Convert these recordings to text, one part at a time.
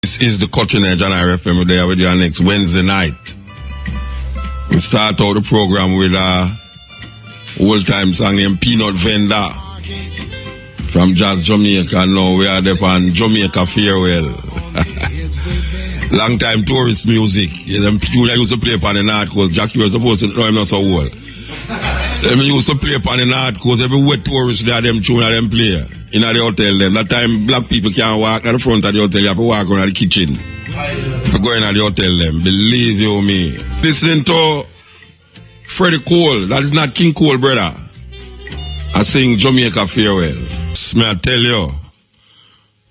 This is the Cutting Edge on RFM there with you next Wednesday night. We start out the program with a old-time song named Peanut Vendor from Jazz Jamaica. Now we are there on Jamaica Farewell. Long time tourist music. Them tune I used to play upon the North Coast. Jackie was supposed to know him not so old. Them used to play upon the North Coast. Every wet tourist there, them tune them play. In the hotel them. That time black people can't walk at the front of the hotel. You have to walk around the kitchen. For going at the hotel them. Believe you me. Listening to Freddie Cole. That is not King Cole, brother. I sing Jamaica Farewell. May I tell you,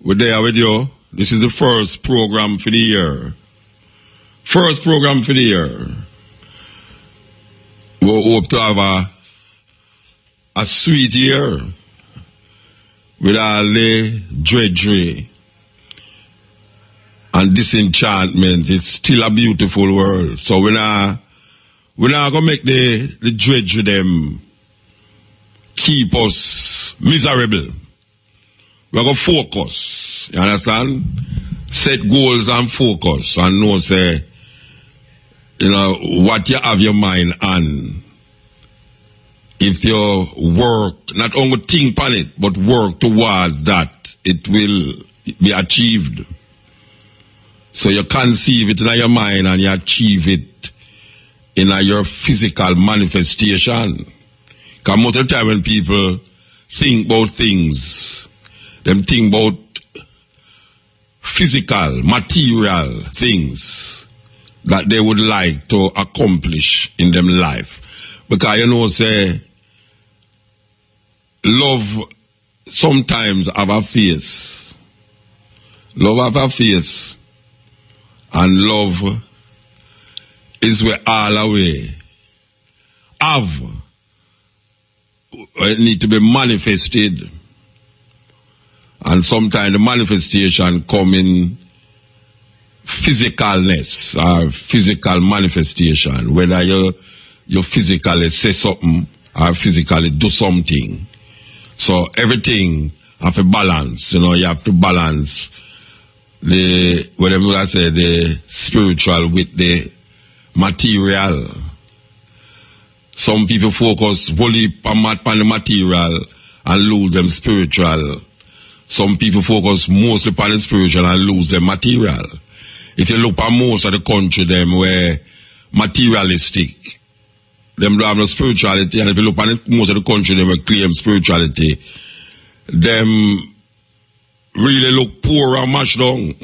we're there with you. This is the first program for the year. First program for the year. We hope to have a sweet year with all the drudgery and disenchantment. It's still a beautiful world. So we're not gonna make the drudgery them keep us miserable. We're gonna focus. You understand? Set goals and focus and know say, you know, what you have your mind on. If you work, not only think on it, but work towards that, it will be achieved. So you conceive it in your mind and you achieve it in your physical manifestation. Because most of the time when people think about things, them think about physical, material things that they would like to accomplish in them life. Because you know, say, love sometimes have a face. Love have a face. And love is where all away have. It need to be manifested. And sometimes the manifestation come in physicalness or physical manifestation. Whether you physically say something or physically do something. So everything have a balance, you know, you have to balance the spiritual with the material. Some people focus fully on the material and lose them spiritual. Some people focus mostly on the spiritual and lose them material. If you look at most of the country, them were materialistic. Them don't have no spirituality, and if you look at most of the country, they will claim spirituality. Them really look poor and mashed down.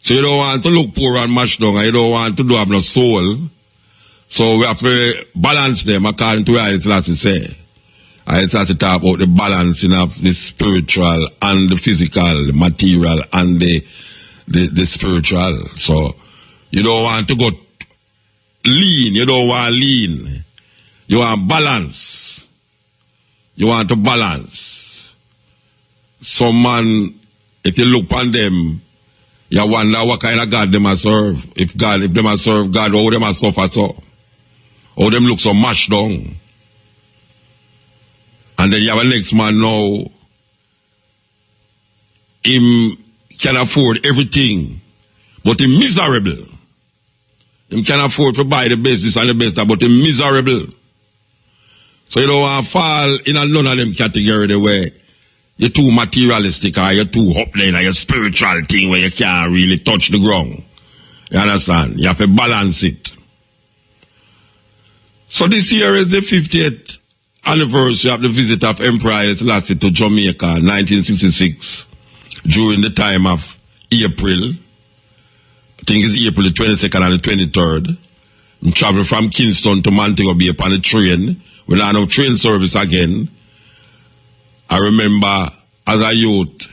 So you don't want to look poor and mashed down, and you don't want to have no soul. So we have to balance them according to what Selassie say. I start to talk about the balancing of the spiritual and the physical, the material and the spiritual. So you don't want to go lean, you don't want lean. You want balance. You want to balance. Some man, if you look on them, you wonder what kind of God they must serve. If they must serve God, how they must suffer so? How them look so mashed down? And then you have a next man now, him can afford everything, but he's miserable. Him can afford to buy the best and the best, but he's miserable. So you don't want to fall in none of them category the way you're too materialistic or you're too up there or you're spiritual thing where you can't really touch the ground. You understand? You have to balance it. So this year is the 50th anniversary of the visit of Emperor Selassie to Jamaica, 1966, during the time of April. I think it's April the 22nd and the 23rd. I'm traveling from Kingston to Montego Bay upon the train. We don't have train service again. I remember as a youth,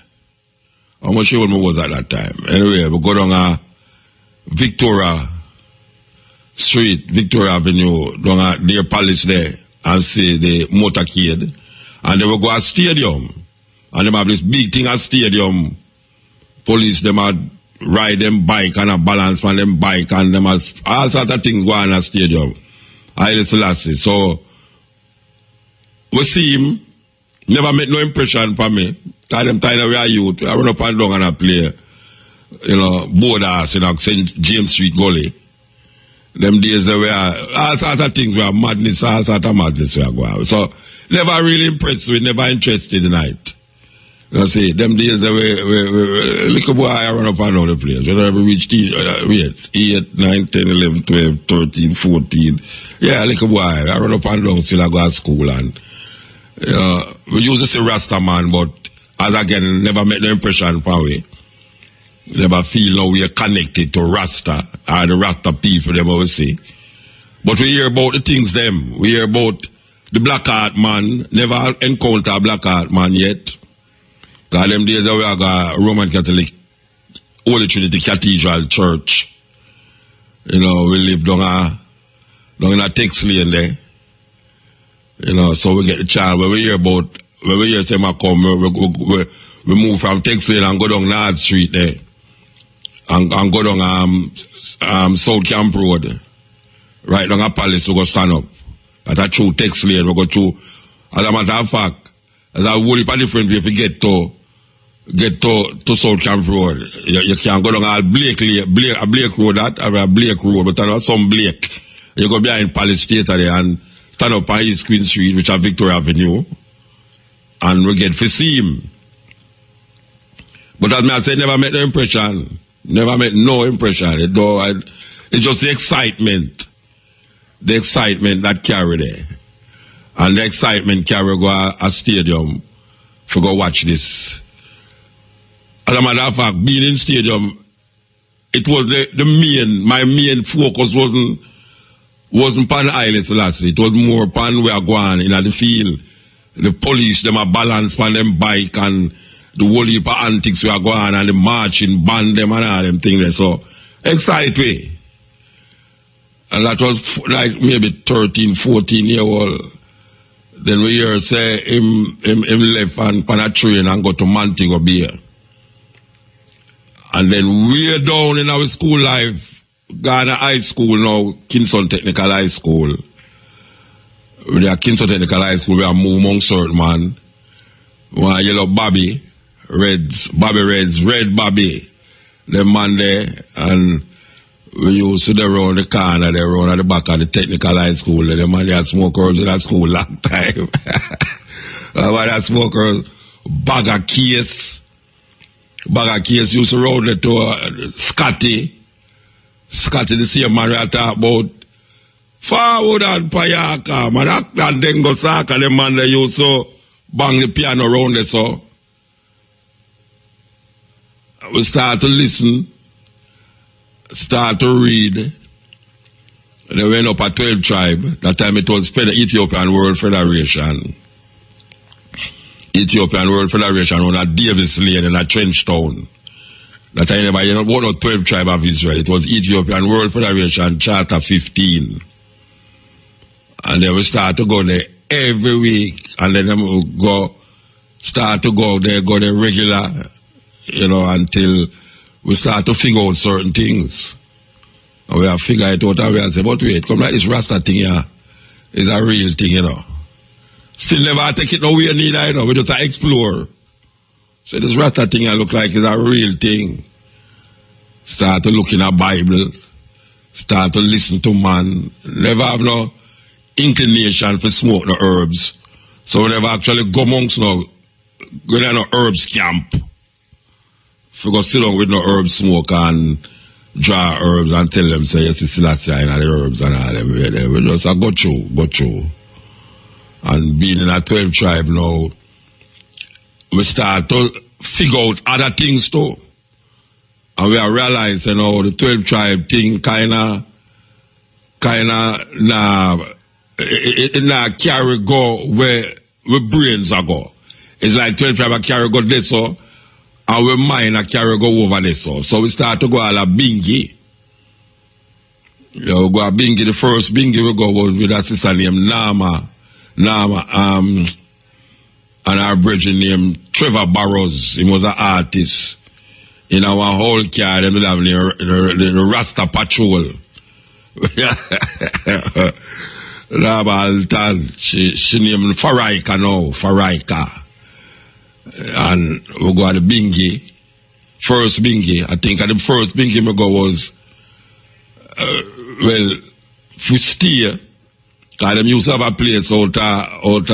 how much old I was at that time. Anyway, we go down Victoria Street, Victoria Avenue, down at their palace there, and see the motorcade. And they will go to a stadium. And they have this big thing at stadium. Police, them had ride them bike and a balance on them bike, and them has all sorts of things going on at stadium. Haile Selassie. So we see him, never made no impression for me. Tell them time we are youth, I run up and down and I play. Bodas, St. James Street Gully. Them days there were all sorts of things, were madness, all sorts of madness were going on. So, never really impressed with, never interested in it. See, them days there were little boy I run up and down the place. When I reached 8, 9, 10, 11, 12, 13, 14. Yeah, little boy, I run up and down till I go to school. And, we used to say Rasta man, but as again, never make the impression for me. Never feel now we are connected to Rasta, or the Rasta people, them always say. But we hear about the things them. We hear about the black heart man, never encounter a black heart man yet. Because them days we have a Roman Catholic Holy Trinity Cathedral Church. We live down in a text lane there. So we get the child when we hear them come, we move from text lane and go down North Street there. And go down South Camp Road. Right down a palace we go stand up. At a true text lane we go through. As a matter of fact, there's a whole heap of different way if you get to South Camp Road. You can go down a Blake Road, a Blake Road, but not some Blake. You go behind Palace Theatre there and stand up on East Queen Street, which is Victoria Avenue, and we get to see him. But as I said, never made no impression. Never made no impression. It's just the excitement. The excitement that carry there. And the excitement carry go a stadium for go watch this. As a matter of fact, being in stadium, it was my main focus wasn't upon Haile Selassie. It was more upon where we are going in the field. The police, them are balanced on them bike and the whole heap of antics we are going on and the marching band them and all them things there. So, excite me. And that was like maybe 13, 14 year old. Then we hear say him left and pan a train and go to Montego Bay. And then way down in our school life, Ghana High School now, Kingston Technical High School. We are Kingston Technical High School, we are move among certain man. One yellow Bobby, red Bobby. The man there, and we used to around the corner, they around at the back of the Technical High School. The man there smoke herbs in that school long time. But that smoke herbs, bag of case used to round it to Scotty. Scotty, the same man I talk about. Forward and Payaka, man, and then go Saka, the man that used to bang the piano around it, so. We start to listen, start to read. And they went up a 12 tribe. That time it was Ethiopian World Federation. Ethiopian World Federation on a Davis Lane in a Trench Town. That time one of 12 tribe of Israel. It was Ethiopian World Federation Charter 15. And then we start to go there every week. And then we start to go there regular, until we start to figure out certain things. And we have figured it out and we have said, but wait, come like this Rasta thing here is a real thing, Still never take it nowhere neither, we just explore. So this Rasta thing I look like is a real thing. Start to look in a Bible. Start to listen to man. Never have no inclination for smoke no herbs. So we never actually go amongst go to no herbs camp. If we go sit down with no herb smoke and draw herbs and tell them, say, yes, it's Selassie and the herbs and all them. We just go through. And being in a 12 tribe now, we start to figure out other things too. And we have realized, the 12 tribe thing kinda it carry go where brains are go. It's like 12 tribe carry go this so, and we mind carry go over this so. So we start to go all a bingy. We go a bingy, the first bingy we go with a sister named Nama, and our brother named Trevor Barrows. He was an artist. In our whole car, they will have the Rasta Patrol. She named Faraika now, Faraika. And we go to the bingy. first bingy. I think the first bingy me go was, well, we stay, because them used to have a place out of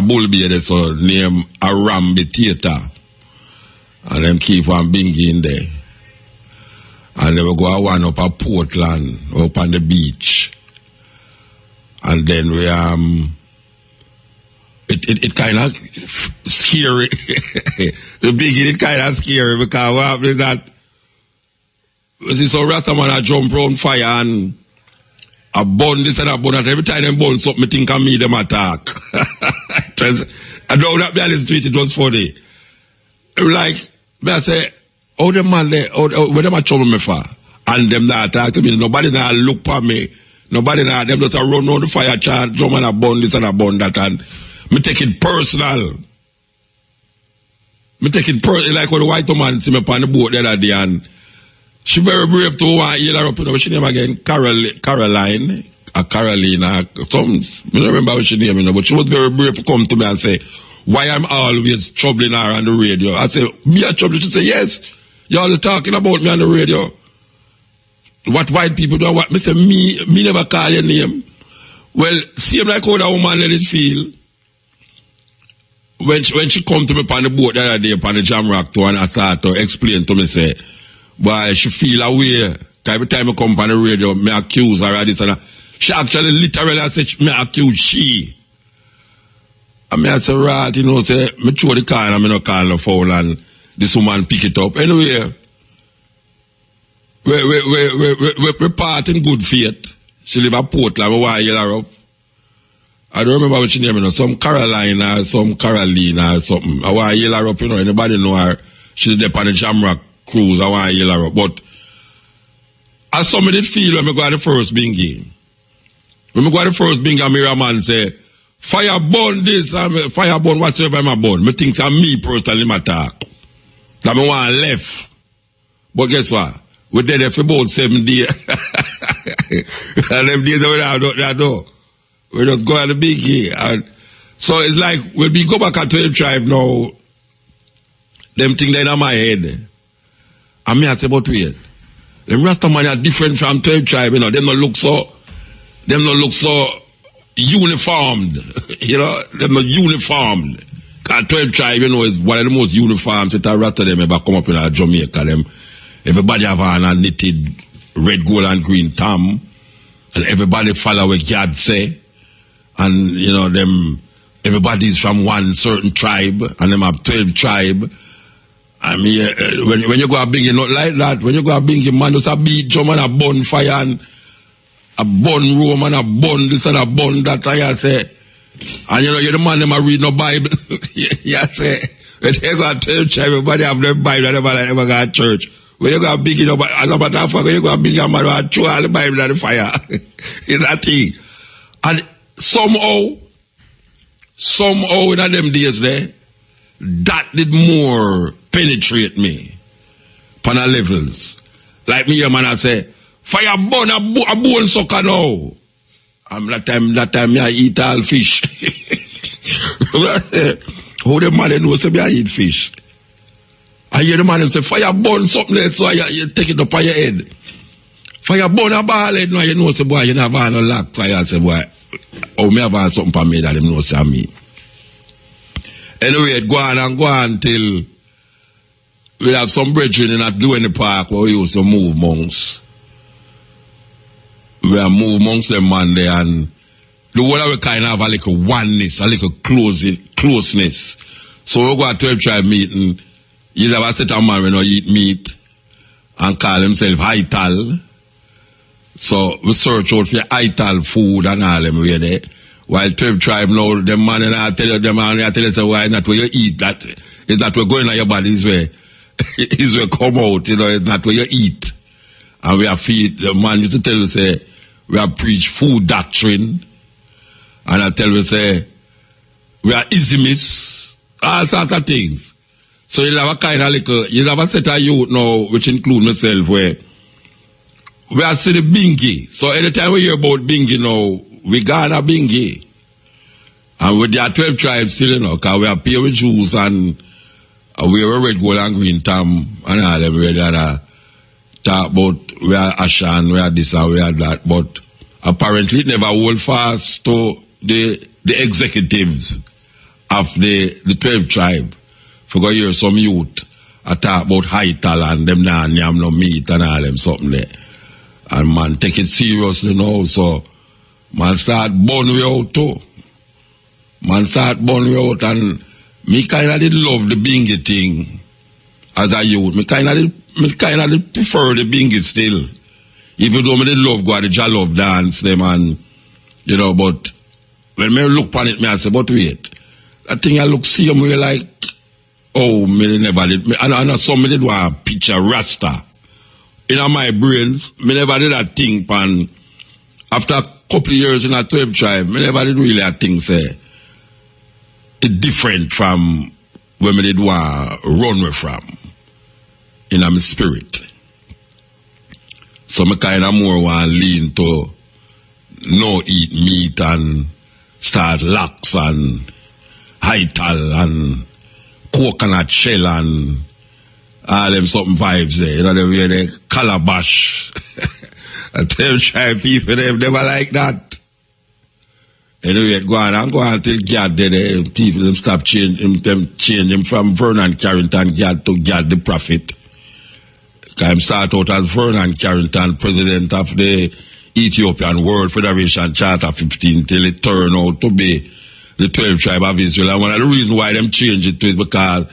Bulby, that's so named Arambe Theatre. And them keep on bingy in there. And they will go one up at Portland, up on the beach. And then we it kind of scary. The beginning it kind of scary because what happens is that see so Rasta man a jump round fire and a burn this and a burn that. Every time they burn something, I think of me them attack. I know that I listen to it was funny. Like I say, how the man there, where them a trouble me for? And them not attack me. Nobody now look for me. Nobody now, them just a run on the fire chart, drum and a bun this and a bun that, and me take it personal. Me take it personal, like when the white woman see me on the boat the other day, and she very brave to want to heal her up, you know, she name again, Caroline, or Carolina, some, I don't remember what she name, you know, but she was very brave to come to me and say, why I'm always troubling her on the radio. I say, me a trouble? She say, yes, y'all talking about me on the radio. What white people do, what me say, me never call your name. Well, same like how that woman let it feel. When she come to me on the boat the other day, on the jam rock to, and I start to explain to me, say, boy, she feel away. Every time I come on the radio, me accuse her of this and that. She actually literally said, me accuse she. And me I say, right, you know, say, me throw the car and I no call no foul and this woman pick it up. Anyway, we part in good faith. She live at Portland, we want to yell her up. I don't remember what she name, you know, some Carolina, some Carolina or something. I want to yell her up, you know, anybody know her. She's there on the Jamrock cruise, I want to yell her up. But as some did feel when we got the first bingy. When we got the first bingy, I hear a man say, fire burn this, fire burn whatsoever I'm burn. Me think it's me personally my talk. That me want left. But guess what? We did it for about 7 days. And them days we don't. We just go on the biggie. And so it's like, when we go back at 12 tribe now, them things in my head. And me I say, but wait. Them Rasta man are different from 12 tribe, you know. Them don't look so uniformed. You know, them not uniformed. Because 12 tribe, you know, is one of the most uniform set of Rasta them ever come up in Jamaica. Them everybody have on a knitted red, gold, and green tam, and everybody follow what God say. And, you know, them, everybody's from one certain tribe, and them have 12 tribe. I mean, when you go a big, not like that. When you go a big, man, just a beat drum and a bonfire, and a bun room, and a bun this and a bun that, and you say, and you know, you're the man, them a read no Bible. You say, when they go to 12 tribe, everybody have their Bible, and never go to church. When you go a big, you know, as a matter of fact, when you go a big, man, will throw all the Bible at the fire. It's that thing. And somehow in them days there, that did more penetrate me. On a levels. Like me, man, I say, fire burn a bone sucker now. And that time me I eat all fish. How the man knows me I eat fish? I hear the man say, fire burn something else, so you take it up on your head. Fire burn a ball head, now you know, say, boy, you never have no lock. So I say, boy, oh, me have something for me that them know say me. Anyway, it go on till we have some brethren in that Duane Park where we used to move monks. We have moved monks them man there, and the whole of we kind of have a little oneness, a little closeness. So we go to 12 tribe meeting. You never set a man when you eat meat and call himself Ital. So we search out for Ital food and all them way there. While 12 tribe now, them man and I tell you, them man, I tell you, so why not where you eat that? It's not where going on your body, is where it's where come out, you know, it's not where you eat. And we have feed, the man used to tell you, say, we have preached food doctrine. And I tell you, say, we are ismists, all sorts of things. So you have a kind of little, you have a set of youth now, which include myself, where we are see the bingy. So anytime we hear about bingy now, we got a bingy. And with their 12 tribes still, you know, because we are pure with Jews and we were red, gold, and green, Tam, and all them, we had talk about we are Ashan, we are this and we are that, but apparently it never hold fast to the executives of the 12 tribe. For go hear some youth talk about Haital and them now yam no meat and all them something there. And man take it seriously now, so man start burn we out too. Man start burn we out, and me kinda did love the bingy thing as a youth. Me kinda did prefer the bingy still. Even though me did love go to the love dance them, and you know, but when me look upon it, me I say, but wait, that thing I look see me like, oh, me never did. And some me did want a picture Rasta. In my brains, me never did that thing, pan. After a couple of years in a 12 tribe, me never did really a thing say it different from when me did want run away from in my spirit. So me kind of more want lean to no eat meat and start lax and Haital and coconut shell and all them something vibes there. You know, the way they calabash. And them tribe people, they've never like that. Anyway, go on till God did people them stop change him from Vernon Carrington God to God the prophet. I start out as Vernon Carrington, president of the Ethiopian World Federation Charter 15 till it turned out to be the 12 tribe of Israel. And one of the reasons why them change it to is because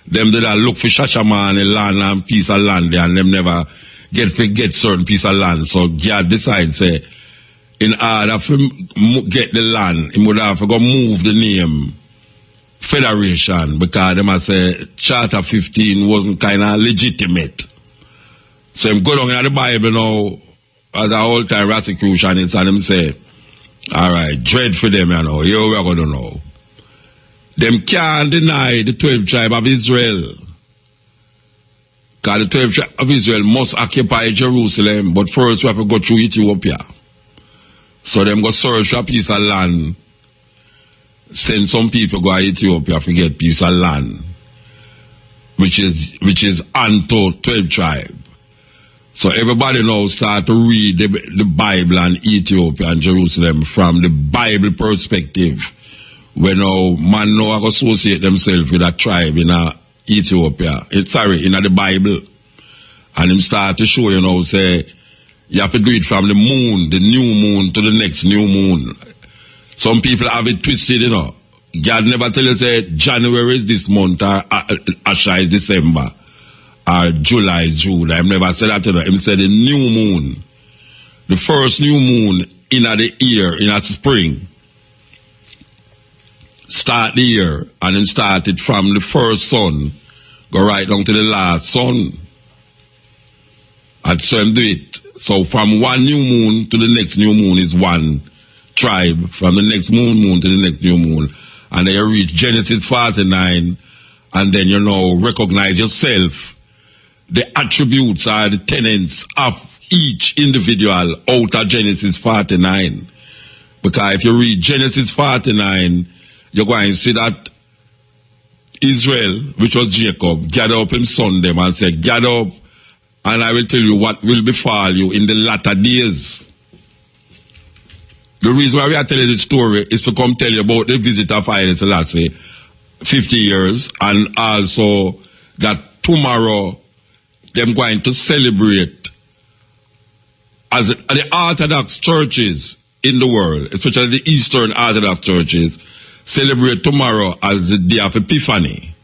them did look for Shashaman and land and piece of land there, and them never get certain piece of land. So God decides say, in order for get the land, he would have to go move the name Federation, because them say Charter 15 wasn't kind of legitimate. So him go down in the Bible now as a whole time prosecutionist, and him say, all right, dread for them, you know, here we are going to know. Them can't deny the 12 tribe of Israel. Because the 12 tribe of Israel must occupy Jerusalem, but first we have to go through Ethiopia. So them go search for a piece of land, send some people go to Ethiopia to get a piece of land, which is unto 12 tribe. So everybody now start to read the Bible and Ethiopia and Jerusalem from the Bible perspective. When now man now associate themselves with a tribe in Ethiopia. In the Bible. And him start to show, you know, say, you have to do it from the moon, the new moon, to the next new moon. Some people have it twisted, you know. God never tell you, say, January is this month, or Asha is December, or July is June. I've never said that, you know. Him said the new moon, the first new moon in the year, in a spring, start the year, and then start it from the first sun, go right down to the last sun. And so him do it. So from one new moon to the next new moon is one tribe, from the next moon to the next new moon. And then you reach Genesis 49, and then you know, recognize yourself, the attributes are the tenets of each individual out of Genesis 49. Because if you read Genesis 49, you're going to see that Israel, which was Jacob, gather up him son them and said, gather up, and I will tell you what will befall you in the latter days. The reason why we are telling this story is to come tell you about the visit of Selassie, 50 years, and also that tomorrow them going to celebrate as the Orthodox churches in the world, especially the Eastern Orthodox churches, celebrate tomorrow as the day of Epiphany,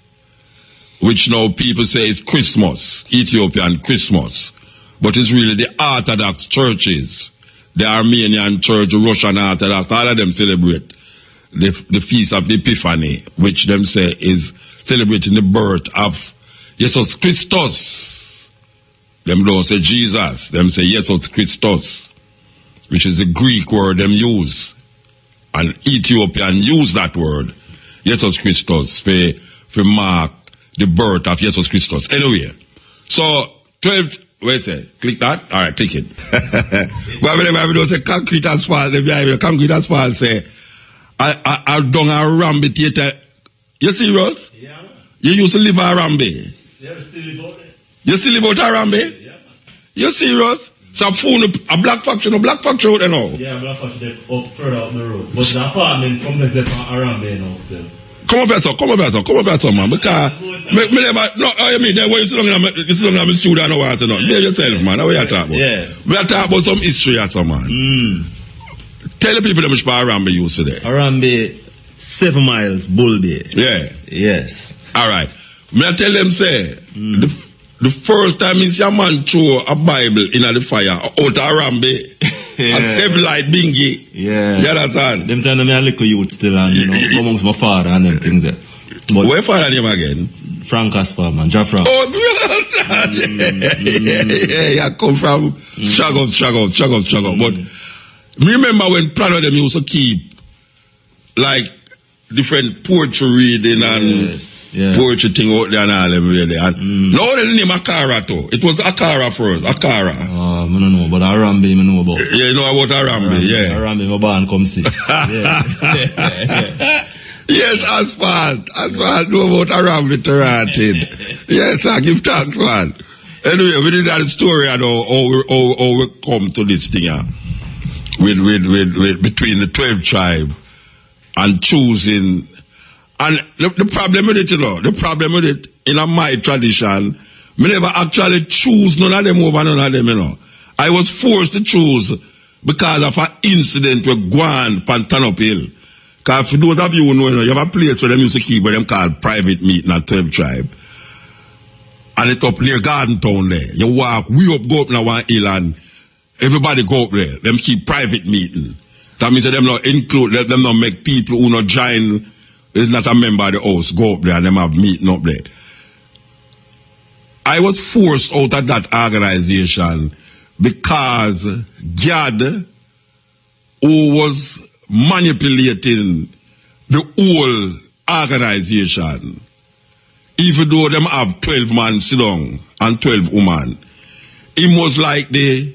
which now people say is Christmas, Ethiopian Christmas. But it's really the Orthodox churches, the Armenian church, the Russian Orthodox, all of them celebrate the feast of the Epiphany, which them say is celebrating the birth of Jesus Christus. Them don't say Jesus, them say Jesus Christus, which is the Greek word them use. And Ethiopian use that word, Jesus Christus, for mark the birth of Jesus Christus. Anyway, so 12, wait a second, click that? All right, click it. But whenever we don't say concrete asphalt, concrete asphalt say, I done a ram theater. You serious? Yeah. You used to live at Arambe? Yeah, we still live out there. You still live out at Arambe? Yeah, man. You serious? So a black factory, no black factory out there now? Yeah, black factory up further up the road. But the apartment complex there from Arambe now still. Come up here, man. Because me never, no, I mean, when you sit down in my studio and what, no. Be yourself, man. That's what you talk about. Yeah. We are talking about some history at some, man. Tell the people how much Arambe used today. Arambe, 7 miles, Bull Bay. Yeah. Yes. All right. May I tell them, say, the first time is your man throw a Bible in the fire out of Arambe. And save light bingy. Yeah. You understand? Them time me a little youth still and amongst my father and them things there. But where father name again? Frank Asfar, man. Jafra. Oh, yeah, come from struggle. But remember when plan of them used to keep like different poetry reading and poetry thing out there and all them really. And now the name Akara too. It was Akara first. Akara. I don't know, but Arambe I know about. Yeah, you know about Arambe, yeah. Arambe, my barn come see. Yes, Asphalt know about Arambe Terratin. Yes, I give thanks, man. Anyway, we did that story and how we come to this thing with between the 12 tribes and choosing. And the problem with it, in my tradition, I never actually choose none of them over none of them, I was forced to choose because of an incident with Guan Pantanop Hill. Because for those of you who know, you have a place where them used to keep where them called private meeting at 12 tribe. And it's up near Garden Town there. You walk, we up, go up now one hill and everybody go up there. Them keep private meeting. That means that them not include, them not make people who not join, is not a member of the house, go up there and them have meeting up there. I was forced out of that organization because God, who was manipulating the whole organization, even though them have 12 men sit down and 12 women, he was like the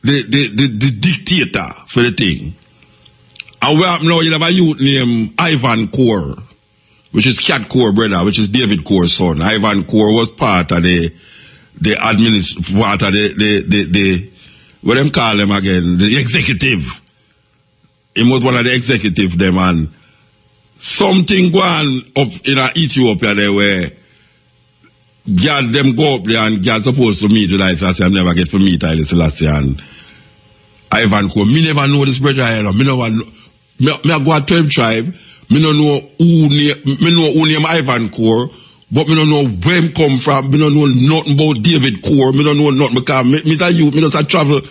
dictator for the thing. And we have now, you have a youth named Ivan Core, which is Cat Core brother, which is David Core's son. Ivan Core was part of the what them call them again, the executive. He was one of the executive them, and something going up in Ethiopia there where God them go up there and God supposed to meet with Selassie and never get to meet Selassie and Ivan Core. Me never know this brother here. Me never know. Me go to 12 tribe. Me don't know who name Ivan Core, but me don't know where him come from. Me don't know nothing about David Core. Me don't know nothing because me just a travel.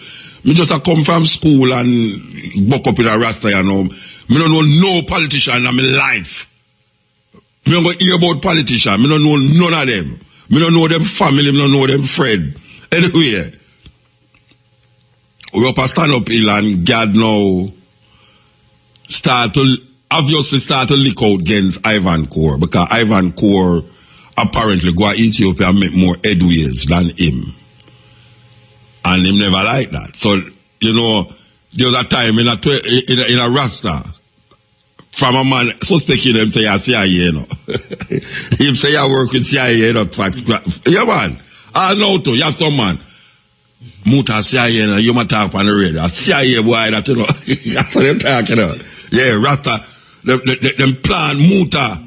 Me just a come from school and buck up in a Rasta, you know. Me don't know no politician in my life. Me don't go hear about politicians. Me don't know none of them. Me don't know them family. Me don't know them friend. Anyway, we up a stand up hill and God now obviously start to leak out against Ivan Core because Ivan Core apparently go to Ethiopia and make more headways than him. And him never like that. So, you know, there was a time in a Rasta, from a man suspecting him say, CIA, you know. Him say, I work with CIA, you know. Yeah, man. I know too. You have some man. Muta CIA, you know. You might talk on the radio. CIA, boy, that, you know. That's what they're talking about. Yeah, Rasta. Them plan Muta.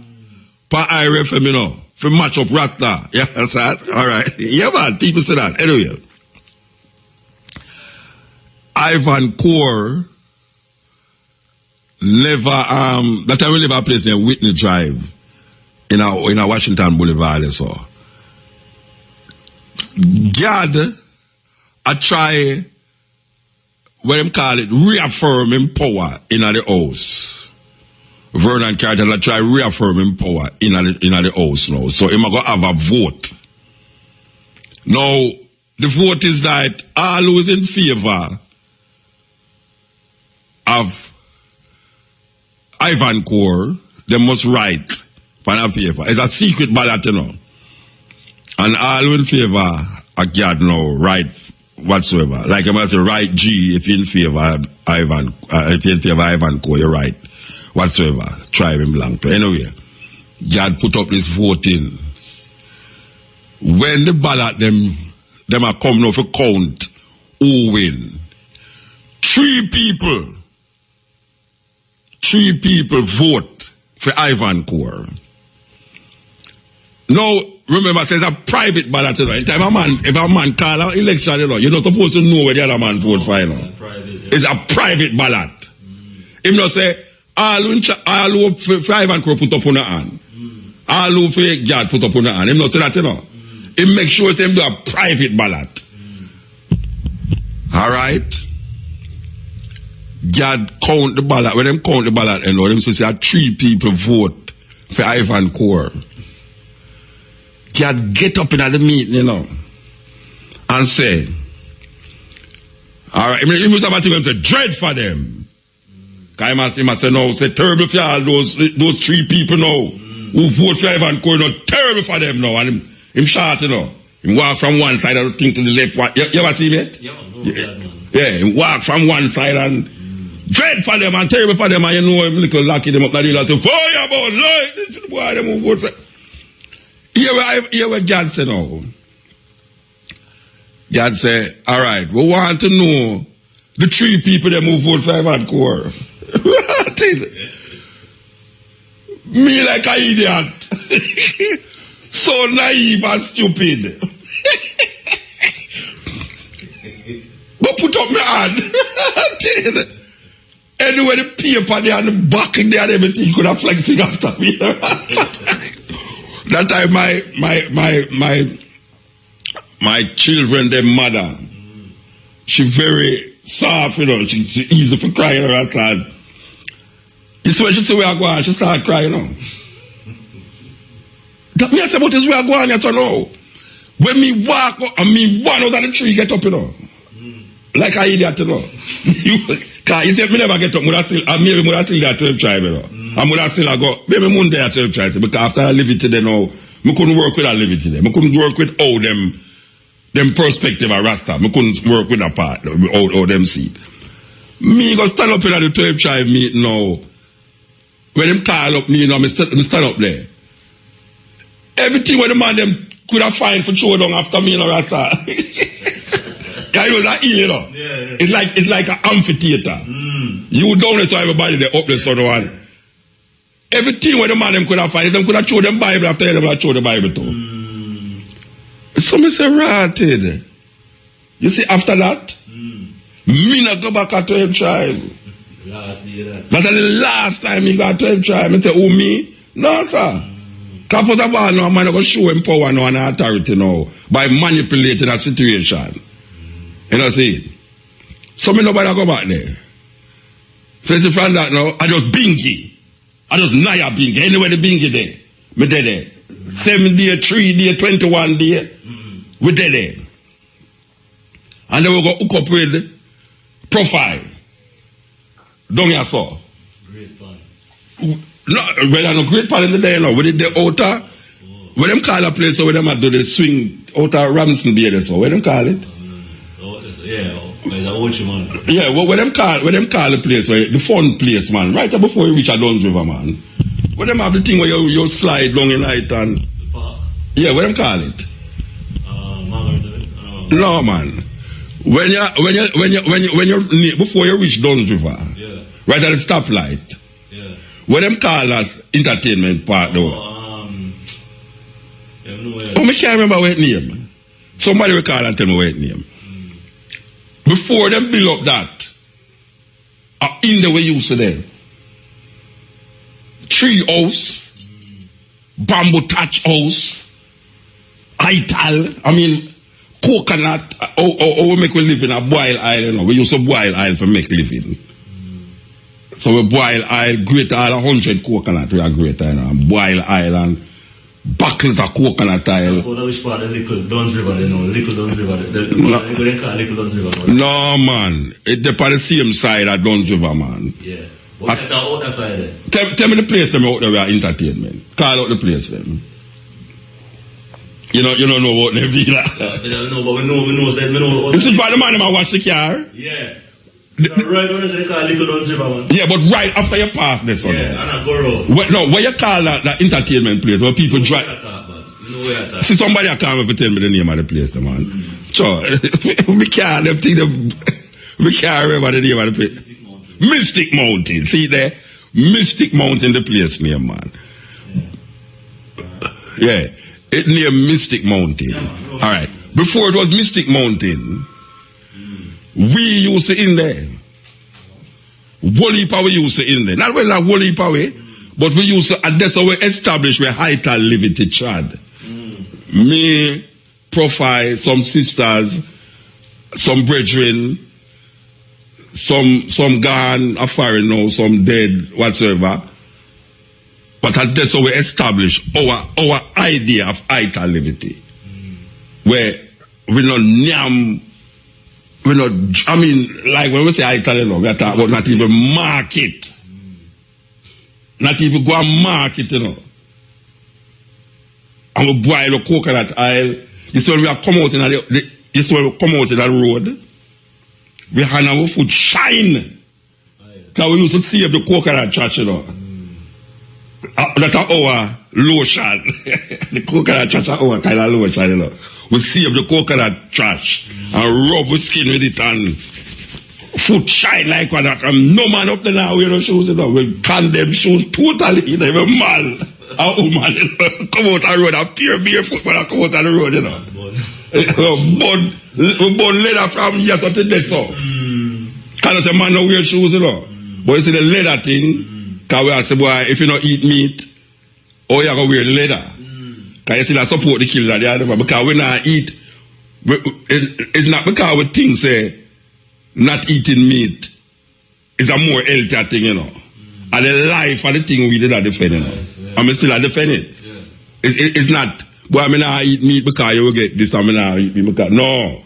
For IRFM, you know. For match up Rasta. Yeah, that's that. All right. Yeah, man. People say that. Anyway. Ivan Core never that time we live a place named Whitney Drive in a Washington Boulevard so. God I try what them call it reaffirming power in the house. Vernon Carter I try reaffirming power in the house now. So him gonna have a vote. Now the vote is that all who is in favor of Ivan Core, they must write on a paper. It's a secret ballot, you know. And all in favor of God now, write whatsoever. Like I must say, write G if you're in favor of Ivan, if you're in favor of Ivan Core, you write whatsoever tribe him belong to. Anyway, God put up this voting. When the ballot them are coming off a count who win. 3 people vote for Ivan Core. Now, remember, it says a private ballot. You know, if a man call an election, you're not supposed to know where the other man vote for. You know. It's a private ballot. Him not say, all who for Ivan Core put up on the hand. All who for God put up on the hand. Him not say that, you know. He make sure them do a private ballot. Alright? God count the ballot. When them count the ballot, you know, them say 3 people vote for Ivan Core. God get up in the meeting, you know, and say, alright, he must have a thing and say, dread for them. Because he must say, no, say, terrible for all those 3 people now who vote for Ivan Core, no, terrible for them now. And him shout, you know. Him walk from one side of the thing to the left. You ever see me? Yeah, him walk from one side and dread for them and terrible for them, and you know him little lucky them up the deal and say, fire about light. This is the boy them who vote for. Here where God say now. God say, alright, we want to know the 3 people them who vote for Ivan Core. Me like an idiot. So naive and stupid. But put up my hand. Anyway, the paper there and the back there and everything could have flagged thing after me. That time my children, their mother, she very soft, you know, she easy for crying or that time. This when she say where I go on, she start crying, you know. That me I say about this where I go on, you know. When me walk and me one out of the tree get up, you know. Like I idiot, you know. Because you see, me never get up, maybe I still there 12 tribe, you know. And I still go, maybe Monday at 12 tribe, because after I live it today now, I couldn't work with a live it today. I couldn't work with all them perspective of Rasta. I couldn't work with a part, all them see. Me go stand up in the 12 tribe meeting now. When them call up me, you know, me stand up there. Everything what the man them could have find for show down after me, you know, Rasta. It was a hill, you know. Yeah. It's like an amphitheater. You down there to everybody there up there, so one. Everything what the man them could have find, them could have show them Bible after them have show the Bible too. So me say ratted. You see, after that, me not go back at 12 tribe. That's the last time he got 12 tribe. I say, who me? No, sir. Because first of all, no man going to show him power now and authority now by manipulating that situation. You know, see? So me nobody go back there. So you from that now, I just bingy. I just naya bingy. Anyway, the bingy there. Me there. 7 day, 3 day, 21 day. We there. And then we go hook up with profile. Don't you saw? Great pan. No, well, I know great pan in the day, you know. We did the outer. When them call a place, so when them do the swing outer Ramson Bay, so when them call it? Yeah, man. Yeah, well, when them call the place, the fun place, man, right before you reach a Duns River, man. When them have the thing where you slide down in night and the park. Yeah, what them call it? No, man. When you before you reach Duns River, yeah, right at the stoplight. Yeah. What them call that entertainment part though? I can't remember what name. Somebody will call and tell me what name. Before them build up that, in the way you used to them, tree house, bamboo thatch house, ital, coconut, we make we live in a boil island. We use a boil island for make living. So we boil island, great island, 100 coconut, we are great island, boil island, buckles of coconut oil. Which part of Little Duns River, they know? Little Duns River. They call Little Duns River. No, man. It's on the same side of Duns River, man. Yeah. But that's our other side there. Tell me the place them out there where entertainment. Call out the place them. You don't know what they've done. I don't know, but we know. This is why the man watch the car. Yeah. Right when they call Little Downs River, man. Yeah, but right after you pass this one. Yeah, and I go round. What you call that entertainment place where people drive? See, somebody I come and tell me the name of the place, the man. So, we can't remember the name of the place. Mystic Mountain. See there? Mystic Mountain, the place name, man. Yeah. It near Mystic Mountain. Alright. Before it was Mystic Mountain, we used to in there. Wally Power used to in there. Not well like Wally Power, but we used to, and that's how we established where Haita Liberty Chad. Me, Profile, some sisters, some brethren, some gone, a foreign now, some dead, whatsoever. But that's how we establish our idea of Haita Liberty. Where we not nyam, we not, I mean, like when we say Haita, we are talking about not even market. Not even go and market, you know. And we boil the coconut oil. This when we are come out in this when we come out in that road, we have our food shine. Because we used to see the coconut church, you know. That's our lotion. The coconut trash are our kind of lotion, you know. We see the coconut trash and rub the skin with it and foot shine like one that. No man up there now wear no shoes, you know. We condemn shoes totally, you know. Even man, a woman, you know, come out the road, a pure barefoot when I come out on the road, you know. We burn leather from here to the death, so. Can't say man no wear shoes, you know. But you see the leather thing. Because we say, boy, if you don't eat meat, or you're going to wear leather. Because you see that support the killer there. Because we not eat, it's not because we think, say, not eating meat is a more healthier thing, you know. And the life of the thing we did not defend, you know. I'm still a defend it. It's not, boy, I not eat meat because you will get this, I not eat meat because, no.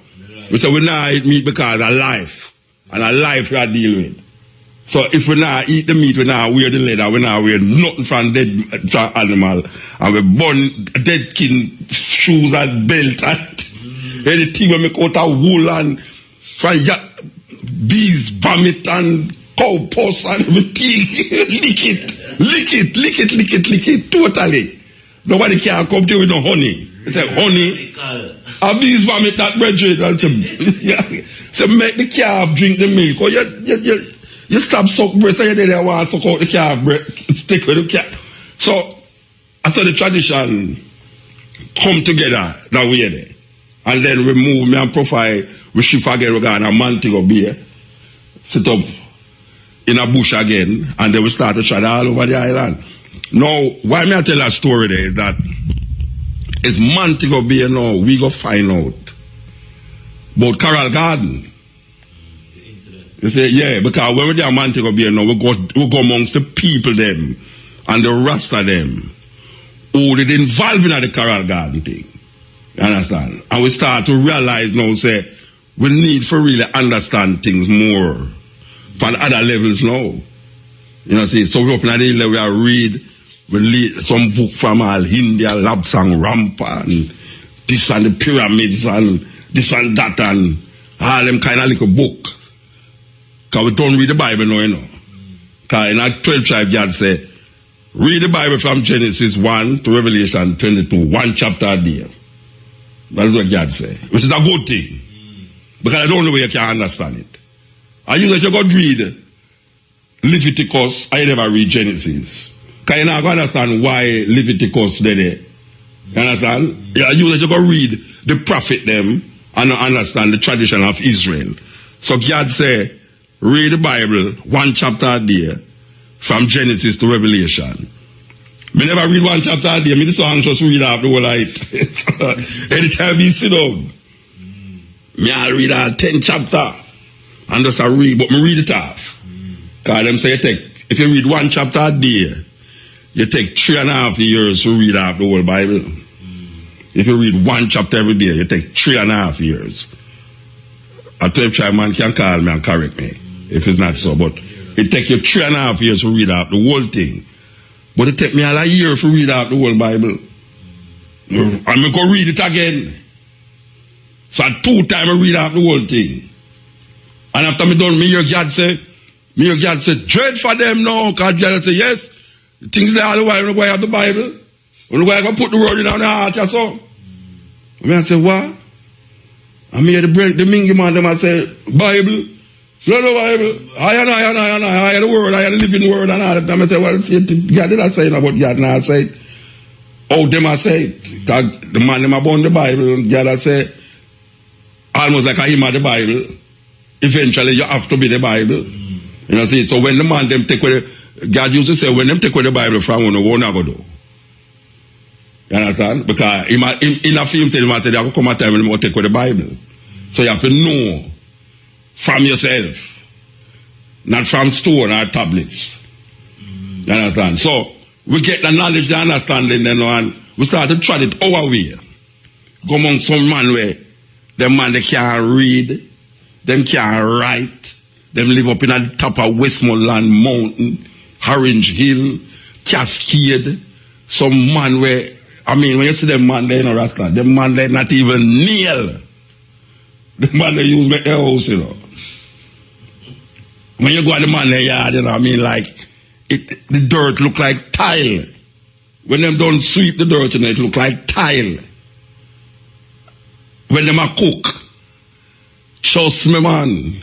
We say we not eat meat because of life. And a life we are dealing with. So if we not eat the meat, we not wear the leather, we not wear nothing from dead animal, and we burn dead skin shoes and belt and anything we make out of wool and from bees, vomit and cow pus and everything. lick it, totally. Nobody can come to you with no honey. It's like honey. And bees vomit that brethren and so make the calf drink the milk. Or you stop suck breast and you didn't want to suck out the calf breast, stick with the calf. So, I saw the tradition come together that way there. And then we move me and Profile, we shift again, we go on a Montego Bay, sit up in a bush again, and then we start to try all over the island. Now, why me I tell a story there is that it's Montego Bay now, we go find out about Coral Garden. You say, yeah, because when we're there, Montego Bay now, we go amongst the people them and the Rasta them who did involve in the Coral Garden thing. You understand? And we start to realize now, say, we need to really understand things more on other levels now. You know, see, so we open the hill, we read some book from all India, Labsang Rampa, and this and the pyramids, and this and that, and all them kind of little book. Because we don't read the Bible now, you know. Because in our 12 tribe, God say, read the Bible from Genesis 1 to Revelation 22, one chapter a day. That's what God say. Which is a good thing. Because I don't know where you can understand it. And you that you got to read Leviticus, I never read Genesis. Because you not understand why Leviticus they're there. You understand? Yeah, you that you got to read the prophet them and not understand the tradition of Israel. So God say, read the Bible, one chapter a day, from Genesis to Revelation. Me never read one chapter a day, me the song just read out the whole night. Anytime you sit down, me I'll read all 10 chapter, and just I read, but me read it off. Because them say if you read one chapter a day, you take 3.5 years to read out the whole Bible. If you read one chapter every day, you take 3.5 years. A 12-child man can call me and correct me if it's not so, but it takes you 3.5 years to read out the whole thing. But it takes me all a year to read out the whole Bible. And I go read it again. So 2 times I read out the whole thing. And after me done, me hear God say, dread for them now, because God say, yes, things say all the while, you know, have the Bible. You know, I can put the word in on the heart or so. I say, what? I hear the mingy man, them I say, Bible. No, Bible. I hear the word, I hear the living word and all that time. I say, well, see, God did I say about God now I say. Oh, them I say, because the man them about the Bible, and God I say, almost like a him of the Bible. Eventually you have to be the Bible. You know, see, so when the man them take away, God used to say, when them take away the Bible from one, won't go do. You understand? Because in a film, tell him, I said, there will come a time when you take away the Bible. So you have to know from yourself, not from stone or tablets. You understand? So we get the knowledge, the understanding, then, and we start to tread it our way. Go among some man where them man they can't read, them can't write, them live up in the top of Westmoreland Mountain, Orange Hill, Cascade. Some man where, I mean, when you see them man, they no Rasta, them man they not even nail. The man they use my house, you know. When you go to the man they yard, you know, I mean, like, the dirt look like tile. When them don't sweep the dirt, you know, it look like tile. When them a cook, trust me, man,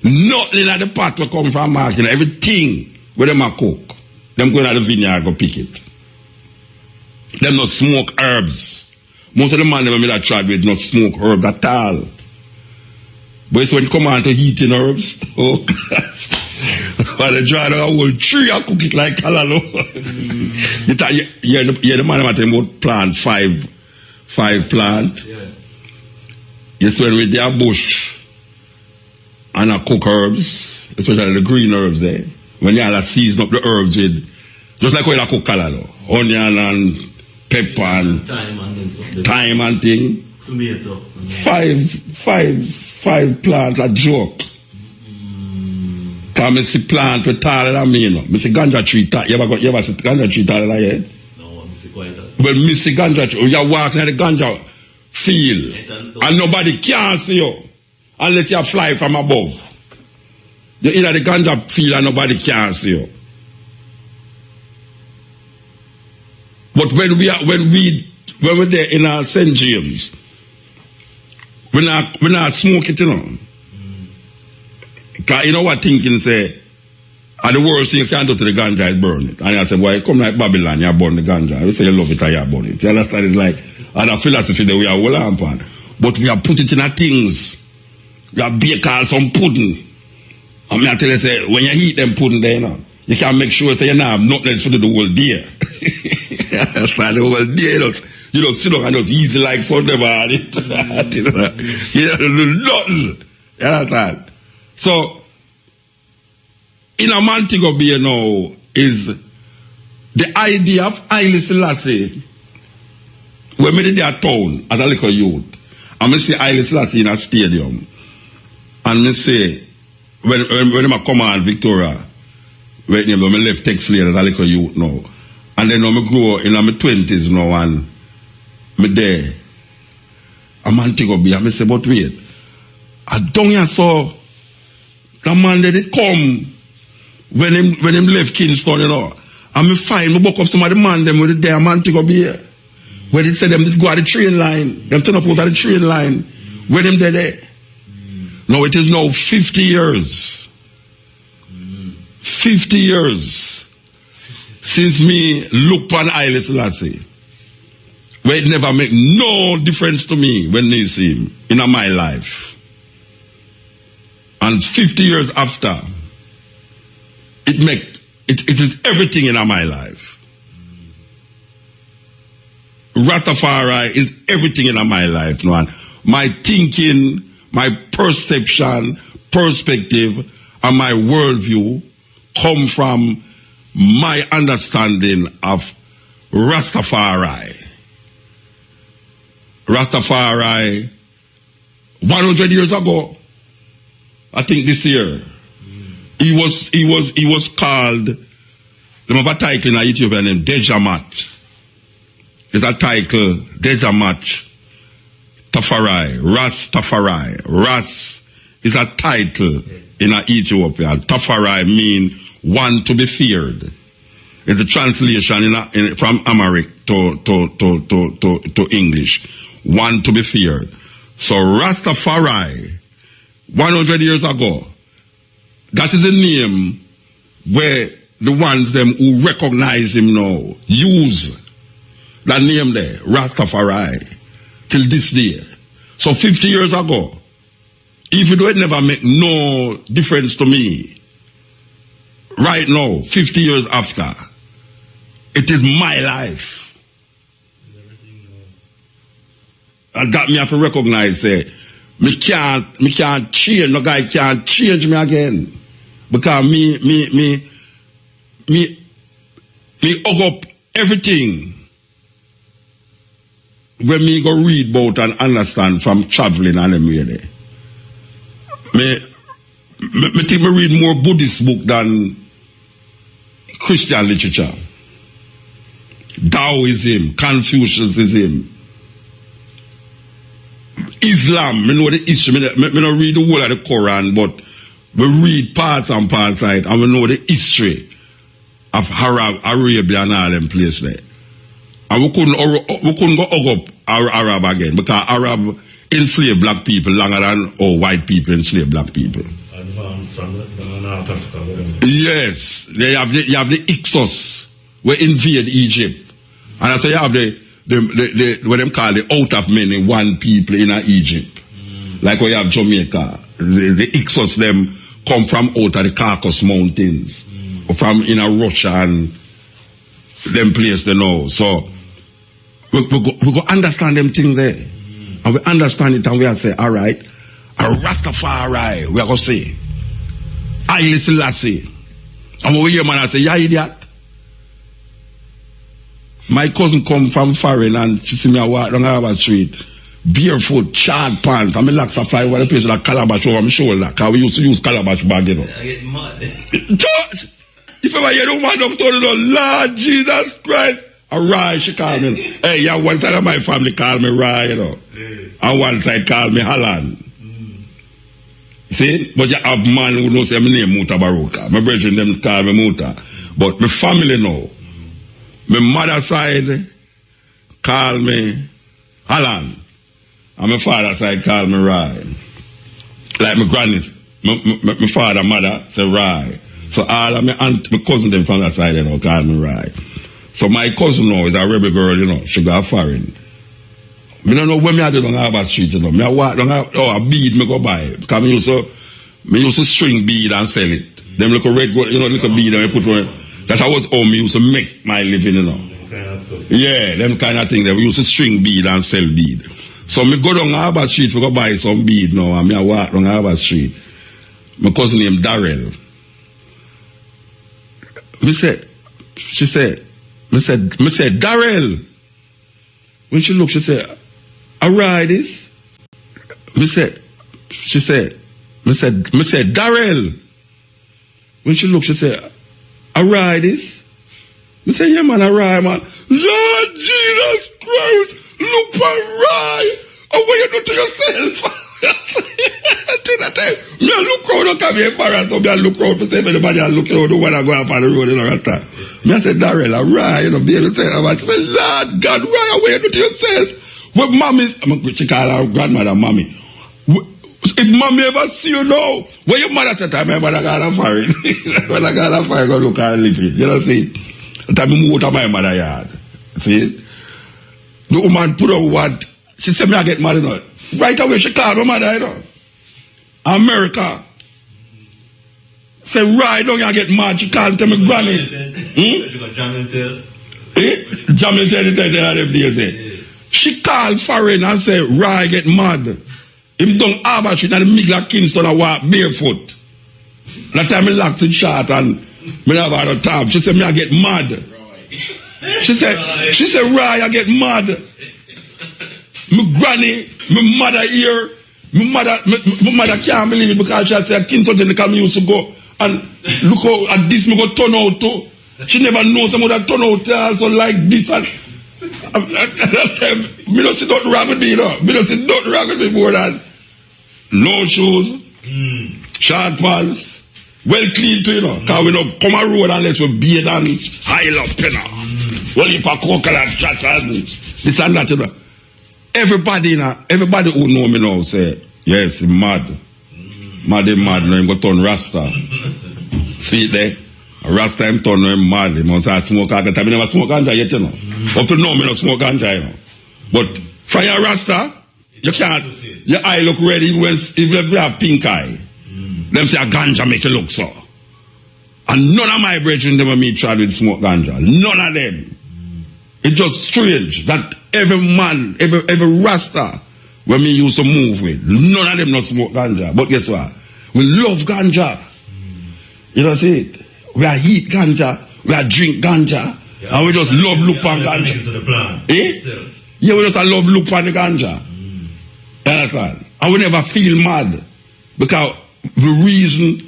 nothing at the pot will come from market. Everything when them a cook, them go to the vineyard go pick it. Them not smoke herbs. Most of the man them that tried with not smoke herbs at all. But it's when it come on to eating herbs, oh gosh. When they dry down a whole tree and cook it like callaloo. Yeah, the man that about plant five plant. Yeah. Yes, when we there bush and I cook herbs, especially the green herbs there. When you all season up the herbs with, just like when you cook callaloo, onion and pepper and thyme and thing. Tomato. Five plants a joke. Because I see plant with taller than me, you know. I see ganja tree taller. You ever see ganja tree taller than you? No, I see quite as. Well, I see ganja tree. You're walking at the ganja field and nobody can see you unless you fly from above. You're in the ganja field and nobody can see you. But when we're there in our St. James, we're not smoking, you know. Because you know what thinking say, and the worst thing you can do to the ganja is burn it. And I say, boy, come like Babylon, you burn the ganja. You say you love it and you burn it. You understand? It's like, and a philosophy that we are all on. But we have put it in a things. We have bake all some pudding. And I tell you, say, when you eat them pudding there, you know, you can make sure say you don't have nothing else to do the whole day. You understand? The whole day, you don't sit down and just easy like Sunday about it. You don't do nothing. You understand? So, in a Montego Bay now is the idea of Haile Selassie. When we did that town as a little youth, and I see Haile Selassie in a stadium, and I say, when I come on Victoria, when I left Texas as a little youth now, and then when I grow in my 20s now, and I'm there, I'm Montego Bay, and I say, but wait, I don't hear so. The man that it come when him left Kingston, you know. And me find me book up some of the man them with the damn man to go be here. Where they said them to go at the train line. Them turn up out at the train line. When them there. Now it is now 50 years. 50 years since me look on Haile Selassie. Where it never make no difference to me when they see him in my life. And 50 years after, it is everything in my life. Rastafari is everything in my life. No? My thinking, my perception, perspective, and my worldview come from my understanding of Rastafari. Rastafari, 100 years ago, I think this year, he was called, they have a title in Ethiopia named Dejamat. It's a title, Dejamat Tafari, Ras Tafari. Ras is a title in Ethiopia. Tafarai mean one to be feared. It's a translation from Amharic to English. One to be feared. So Rastafari, 100 years ago, that is the name where the ones them who recognize him now use that name there, Rastafari, till this day. So 50 years ago, even though it never make no difference to me, right now, 50 years after, it is my life. And that me have to recognize, me can't change, no guy can't change me again. Because me hug up everything when me go read about and understand from traveling and anywhere there. Me think me read more Buddhist book than Christian literature. Taoism, Confucianism, Islam, me know the history. Me don't read the whole of the Quran, but we read parts and parts of it, and we know the history of Arabia and all them places there. And we couldn't go hug up Arab again, because Arab enslaved black people longer than white people enslaved black people. Advanced from North Africa. Yes, you have the Ixos, we invade Egypt. And so you have the what them call the out of many one people in Egypt. Like we have Jamaica. The Ixos them come from out of the Caucasus Mountains. Or from in Russia and them place they know. So we go understand them things there. And we understand it and we are say, all right, a Rastafari, we are going to say, Selassie. And when we hear man I say, yeah, idiot. My cousin come from foreign and she see me walk down Harbour Street, barefoot, short pants, and me locks a fly over the place with a calabash over my shoulder, because we used to use calabash bag, you know. I get mad. If ever you don't want them to know, Lord Jesus Christ, a Rai, she call me. Hey, yeah, one side of my family call me Rai, you know. And one side call me Holland. See? But you have man who knows my name Muta Baruka. My brethren them call me Muta. But my family know. My mother side call me Holland. And my father side call me Rai. Like my granny, my father, mother say Rai. So all of my aunt, my cousin them from that side, you know, call me Rai. So my cousin now is a rebel girl, you know, she got foreign. I don't know when I do on Harbour Street, you know. I walk down, a bead me go buy. Because me used to string bead and sell it. Them little red gold, you know, little bead and I put on. That was how me used to make my living, you know. Kind of stuff. Yeah, them kind of thing. We used to string bead and sell bead. So me go down Harbour Street to go buy some bead now, and I walk down Harbour Street. My cousin named Darrell. She said, Darrell. When she looked, she said, I ride this. She said, Darrell. When she looked, she said, I ride this. I said, yeah, man, I ride, man. Lord Jesus Christ, look for ride. Oh, what you do to yourself? Me look around, don't come here embarrassed. Me look around to say if anybody look around, don't want to go up on the road in a time. Me I said, Darrell, I ride, you know, be able to say, I said, Lord God, ride, what you do to yourself? When mommy, she call her grandmother mommy. If mommy ever see you now, when your mother said, my mother got a fire. When I got a fire, go look at her living. You know what I'm saying? That time I moved out of my mother yard. See? The woman put on what? She said, me I get mad, you know. Right away, she called my mother, you know. America. Say, right down, you get mad. She called to me granny. She got jamming tail. Jamming tail, them days. She called foreign and said, Rai get mad. Him down Harbour Street and the middle of Kingston and walk barefoot. That time he locked it short and me never had a tab. She said, me I get mad. She said, Rai, I get mad. My granny, my mother here, my mother can't believe it because she said, Kingston in the car me used to go and look how at this me go turn out too. She never knows I'm going to turn out also like this and me don't see nothing wrong with me, you know. Me don't see nothing wrong with me more than no shoes, Short pants. Well clean too, you know. Because we don't come a road unless we beard and high up, you know. Well, if a coconut shot and this and that, you know. Everybody, you know, everybody who know me now say, yes, he's mad. Mad, now he's going to turn Rasta. See it there? Rasta him turn him mad. He must have smoke all the time. He never smoke ganja yet, you know. Up to now, me not smoke ganja, you know. But for your Rasta, you can't, your eye look red even when, if you have pink eye. Them say a ganja make you look so. And none of my brethren never meet tried with smoke ganja. None of them. It's just strange that every man, every Rasta, when me used to move with, none of them not smoke ganja. But guess what? We love ganja. You know see it? We are eat ganja, we are drink ganja, and we just love look on ganja. Eh? Yeah, we just love look on the ganja. You understand? And we never feel mad. Because the reason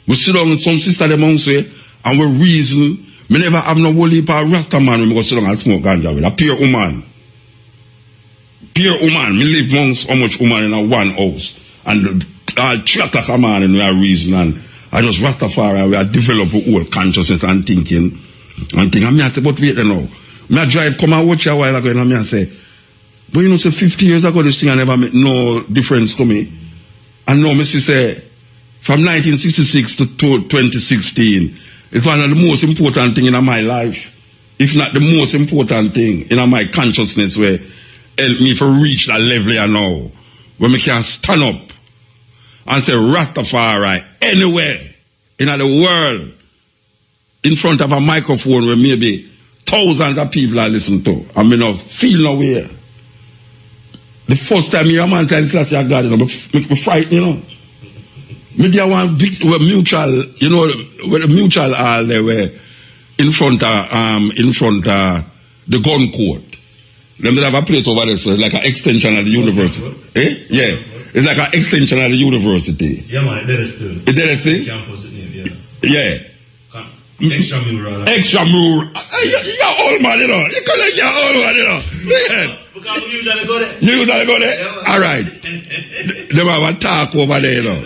we sit down with some sister amongst we, and we reason me never have no whole heap of Rasta man when we go sit down and smoke ganja with a pure woman. Pure woman. Me live amongst how much woman in a one house. And I track a man and we are reason and I just Rastafari, we are developing whole consciousness and thinking. And me I say, but wait now. Me I drive come and watch a while ago and me I say, but you know, say 50 years ago this thing I never made no difference to me. And now me say, from 1966 to 2016, it's one of the most important thing in my life. If not the most important thing in my consciousness where help me to reach that level here now. Where me can stand up and say Rastafari anywhere in the world in front of a microphone where maybe thousands of people are listening to. I mean, I feel nowhere. The first time you hear a man say Selassie are God, you know, me frightened, you know. Me there one mutual, you know, where the mutual hall they were in front of the gun court. Them they have a place over there, so it's like an extension of the university. Eh? Yeah. It's like an extension of the university. Yeah, man, there is still. There is still? Campus name, yeah. Extramural. Extramural. You're old man, you know. You call it your old man, you know. Yeah. Because you usually go there. You usually go there? Yeah, all right. They have a talk over there, you know.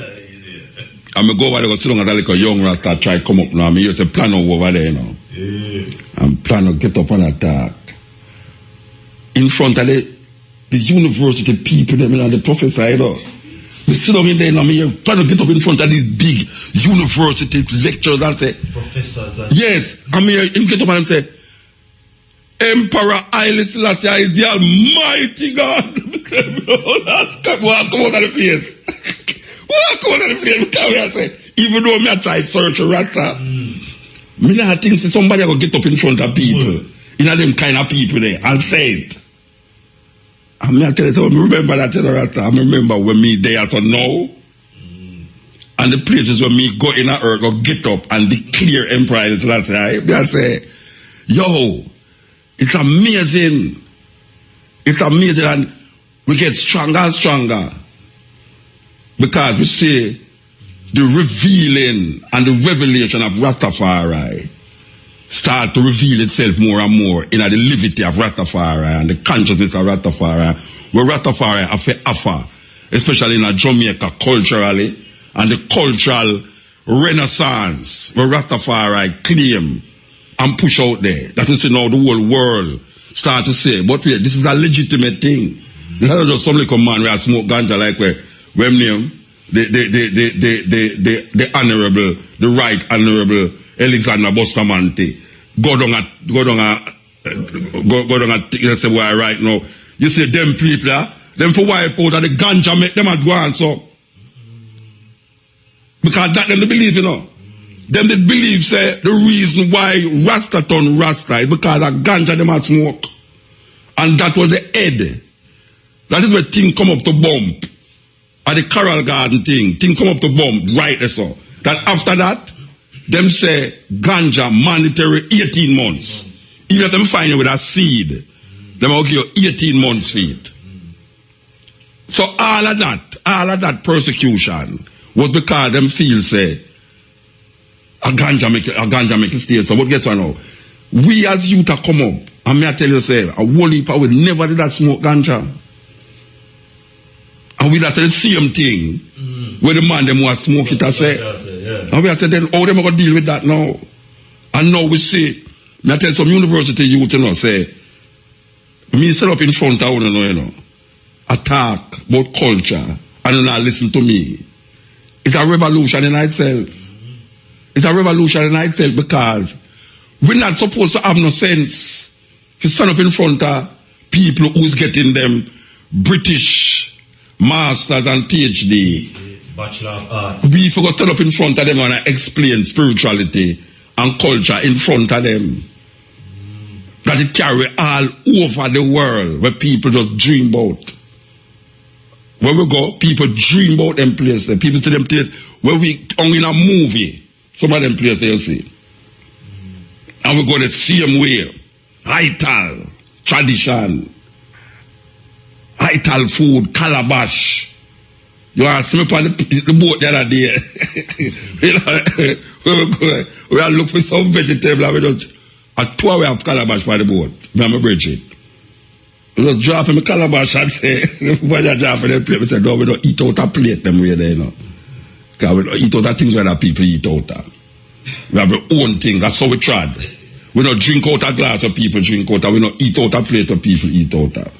I'm going to go over there, go sit down at a little young Rasta, try to come up now. I mean, you say plan over there, you know. Yeah. And plan to get up on a talk. In front of the university people, them, you know, the professor, you know. We sit down in there, and I'm trying to get up in front of these big university lecturers and say, professors. Yes. I mean, him get up and say, Emperor Haile Selassie is the Almighty God. Walk out of the face. Walk out of the face. Because I say, even though me I try to search a Rasta, me not think somebody will get up in front of people, you know, them kind of people there, and say it. And me I tell you, so remember that, Rasta, I remember when me there, so now, and the places where me go in a earth, go get up and declare Emperor Haile Selassie, I say, yo, it's amazing. It's amazing, and we get stronger and stronger because we see the revealing and the revelation of Rastafari start to reveal itself more and more in the liberty of Rastafari and the consciousness of Rastafari, where Rastafari have to offer, especially in Jamaica culturally, and the cultural renaissance where Rastafari claim and push out there. That is now the whole world start to say, but wait, this is a legitimate thing. This is not just some little man where I smoke ganja like where name the honorable, the right honorable Alexander Bustamante go down at let's say why right now. You see them people them for wipe out of the ganja make them at go on so. Because that them they believe, you know. Them they believe say the reason why Rasta turn Rasta is because of ganja them had smoke. And that was the head. That is where thing come up to bump. At the Coral Garden thing come up to bump right there so. That after that, them say ganja mandatory 18 months. Even if them find you with a seed, them will give you 18 months feed. So all of that persecution was because them feel say a ganja make it stay. So what gets one now? We as youth come up, and me I tell you say, a whole heap will never did that smoke ganja. And we that the same thing. Where the man them want smoke it, I say. Yeah. And we have said, then how them going to deal with that now? And now we see, I tell some university youth, you know, say, me set up in front of you know, attack about culture, and you not listen to me. It's a revolution in itself. It's a revolution in itself because we're not supposed to have no sense to stand up in front of people who's getting them British masters and PhD. Bachelor of Arts. We forgot to stand up in front of them and explain spirituality and culture in front of them. That it carry all over the world where people just dream about. Where we go, people dream about them places. People see them places where we only in a movie. Some of them places you see. And we go the same way. Ital, tradition. Ital food, calabash. You asked me upon the boat the other day. We are looking for some vegetable and we just a 2 hours of calabash by the boat. Me and my bridge. We just draw for my calabash and say, when I draw for the plate, we say, no, we don't eat out a plate them way there, you know. Because we don't eat out of things where the people eat out of. We have our own thing, that's how we tried. We don't drink out a glass of people drink out of, we don't eat out a plate of people eat out of.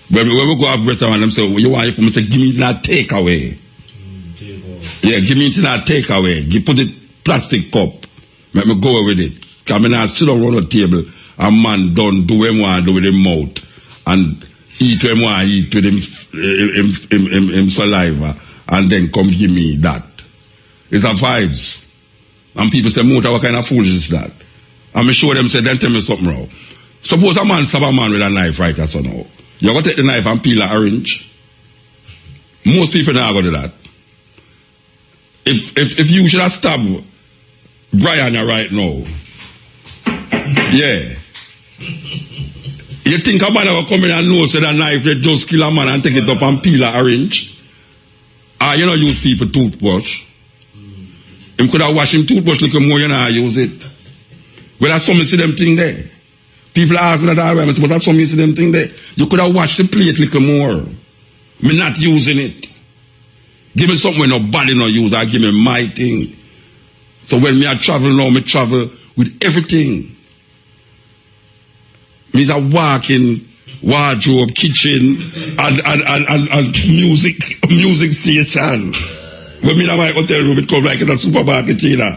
When we go have restaurant, them say, well, you want you come, say, give me that takeaway. Yeah, give me that takeaway. Put it plastic cup. Let me go with it. Because I now sit around the table and man don't do what he want to do with his mouth and eat what he want to eat with him saliva and then come give me that. It's a vibes. And people say, Muta, what kind of foolishness is that? And I show them, say, then tell me something wrong. Suppose a man stab a man with a knife right now, so now. You're going to take the knife and peel an orange. Most people not going to do that. If you should have stabbed Brian right now, yeah. You think a man will come in and know say that knife they just kill a man and take it up and peel an orange? You know use people toothbrush. Him could have washed him toothbrush a little more, you know use it. Well, that's some see them thing there. People ask me that all right, but that's some see them thing there. You could have washed the plate a little more. Me not using it. Give me something when nobody no use, I give me my thing. So when me I travel now, me travel with everything. Me's a walking wardrobe, kitchen, and music station. When me in my hotel room, it come like in a supermarket, you know.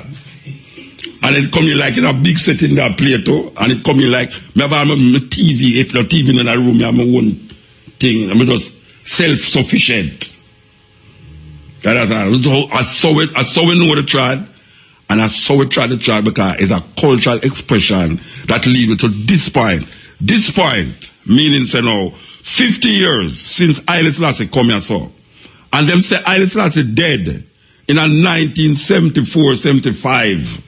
And it come in like in a big set in that plate, and it come in like, me have my TV, if no TV in the room, me have my own thing. I'm just self-sufficient. So I saw it know the tried. And I saw it try to try because it's a cultural expression that leads me to this point. This point, meaning, say now, 50 years since Haile Selassie come here, so. And them say Haile Selassie dead in a 1974-75.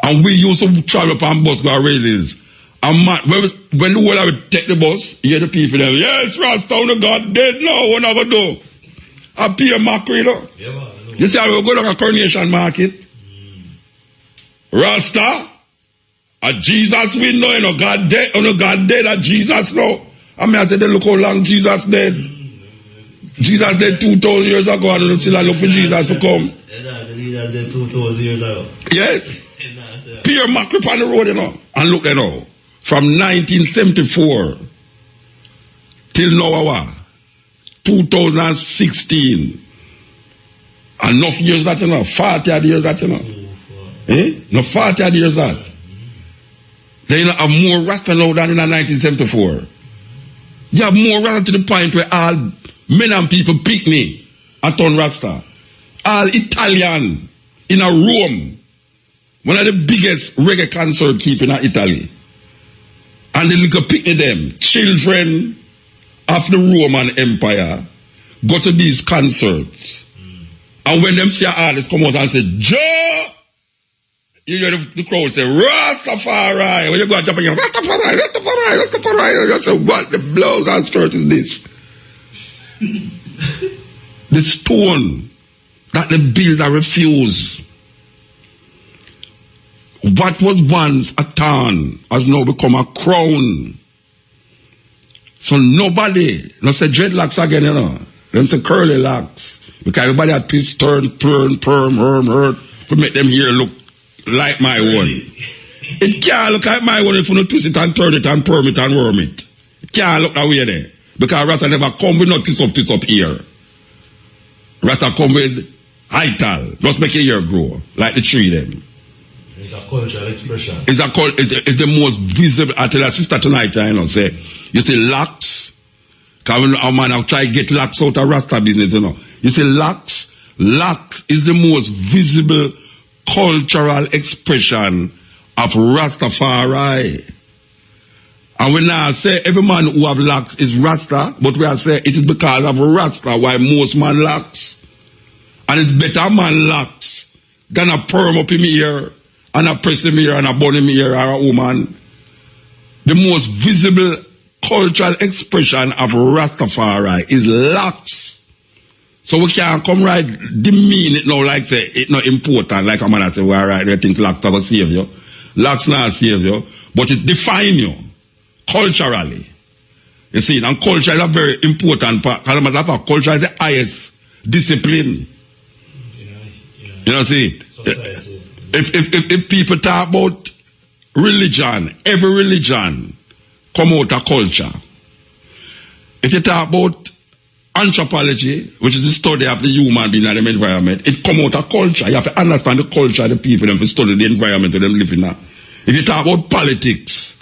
And we used to travel upon bus go railings. And man, when the world would take the bus, you hear the people there, yes, Rasta, no God dead now, what not going to do? I pay a mockery, you know. Yeah, man. You see, I will go to a coronation market. Rasta, a Jesus we know, you know, God dead, a Jesus now. I mean, I said, look how long Jesus dead. Jesus dead 2,000 years ago, and I still look for Jesus to come. Jesus dead 2,000 years ago. Yes. Pierre Macri on the road, you know. And look, you know, from 1974 till now, 2016. Enough years that, you know, 40 years that, you know. No 40 years that. They you know, have more Rasta now than in 1974. You have more Rasta to the point where all men and people pick me and turn Rasta. All Italian in a Rome. One of the biggest reggae concert keeping in Italy. And they look at pick them. Children of the Roman Empire go to these concerts. And when them see an artist come out and say, Joe, you hear the crowd say, Rastafari. When you go to Japan, you go, Rastafari. You say, what the blouse and skirt is this? The stone that the builder refused. What was once a thorn has now become a crown. So nobody, not say dreadlocks again, you know. Them say curly locks. Because everybody had twist, turn, perm, hurt, to make them here look like my one. It can't look like my one if you don't twist it and turn it and perm it and worm it. It can't look that way there. Because Rasta never come with no twist up here. Rasta come with ital. Just make your hair grow. Like the tree them. It's a cultural expression. It's the most visible. I tell a sister tonight, say, you see locks. Because a man have tried to get locks out of Rasta business, You see locks is the most visible cultural expression of Rastafari. And when I say every man who have locks is Rasta, but we are say it is because of Rasta why most man locks. And it's better man locks than a perm up in my ear and a press in my ear and a bun in my ear or a woman. The most visible cultural expression of Rastafari is locks. So we can't come right demean it now like say it's not important. Like a man say, well, right, they think locks are going to save you. Locks not save you, but it defines you culturally. You see, and culture is a very important part. Because as a matter of fact, culture is the highest discipline. You know, see, if people talk about religion, every religion come out of culture. If you talk about anthropology, which is the study of the human being and the environment, it come out of culture. You have to understand the culture of the people and to study the environment that they live in. If you talk about politics,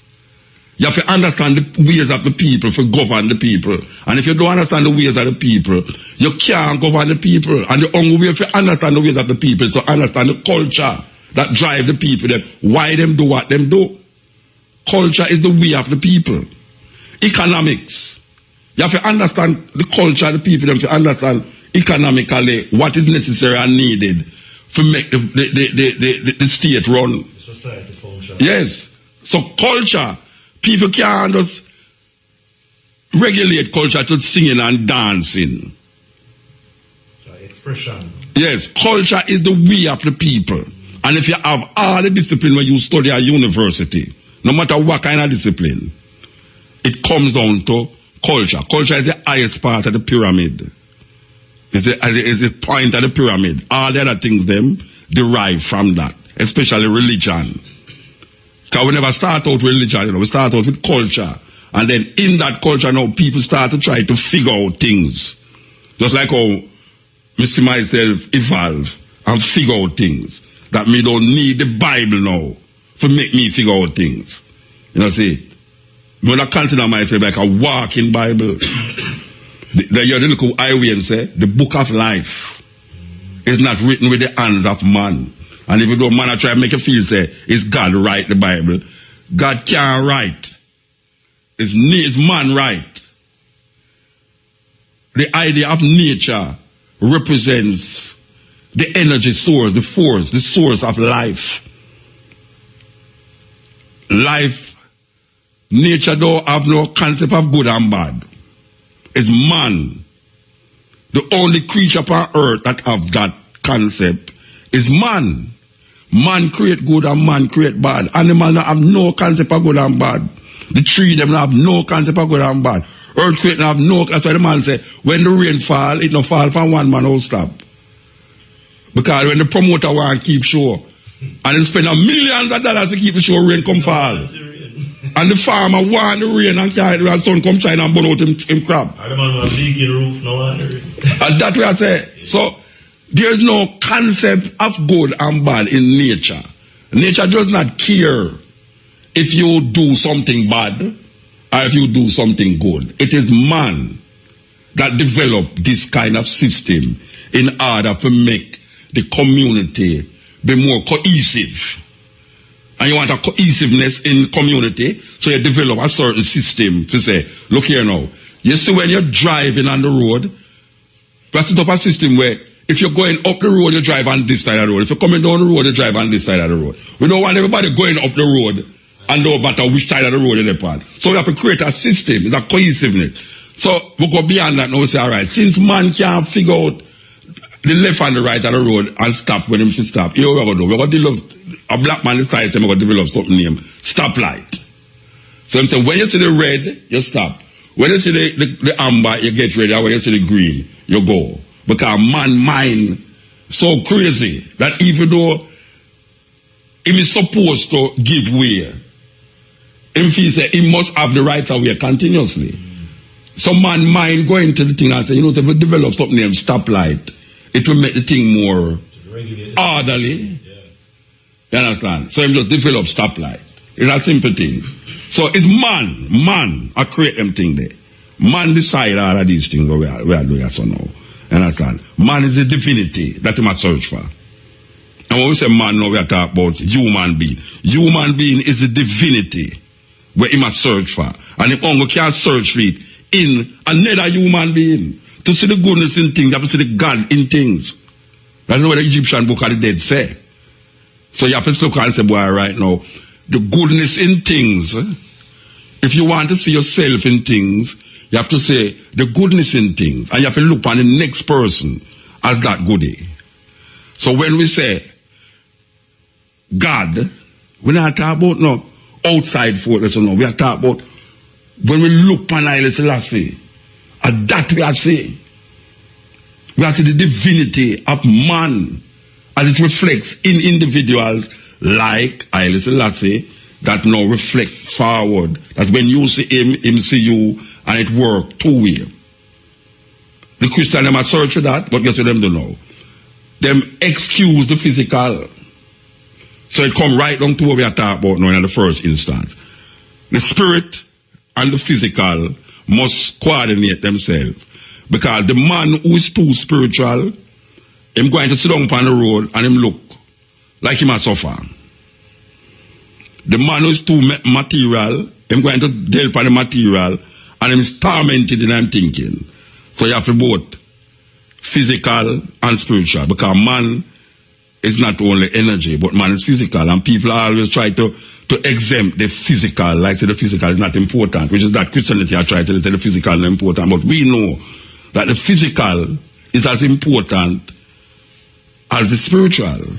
you have to understand the ways of the people to govern the people. And if you don't understand the ways of the people, you can't govern the people. And the only way to understand the ways of the people is to understand the culture that drive the people, that why them do what them do. Culture is the way of the people. Economics. You have to understand the culture of the people, and to understand economically what is necessary and needed to make the state run. Society function. Yes. So culture, people can't just regulate culture to singing and dancing. Expression. Yes, culture is the way of the people. And if you have all the discipline when you study at university, no matter what kind of discipline, it comes down to culture. Culture is the highest part of the pyramid. It's the point of the pyramid. All the other things them derive from that, especially religion. Because we never start out with religion, we start out with culture. And then in that culture now, people start to try to figure out things. Just like how I see myself evolve and figure out things. That me don't need the Bible now to make me figure out things. You know, see? When I consider myself like a walking Bible, the little highway say, the book of life is not written with the hands of man. And if you don't man, I try to make you feel, say, it's God write the Bible. God can't write. It's man write. The idea of nature represents the energy source, the force, the source of life. Life, nature don't have no concept of good and bad. It's man. The only creature upon earth that have that concept is man. Man create good and man create bad. Animals don't have no concept of good and bad. The tree them don't have no concept of good and bad. Earthquake don't have no. That's why the man say, when the rain fall, it don't fall from one man whole stop. Because when the promoter want to keep show, and they spend millions of dollars to keep the show, rain come fall. And the farmer want the rain and carry the sun come shine and burn out him crab. And the man with a leaking roof now and the rain. And that's what I say. So, there's no concept of good and bad in nature. Nature does not care if you do something bad or if you do something good. It is man that developed this kind of system in order to make the community be more cohesive. And you want a cohesiveness in community, so you develop a certain system to say, look here now, you see when you're driving on the road, we have to set up a system where if you're going up the road, you drive on this side of the road. If you're coming down the road, you drive on this side of the road. We don't want everybody going up the road and no matter which side of the road they're on. So we have to create a system, it's a cohesiveness. So we go beyond that now, we say, all right, since man can't figure out the left and the right of the road and stop when him should stop, here we're going to do. We're going to develop, a black man inside him, we're going to develop something named stoplight. So I'm saying, when you see the red, you stop. When you see the amber, you get ready. And when you see the green, you go. Because man mind so crazy that even though he is supposed to give way, if he say he must have the right of way continuously. So man mind go into the thing and say, if we develop something named stoplight, it will make the thing more orderly. You understand? So he just develop stoplight. It's a simple thing. So it's man I create them thing there. Man decide all of these things we are doing so now. You understand? Man is the divinity that we must search for. And when we say man now, we are talking about human being. Human being is the divinity where he must search for. And if only can't search for it in another human being. To see the goodness in things, you have to see the God in things. That's what the Egyptian book of the dead say. So you have to look and say, boy, right now, the goodness in things, if you want to see yourself in things, you have to say the goodness in things. And you have to look on the next person as that goodie. So when we say God, we're not talking about no outside force, no. We are talking about when we look on Selassie, and that we are saying. We are seeing the divinity of man as it reflects in individuals like Haile Selassie that now reflect forward. That when you see him see you, and it works two-way. The Christians them are search for that, but guess what them do now? Them excuse the physical. So it come right down to what we are talking about now in the first instance. The spirit and the physical must coordinate themselves. Because the man who is too spiritual, him going to sit down on the road and him look like he must suffer. The man who is too material, him going to deal upon the material and him is tormented in him thinking. So you have to both physical and spiritual. Because man is not only energy, but man is physical. And people always try to exempt the physical, like say the physical is not important, which is that Christianity I try to say the physical is important. But we know that the physical is as important as the spiritual.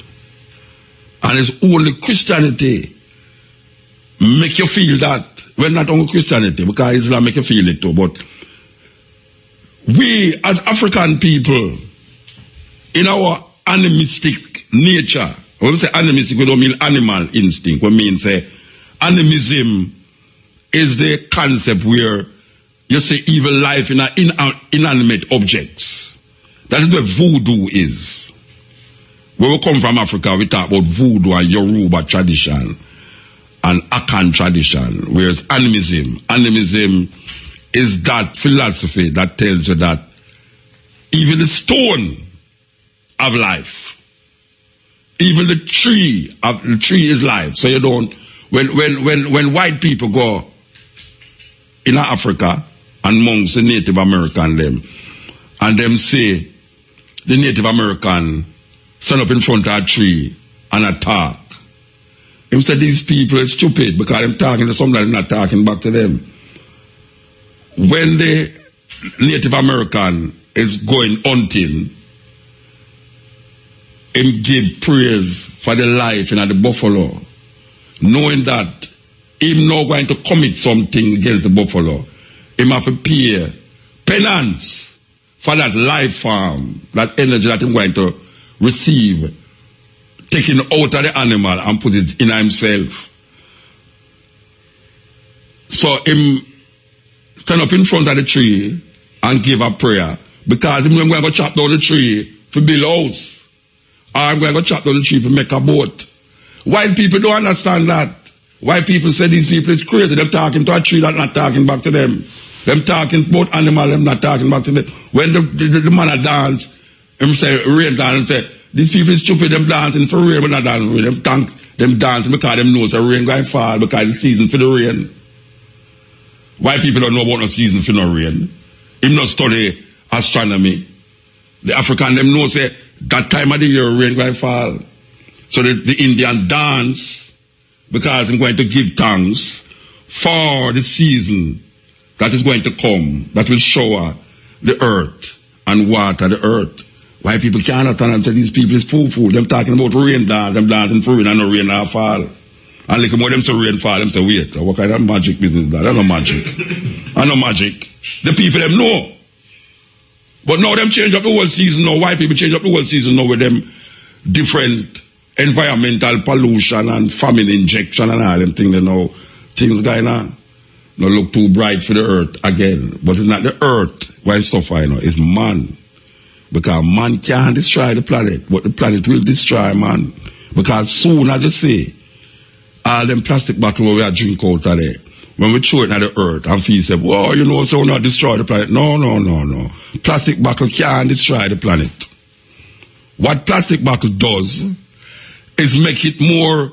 And it's only Christianity make you feel that. Well, not only Christianity, because Islam make you feel it too, but we as African people, in our animistic nature, when we say animistic, we don't mean animal instinct. We mean say animism is the concept where you say evil life in inanimate objects. That is where voodoo is. When we come from Africa, we talk about voodoo and Yoruba tradition and Akan tradition, whereas animism is that philosophy that tells you that even the stone of life, even the tree is life. So you don't, when white people go in Africa and amongst the Native American and them say the Native American stand up in front of a tree and attack. Him said these people are stupid because they're talking to somebody not talking back to them. When the Native American is going hunting, him give praise for the life in the buffalo, knowing that him not going to commit something against the buffalo. Him have to pay penance for that life form, that energy that him going to receive, taking out of the animal and put it in himself. So him stand up in front of the tree and give a prayer, because him going to chop down the tree to build a house, or I'm going to chop down the tree to make a boat. White people don't understand that. White people say these people is crazy. They're talking to a tree that's not talking back to them. Them talking about animals, them not talking back to them. When the man a dance, him say rain dance, him say these people is stupid, them dancing for rain, but not dancing for rain. Them dancing because them know the rain going to fall because it's season for the rain. White people don't know about no season for no rain. Him not study astronomy. The African them know say that time of the year rain going to fall. So the Indian dance because I'm going to give thanks for the season that is going to come, that will shower the earth and water the earth. White people can't understand and say these people is fool. Them talking about rain dance, them dancing for rain and no rain not fall. And like more them say rain fall, them say wait, what kind of magic business that? That's no magic. And no magic. The people them know. But now them change up the whole season now. White people change up the whole season now with them different environmental pollution and famine injection and all them things. You know, things going on. Not look too bright for the earth again. But it's not the earth why it's suffering, you know, it's man. Because man can't destroy the planet, but the planet will destroy man. Because soon, as you see, all them plastic bottles where we are drink out of there, when we throw it at the earth and feel say, whoa, you know, so we'll not destroy the planet. No. Plastic bottle can't destroy the planet. What plastic bottle does is make it more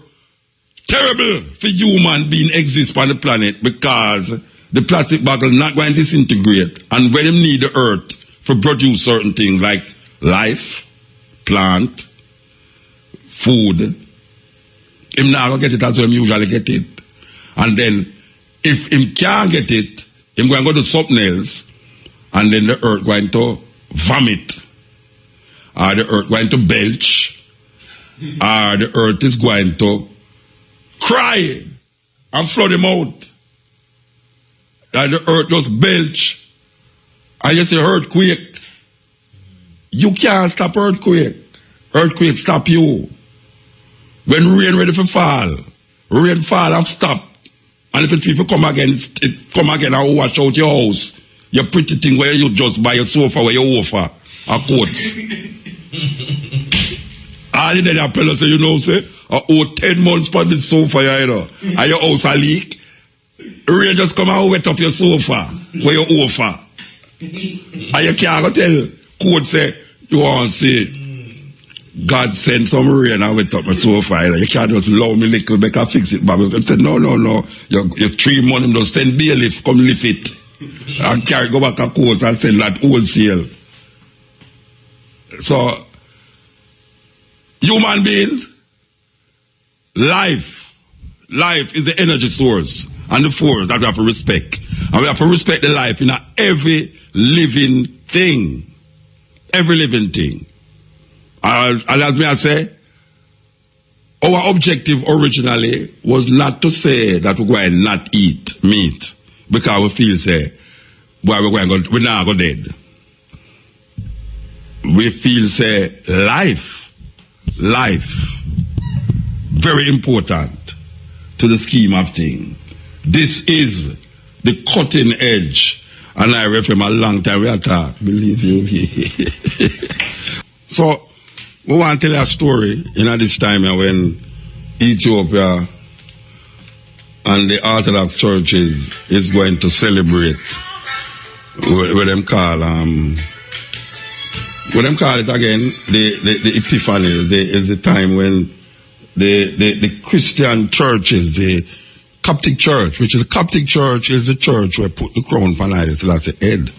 terrible for human being exist on the planet, because the plastic bottle is not going to disintegrate, and when them need the earth for produce certain things like life, plant, food, him not going to get it as him usually get it. And then if him can't get it, him going to go to something else, and then the earth going to vomit, or the earth going to belch, or the earth is going to cry and flood him out. And the earth just belch. And you say earthquake. You can't stop earthquake. Earthquake stop you. When rain ready for fall, rain fall and stop. And if people come again, it come again and wash out your house. Your pretty thing where you just buy a sofa where you offer a coat. All the day they tell us, you know, say, oh, 10 months for the sofa, you know, and your house a leak. Rain just come and wet up your sofa where you offer. And you can't go tell code say, you want to say, God sent some rain and wet up my sofa. You can't just allow me little make I fix it. But I said, no. Your 3 months, just send bailiff, come lift it. And carry go back a coat and send that wholesale. So, human beings, life is the energy source and the force that we have to respect. And we have to respect the life in every living thing. Every living thing. And as me I say, our objective originally was not to say that we're going to not eat meat, because we feel say, boy, we're not go dead. We feel say life, very important to the scheme of things. This is the cutting edge, and I read from a long time we are talk, believe you. So we want to tell a story in this time when Ethiopia and the Orthodox churches is going to celebrate what them call it again, the Epiphany is the time when the Christian churches, the Coptic church, which is the Coptic church is the church where put the crown for Selassie head.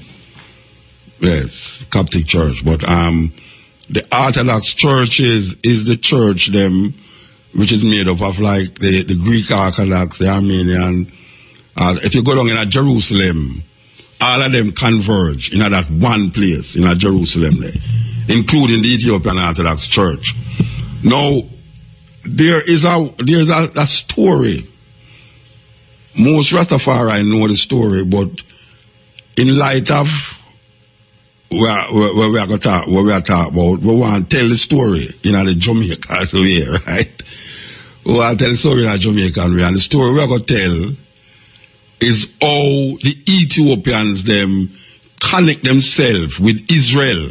Yes, Coptic church. But the Orthodox church is the church them which is made up of like the Greek Orthodox, the Armenian. If you go down in Jerusalem, all of them converge in that one place in Jerusalem there, including the Ethiopian Orthodox Church. Now, there's a story. Most Rastafari know the story, but in light of where we are talking about, we want to tell the story in the Jamaican way, right? We want to tell the story in the Jamaican way, and the story we are going to tell is how the Ethiopians them connect themselves with Israel.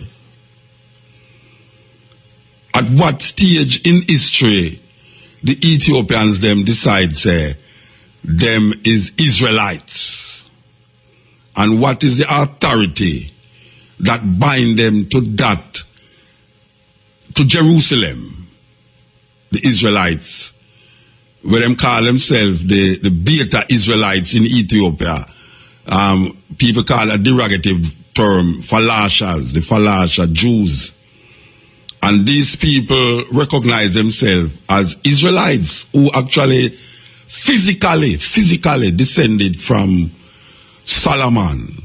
At what stage in history the Ethiopians them decide say them is Israelites, and what is the authority that bind them to Jerusalem, the Israelites, where them call themselves the Beta Israelites in Ethiopia. People call a derogative term Falashas, the Falasha Jews. And these people recognize themselves as Israelites who actually physically descended from Solomon.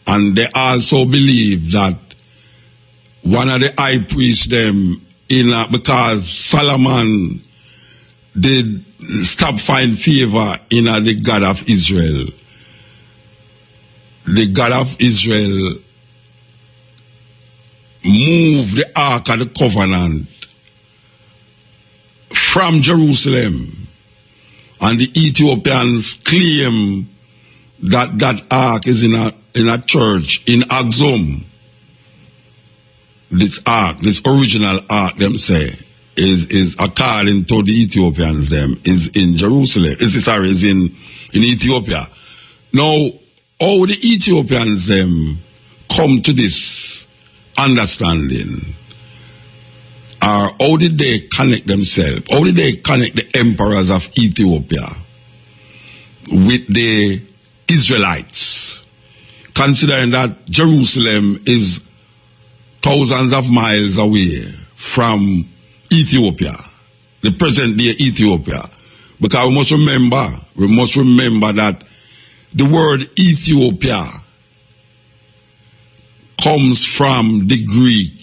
And they also believe that one of the high priests them because Solomon did stop find favor in the God of Israel. the God of Israel moved the Ark of the Covenant from Jerusalem, and the Ethiopians claim that that Ark is in a church in Axum. This Ark, this original Ark, them say, is according to the Ethiopians, them, is in Jerusalem. Is in Ethiopia. Now, how the Ethiopians, them, come to this understanding, or how did they connect themselves? How did they connect the emperors of Ethiopia with the Israelites? Considering that Jerusalem is thousands of miles away from Ethiopia, the present day Ethiopia. Because we must remember that the word Ethiopia comes from the Greek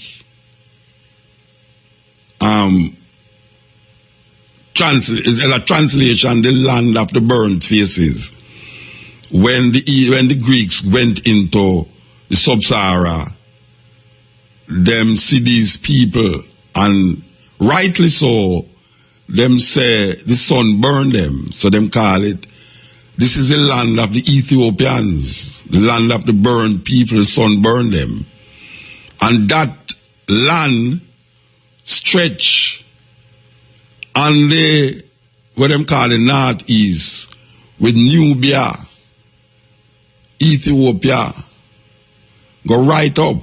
is a translation, the land of the burnt faces. When the Greeks went into the sub-Sahara, them see these people, and rightly so, them say the sun burned them, so them call it, this is the land of the Ethiopians, the land of the burned people, the sun burned them. And that land stretch on the, what them call the northeast, with Nubia, Ethiopia, go right up.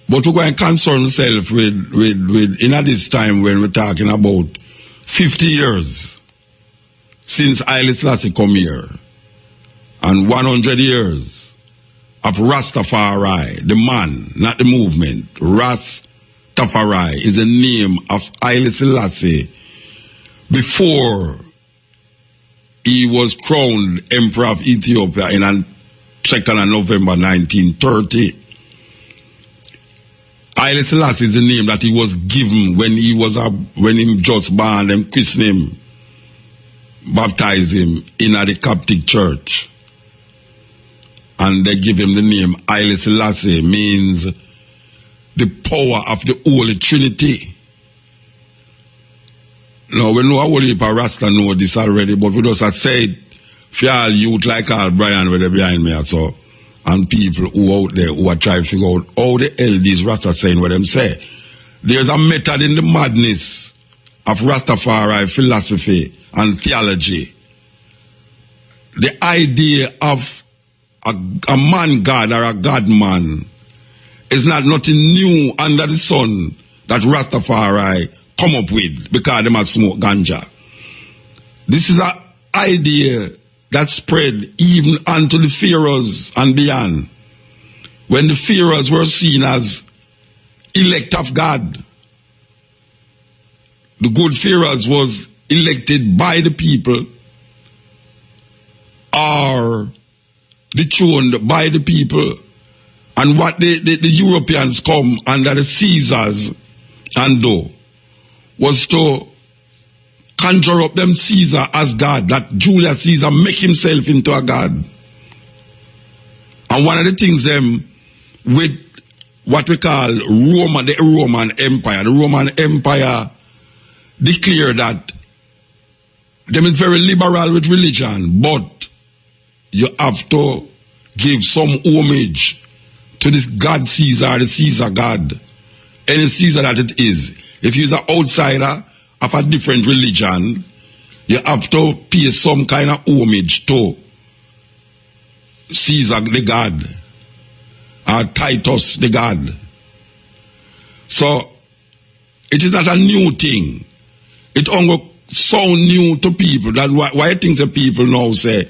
But we're going to concern ourselves with in this time when we're talking about 50 years since Haile Selassie come here, and 100 years of Rastafari, the man, not the movement. Rastafari is the name of Haile Selassie before he was crowned Emperor of Ethiopia on 2nd of November 1930. Haile Selassie is the name that he was given when he just born, them christen him, baptize him in the Coptic church. And they give him the name Haile Selassie, means the power of the Holy Trinity. Now, we know a whole heap of Rasta know this already, but we just have said, for all youth like all Brian, where they're behind me, so, and people who out there who are trying to figure out how the hell these Rasta saying what them say. There's a method in the madness of Rastafari philosophy and theology. The idea of a man God or a God man is not nothing new under the sun that Rastafari come up with because they must smoke ganja. This is an idea that spread even unto the pharaohs and beyond. When the pharaohs were seen as elect of God, the good pharaohs was elected by the people or dethroned by the people. And what the Europeans come under the Caesars and do was to conjure up them Caesar as God, that Julius Caesar make himself into a God. And one of the things with what we call the Roman Empire, the Roman Empire declared that them is very liberal with religion, but you have to give some homage to this God Caesar, the Caesar God, any Caesar that it is. If you're an outsider of a different religion, you have to pay some kind of homage to Caesar the God, or Titus the God. So, it is not a new thing. It only sound new to people. That why things that people now say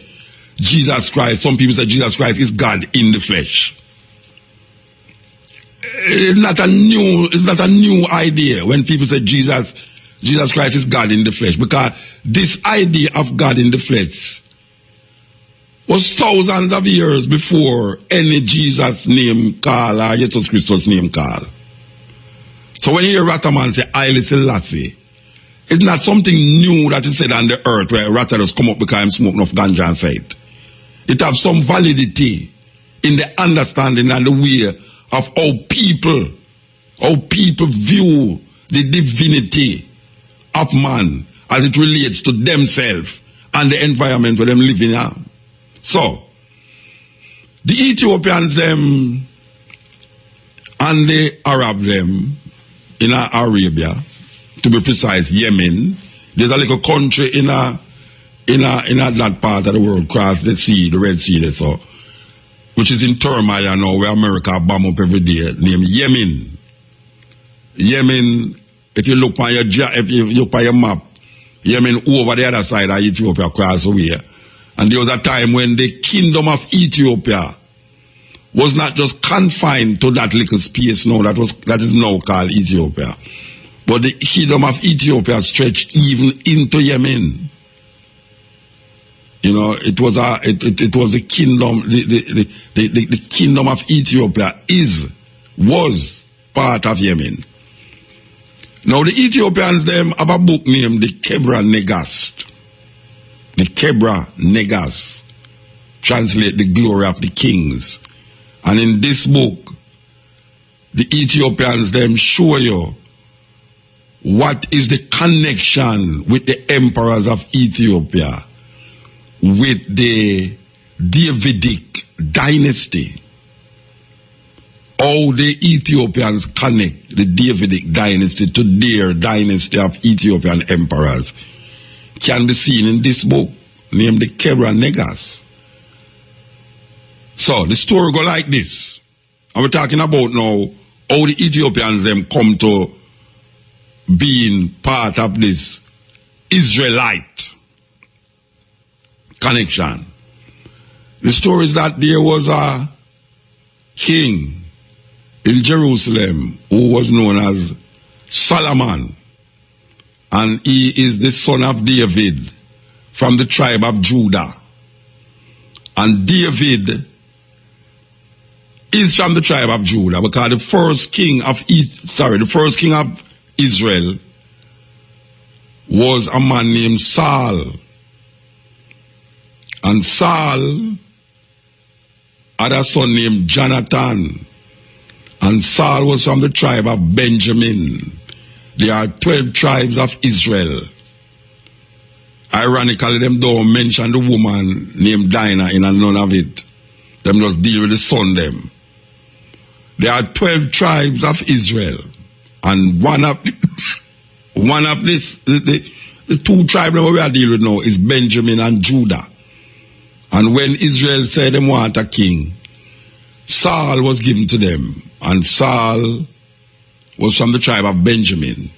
Jesus Christ, some people say Jesus Christ is God in the flesh. It's not a new idea when people say Jesus Christ is God in the flesh, because this idea of God in the flesh was thousands of years before any Jesus name call or Jesus Christus name call. So when you hear Rataman say Haile Selassie, it's not something new that is said on the earth where Rata just come up because I'm smoking off ganja and say it. It have some validity in the understanding and the way of how people view the divinity of man as it relates to themselves and the environment where them living in. So, the Ethiopians them and the Arab them in Arabia, to be precise, Yemen, there's a little country in that part of the world, across the sea, the Red Sea, so, which is in turmoil now, where America bomb up every day, named Yemen. Yemen, if you look on your map, Yemen over the other side of Ethiopia, across the way. And there was a time when the kingdom of Ethiopia was not just confined to that little space now that is now called Ethiopia, but the kingdom of Ethiopia stretched even into Yemen. You know, it was the kingdom. The kingdom of Ethiopia was part of Yemen. Now the Ethiopians them have a book named the Kebra Nagast. The Kebra Nagast translate the glory of the kings. And in this book, the Ethiopians them show you what is the connection with the emperors of Ethiopia with the Davidic dynasty. How the Ethiopians connect the Davidic dynasty to their dynasty of Ethiopian emperors can be seen in this book named the Kebra Nagast. So the story go like this. And we're talking about now how the Ethiopians them come to being part of this Israelite connection. The story is that there was a king in Jerusalem who was known as Solomon, and he is the son of David from the tribe of Judah. And David is from the tribe of Judah because the first king of Israel was a man named Saul. And Saul had a son named Jonathan. And Saul was from the tribe of Benjamin. There are 12 tribes of Israel. Ironically, them don't mention the woman named Dinah in none of it. Them just deal with the son them. There are 12 tribes of Israel. And one of the two tribes that we are dealing with now is Benjamin and Judah. And when Israel said they want a king, Saul was given to them. And Saul was from the tribe of Benjamin.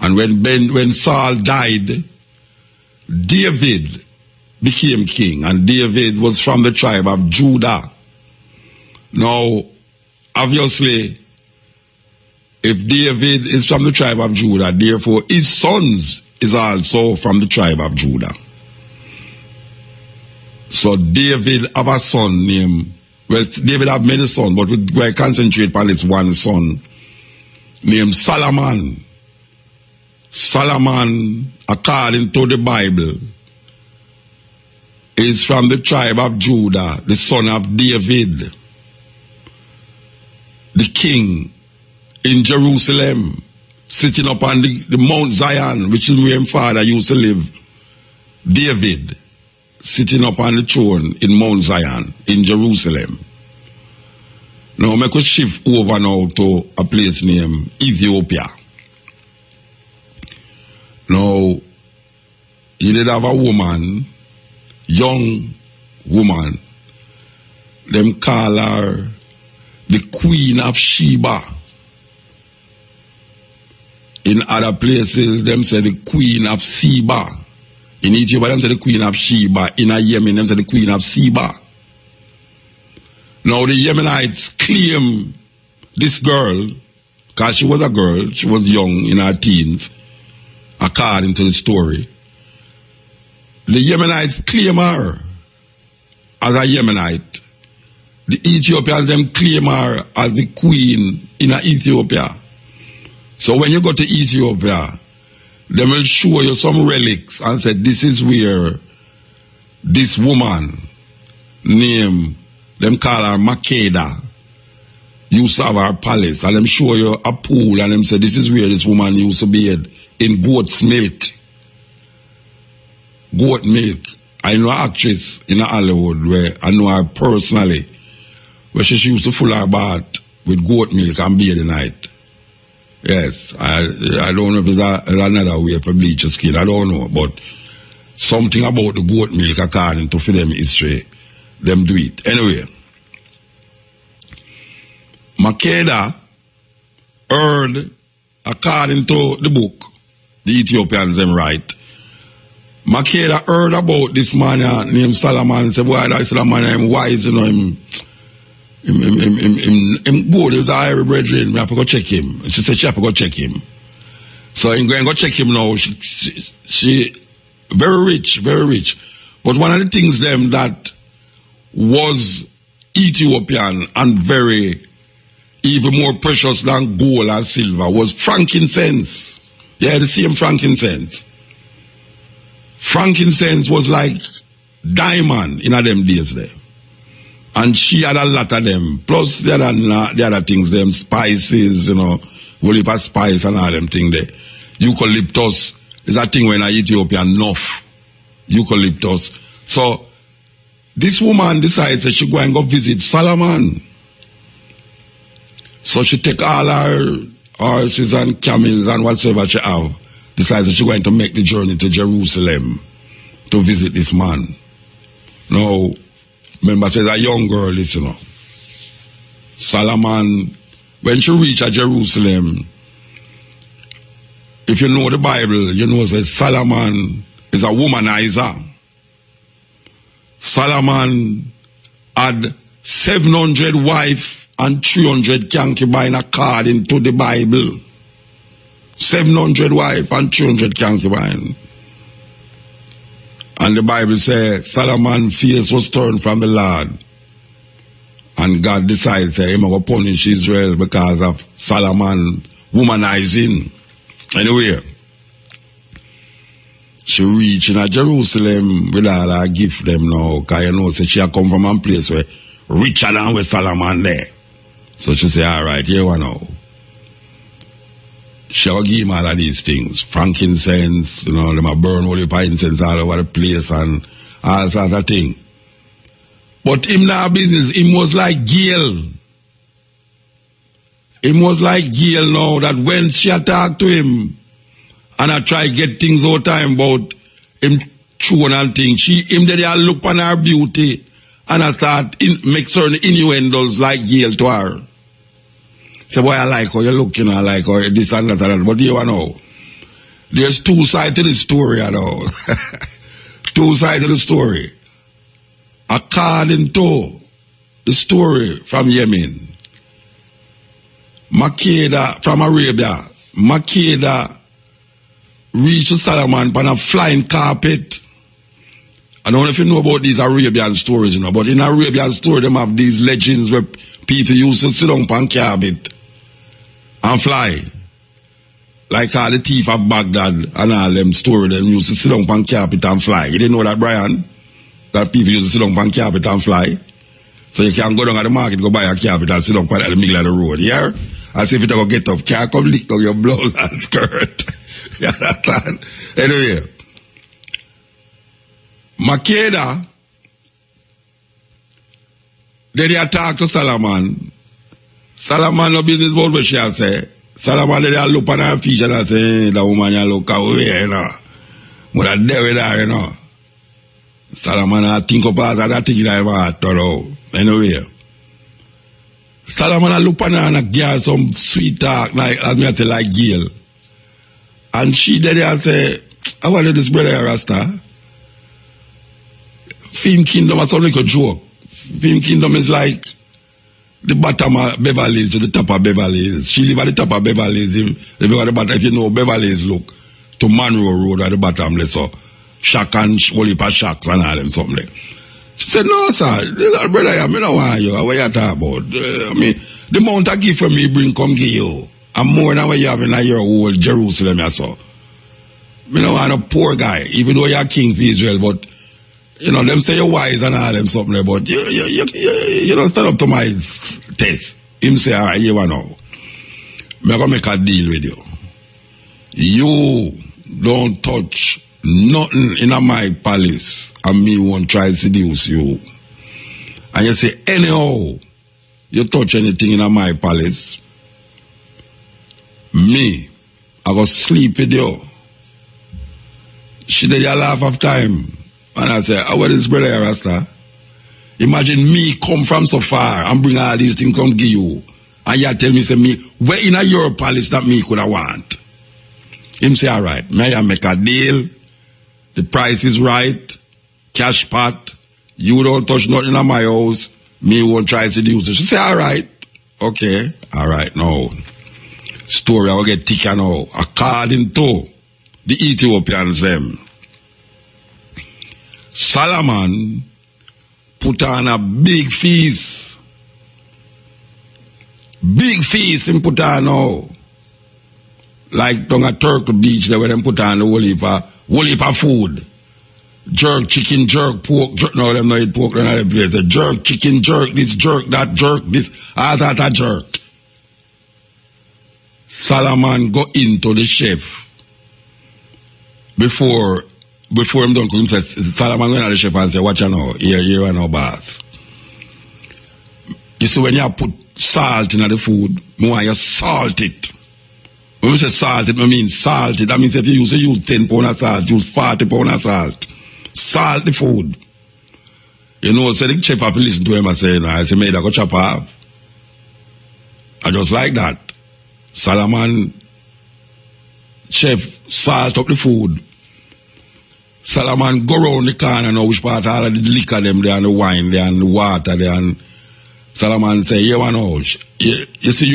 And when Saul died, David became king. And David was from the tribe of Judah. Now, obviously, if David is from the tribe of Judah, therefore his sons is also from the tribe of Judah. So David have a son named, well, David have many sons, but we concentrate on this one son named Solomon. Solomon, according to the Bible, is from the tribe of Judah, the son of David, the king in Jerusalem, sitting upon the Mount Zion, which is where his father used to live. David, sitting upon the throne in Mount Zion, in Jerusalem. Now, I could shift over now to a place named Ethiopia. Now, you did have a woman, young woman, them call her the Queen of Sheba. In other places, them say the Queen of Sheba. In Ethiopia, them say the Queen of Sheba. In Yemen, them say the Queen of Sheba. Now, the Yemenites claim this girl, because she was a girl, she was young, in her teens, according to the story. The Yemenites claim her as a Yemenite. The Ethiopians, them claim her as the queen in Ethiopia. So when you go to Ethiopia, they will show you some relics and say, this is where this woman name, them call her Makeda, used to have her palace, and them show you a pool, and them say this is where this woman used to bathe in goat's milk. Goat milk. I know an actress in Hollywood where I know her personally, where she used to fill her bath with goat milk and bathe the night. Yes, I don't know if there's another way to bleach your skin, I don't know, but something about the goat milk according to them history, them do it. Anyway, Makeda heard, according to the book, the Ethiopians them write, Makeda heard about this man named Solomon, said, boy, that Solomon, I'm wise, you know, him good, he was a Irish brethren, I have to go check him. She said she have to go check him. So I'm going to go check him now. She very rich, very rich. But one of the things them that was Ethiopian and very, even more precious than gold and silver was frankincense. Yeah, the same frankincense. Frankincense was like diamond in them days there. And she had a lot of them. Plus the other things, them spices, you know, whole heap of spice and all them things there. Eucalyptus is a thing when a Ethiopian enough. Eucalyptus. So this woman decides that she go and go visit Solomon. So she take all her horses and camels and whatsoever she have. Decides that she's going to make the journey to Jerusalem to visit this man. Now, remember, says a young girl, listen up. Solomon, when she reached Jerusalem, if you know the Bible, you know that Solomon is a womanizer. Solomon had 700 wives and 300 concubines according to the Bible. 700 wives and 300 concubines. And the Bible says Solomon's face was turned from the Lord. And God decided that he will punish Israel because of Solomon womanizing. Anyway, she reached in Jerusalem with all her gift them now. Because you know, so she had come from a place where richer than with Solomon there. So she said, all right, here we know. She will give him all of these things. Frankincense, you know, them a burn all the incense all over the place and all sorts of things. But him now business, him was like Gail. Him was like Gail now that when she talked to him and I try to get things all time about him chewing and things, him did look on her beauty and I start make certain innuendos like Gail to her. Say, boy, I like how you look, you know, I like how this and that and that. But you know, there's two sides to the story, you know. Two sides to the story. According to the story from Yemen, Makeda from Arabia, Makeda reached Solomon on a flying carpet. I don't know if you know about these Arabian stories, you know, but in Arabian story, them have these legends where people used to sit down on carpet and fly. Like all the thief of Baghdad and all them story, them used to sit down on carpet and fly. You didn't know that, Brian? That people used to sit down on carpet and fly? So you can go down at the market, go buy a carpet and sit down at the middle of the road, yeah? As if you don't get up, can't come lick down your blouse and skirt. You understand? Anyway, Makeda, they talk to Solomon. Solomon no business about what she say. Solomon they look on her feet and say, hey, the woman you look away, you know. But I deal with her, you know. Solomon I think about that thing in her heart, you know. Anyway. Solomon I look on her and I give her some sweet talk, like, as me I say, like Gail. And she did and say, I want this brother Rasta. Film Kingdom is something like a joke. Film Kingdom is like the bottom of Beverly Hills to the top of Beverly Hills. She live at the top of Beverly Hills. If you know Beverly Hills, look to Monroe Road at the bottom, let's so shack and holy pa shacks and all them something. She said, no, sir, this is brother, I don't want you. What you talking about? I mean, the amount of gift from me bring come give you. And more than what you have in your whole Jerusalem, I saw. I don't want a poor guy, even though you're king for Israel, but You know, them say you're wise and all them something there, but you don't stand up to my test. Him say, all right, you know. I'm going to make a deal with you. You don't touch nothing in my palace and me won't try to seduce you. And you say, anyhow, you touch anything in my palace, me, I go sleep with you. She did a laugh of time. And I say, how is this brother Rasta? Imagine me come from so far and bring all these things come give you. And you tell me, say me, where in your palace that me could have want? Him say, all right, may I make a deal? The price is right. Cash pot. You don't touch nothing in my house. Me won't try to seduce you. She say, all right. Okay. All right, now. Story I will get thicker now. According to the Ethiopians them, Solomon put on a big feast. Big feast him put on now. Like down at Turtle Beach there where them put on the whole heap of food. Jerk, chicken, jerk, pork, jerk. No, them not eat pork in other place. The jerk, chicken, jerk, this jerk, that jerk, this, all that a jerk. Solomon go into the chef before him done cook him say, Solomon went to the chef and say, watch you now, here you know boss. You see when you put salt in the food, me want you salt it. When we say salt it, I mean salt it. That means if you use 10 pounds of salt, use 40 pounds of salt. Salt the food. You know, so the chef have to listen to him and say, you know, I say, made I go chop off. And just like that, Solomon, chef, salt up the food. Solomon go round the corner now, which part all of the liquor them there and the wine there and the water there, and Solomon say, you know, you see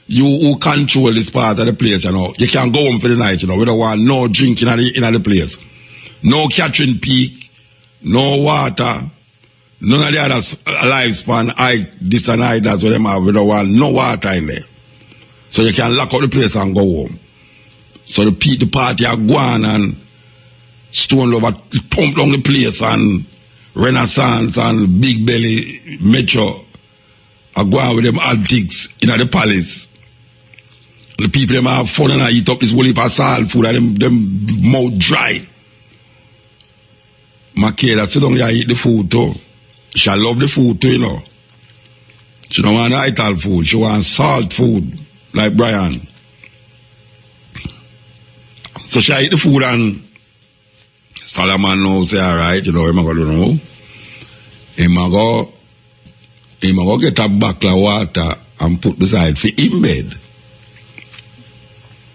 you control this part of the place, you know. You can't go home for the night, you know. We don't want no drinking in the place. No catching peak, no water, none of the other lifespan, this and that's what them have. We don't want no water in there. So you can lock up the place and go home. So the party are going and Stone Lover pump down the place, and Renaissance and Big Belly Metro are going with them antiques in the palace. The people them have fun and I eat up this whole heap of salt food and them mouth dry. Makeda sit down there and eat the food too. She love the food too, you know. She don't want ital food, she wants salt food, like Brian. So she eat the food and Solomon now say, alright, you know, I'm going to know. I'm going to get a bucket of water and put beside for him bed.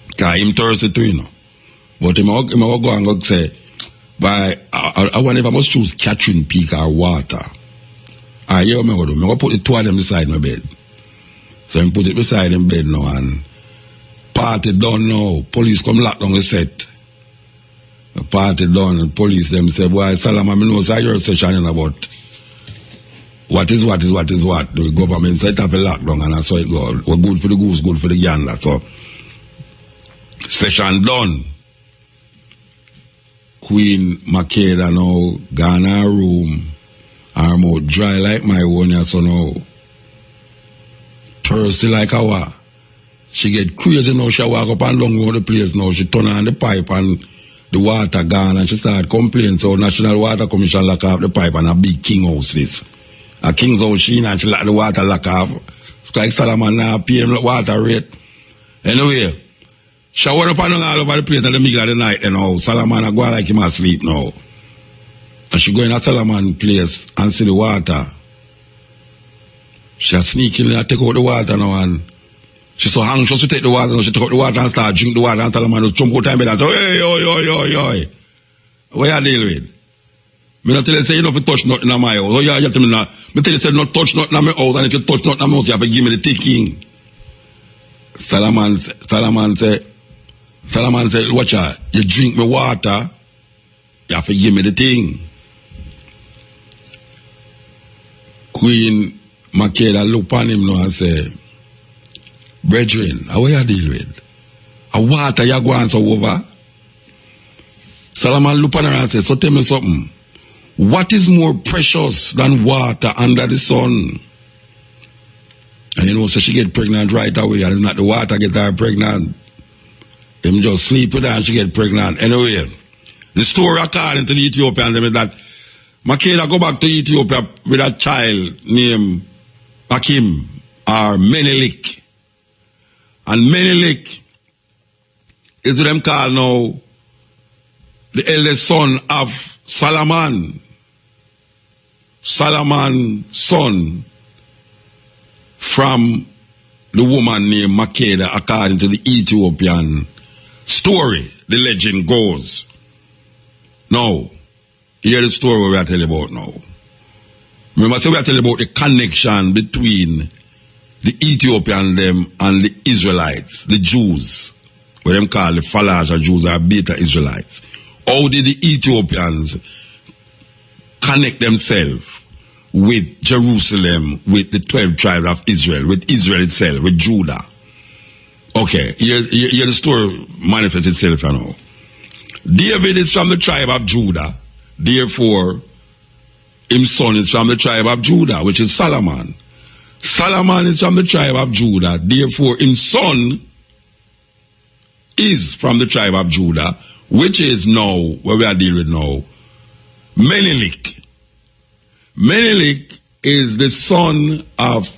Because him thirsty too, you know. But I'm going to go and go say, but I wonder if I must choose catching peak or water. Alright, yeah, I'm going to do. I'm going to put the two of them beside my bed. So I put it beside him bed now, and party done now. Police come lock down the set. The party done, and police them say, boy, Solomon, I know your session about what is what. The government set up a lockdown, and that's how it goes. We're good for the goose, good for the gander. So, session done. Queen Makeda now gone her room, her mouth dry like my own, so now thirsty like a wa. She get crazy now, she walk up and down around the place now, she turn on the pipe and the water gone, and she start complaining. So National Water Commission lock off the pipe, and a big king house this. A king's house she and she lock the water lock off. It's like Solomon now pay him water rate. Anyway, she went up and down all over the place in the middle of the night, you know. Solomon go like him asleep now. And she go in a Solomon place and see the water. She sneak in there, take out the water now, and she so anxious to take the water, so she took out the water and start drink the water, and Solomon just jump out of bed and say, hey, what you deal with? Me not tell you say you don't have to touch nothing in my house. Oh yeah, you tell me now. Me tell you say not touch nothing in my house, and if you touch nothing in my house, you have to give me the ticking. Solomon said, watch out, you drink me water, you have to give me the thing. Queen Makeda look on him now and say, brethren, how you deal with? A water you go and so over? Solomon looked at her and said, so tell me something. What is more precious than water under the sun? And you know, so she get pregnant right away, and it's not the water get her pregnant. Him just sleep with her and she get pregnant. Anyway, the story according to the Ethiopians is that Makeda go back to Ethiopia with a child named Akim or Menelik. And Menelik is what them call now the eldest son of Solomon. Solomon's son from the woman named Makeda, according to the Ethiopian story, the legend goes. Now, hear the story we are telling about now. Remember, so we are telling about the connection between the Ethiopian them and the Israelites, the Jews, what them call the Falaja Jews or Beta Israelites. How did the Ethiopians connect themselves with Jerusalem, with the 12 tribes of Israel, with Israel itself, with Judah? Okay, here the story manifests itself now. David is from the tribe of Judah, therefore his son is from the tribe of Judah, which is Solomon. Solomon is from the tribe of Judah, therefore his son is from the tribe of Judah, which is now, what we are dealing with now, Menelik. Menelik is the son of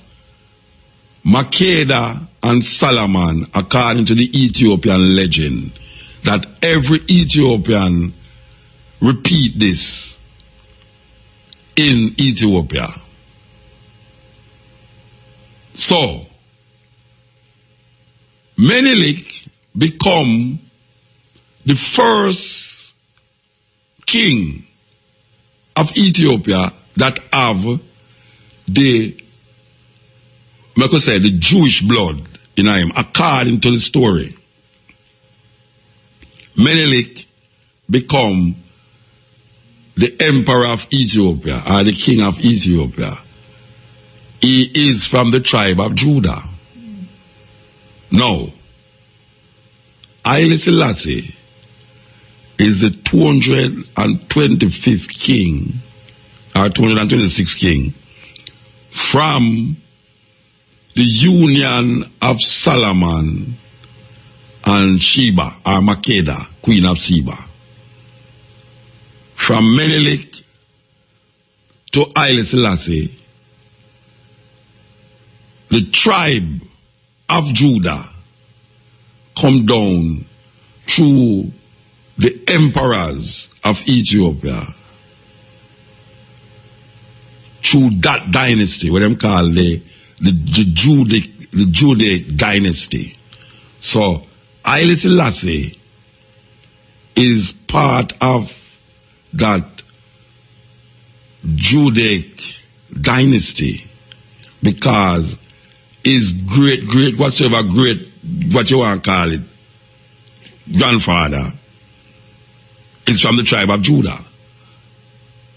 Makeda and Solomon, according to the Ethiopian legend, that every Ethiopian repeat this in Ethiopia. So, Menelik become the first king of Ethiopia that have the Jewish blood in him, according to the story. Menelik become the emperor of Ethiopia, or the king of Ethiopia. He is from the tribe of Judah. Now, Selassie is the 225th king, or 226th king, from the union of Solomon and Sheba, or Makeda, queen of Sheba. From Menelik to Selassie, the tribe of Judah come down through the emperors of Ethiopia, through that dynasty, what them call the Judaic dynasty. So, Selassie is part of that Judaic dynasty because his great, what you want to call it, grandfather is from the tribe of Judah.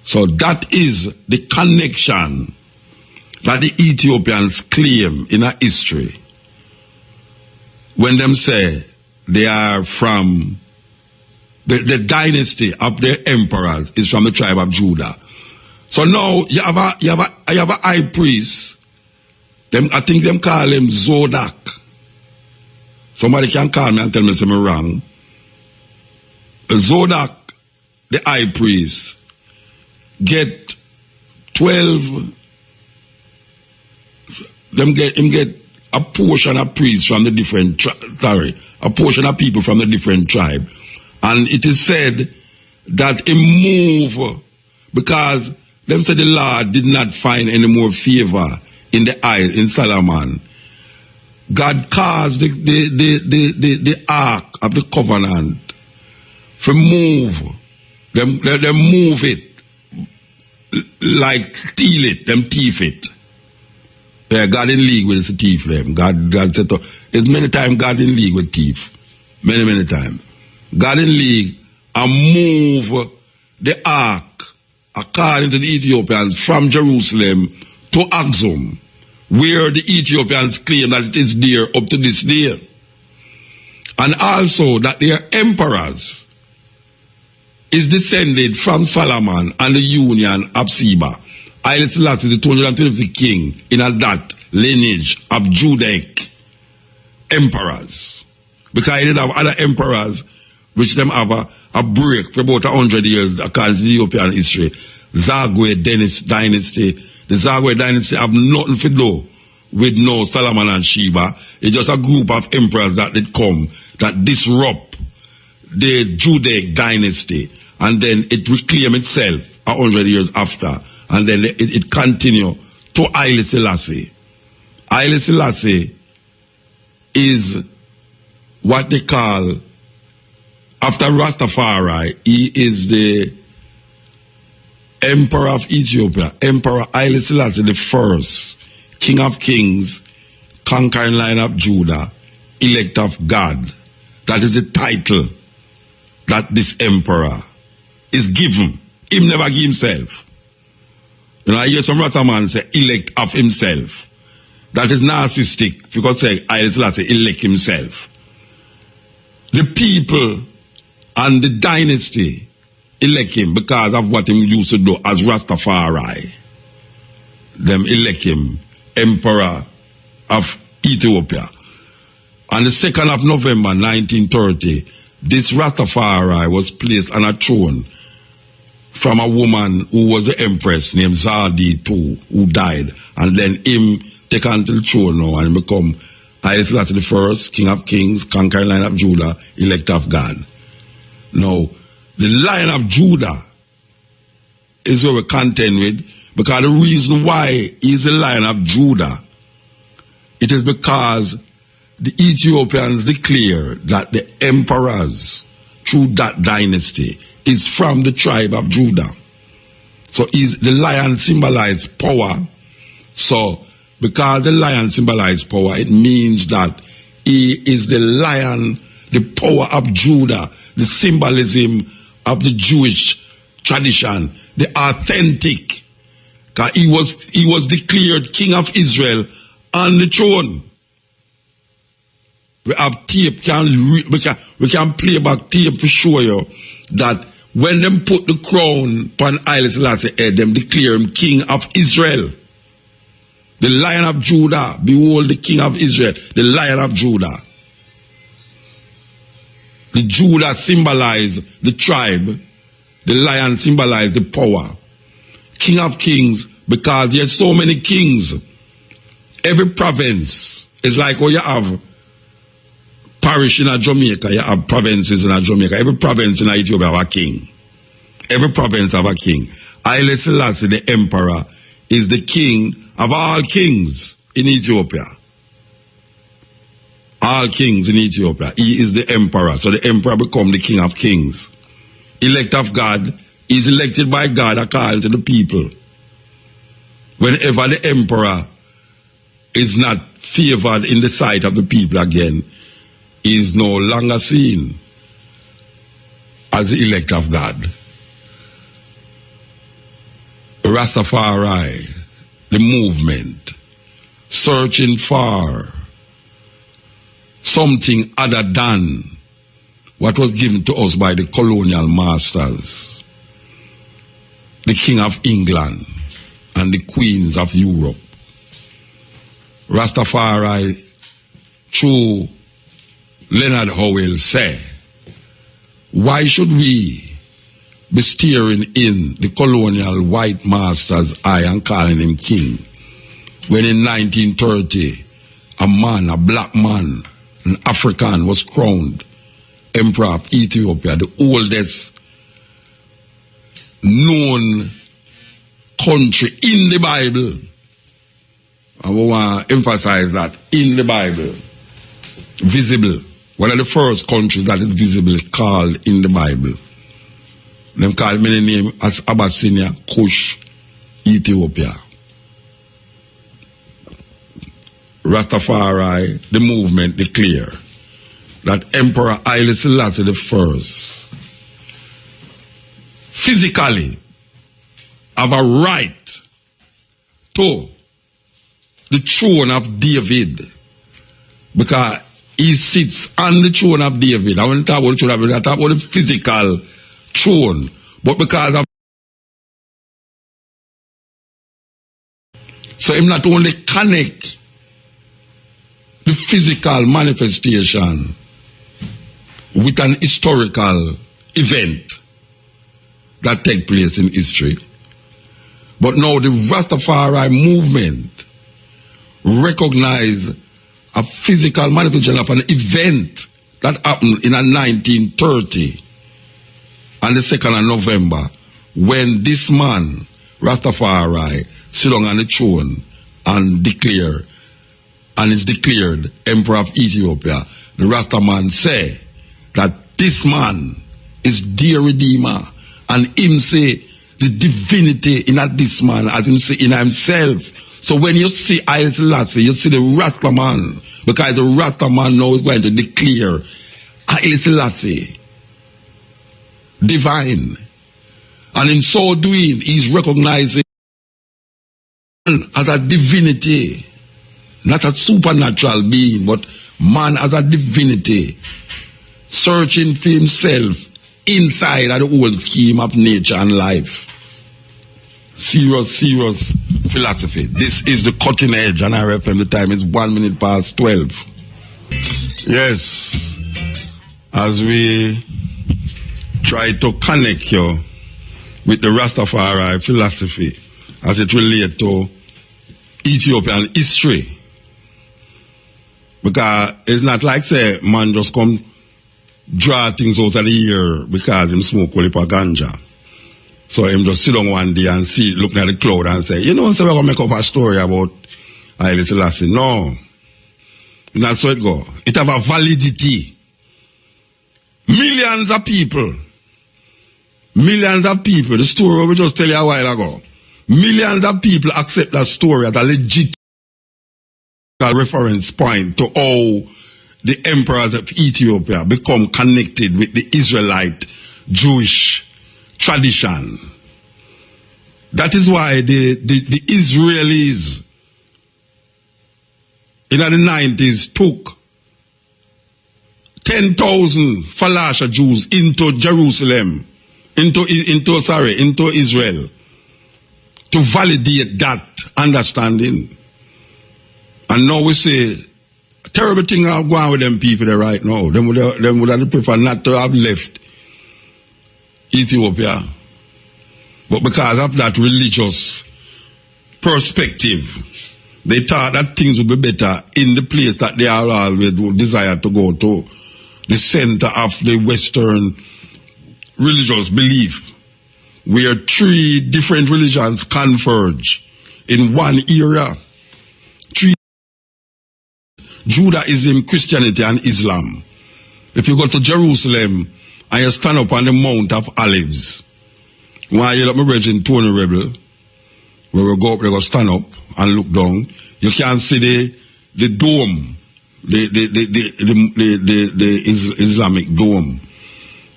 So that is the connection that the Ethiopians claim in our history when them say they are from the dynasty of their emperors is from the tribe of Judah. So now you have a high priest. I think them call him Zodak. Somebody can call me and tell me something wrong. Zodak, the high priest, get 12. Him get a portion of priests from the different a portion of people from the different tribe, and it is said that him move because them said the Lord did not find any more favor in the eyes in Solomon. God caused the ark of the covenant to move. Them move it like steal it, them thief it. Yeah, God in league with the thief them. God said it's many times God in league with thief. Many times. God in league and move the ark according to the Ethiopians from Jerusalem to Axum, where the Ethiopians claim that it is there up to this day. And also that their emperors is descended from Solomon and the union of Sheba. Haile Selassie is the 225th king in that lineage of Judaic emperors. Because he did have other emperors which them have a break for about 100 years according to the Ethiopian history. Zagwe Dynasty. The Zagwe Dynasty have nothing to do with no Solomon and Sheba. It's just a group of emperors that did come that disrupt the Judaic dynasty, and then it reclaim itself 100 years after, and then it continue to Haile Selassie. Haile Selassie is what they call, after Rastafari, he is the Emperor of Ethiopia, Emperor Haile Selassie the first, King of Kings, conquering line of Judah, elect of God. That is the title that this emperor is given. Him never give himself. You know, I hear some Rataman say elect of himself. That is narcissistic because say Haile Selassie elect himself. The people and the dynasty elect him because of what him used to do as Rastafari. Them elect him Emperor of Ethiopia. On the 2nd of November 1930, this Rastafari was placed on a throne from a woman who was the empress named Zadi too, who died. And then him take on to the throne now and become Haile Selassie the first, King of Kings, conquering line of Judah, elect of God. Now, the line of Judah is what we contend with, because the reason why he's the line of Judah, it is because the Ethiopians declare that the emperors through that dynasty is from the tribe of Judah. So the lion symbolizes power. So because the lion symbolizes power, it means that he is the lion, the power of Judah, the symbolism of the Jewish tradition, the authentic. Because he was declared King of Israel on the throne. We have tape, we can play back tape to show you that when them put the crown upon Haile Selassie head, them declare him King of Israel. The Lion of Judah, behold the King of Israel, the Lion of Judah. The Judah symbolize the tribe, the lion symbolize the power. King of Kings, because there's so many kings. Every province is like how you have parish in Jamaica, you have provinces in Jamaica. Every province in Ethiopia have a king. Every province have a king. Haile Selassie, the emperor, is the king of all kings in Ethiopia. All kings in Ethiopia. He is the emperor. So the emperor become the king of kings. Elect of God is elected by God according to the people. Whenever the emperor is not favored in the sight of the people again, he is no longer seen as the elect of God. Rastafari, the movement, searching for something other than what was given to us by the colonial masters, the King of England and the Queens of Europe. Rastafari, through Leonard Howell, say, why should we be staring in the colonial white master's eye and calling him king, when in 1930 a man, a black man, an African was crowned Emperor of Ethiopia, the oldest known country in the Bible. I want to emphasize that, in the Bible, visible. One of the first countries that is visibly called in the Bible. Them call many names as Abyssinia, Kush, Ethiopia. Rastafari, the movement, declare that Emperor Haile Selassie I physically have a right to the throne of David, because he sits on the throne of David. I want to talk about the throne of David, I talk about the physical throne, but because of so him not only connect the physical manifestation with an historical event that take place in history, but now the Rastafari movement recognize a physical manifestation of an event that happened in 1930 on the 2nd of November when this man, Rastafari, sit down on the throne and declare, and is declared Emperor of Ethiopia. The Rasta man say that this man is the Redeemer, and him say the divinity in this man as him say in himself. So when you see Selassie, you see the Rasta man, because the Rasta man now is going to declare Selassie divine. And in so doing, he's recognizing as a divinity, not a supernatural being, but man as a divinity, searching for himself inside of the whole scheme of nature and life. Serious philosophy. This is the cutting edge, and I reckon the time is 12:01. Yes, as we try to connect you with the Rastafari philosophy as it relates to Ethiopian history. Because it's not like say man just come draw things out of the air because him smoke a little ganja. So him just sit down one day and see, looking at the cloud and say, you know, so we're going to make up a story about Haile Selassie. No. That's how it go. It have a validity. Millions of people, the story we just tell you a while ago, millions of people accept that story as a legit reference point to how the emperors of Ethiopia become connected with the Israelite Jewish tradition. That is why the Israelis in the 90s took 10,000 Falasha Jews into Jerusalem, into Israel, to validate that understanding. And now we say, terrible thing are going on with them people there right now. Them would have preferred not to have left Ethiopia. But because of that religious perspective, they thought that things would be better in the place that they are always desire to go to, the center of the Western religious belief, where 3 different religions converge in one area. 3: Judaism, Christianity, and Islam. If you go to Jerusalem and you stand up on the Mount of Olives, when you look at my brethren Tony Rebel, where we go up, they go stand up and look down, you can see the dome, the Islamic dome.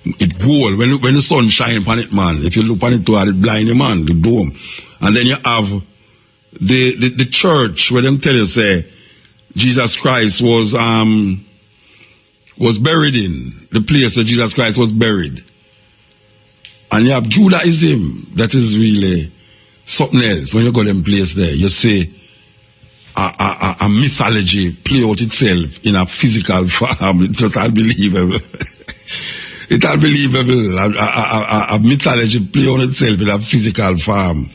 It gold. When the sun shines upon it, man, if you look upon it, it blind you, man, the dome. And then you have the church where them tell you, say, Jesus Christ was buried in, the place where Jesus Christ was buried. And you have Judaism, that is really something else. When you go to them place there, you see a mythology play out itself in a physical form. It's just unbelievable. It's unbelievable. A mythology play on itself in a physical form,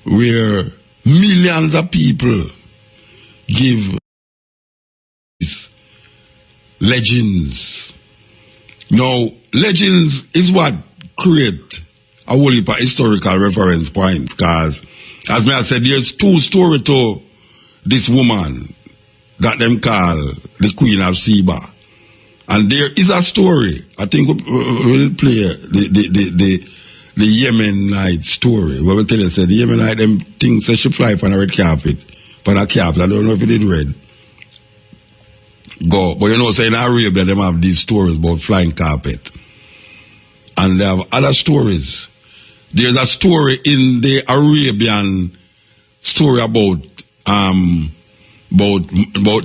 where millions of people give legends. Now, legends is what create a whole heap of historical reference point, because, as I said, there's 2 stories to this woman that them call the Queen of Sheba. And there is a story, I think we'll play the Yemenite story, where we tell you, say, the Yemenite, them things say she fly on a red carpet, on a carpet. I don't know if it did red. Go. But you know, say in Arabia, them have these stories about flying carpet. And they have other stories. There's a story in the Arabian story about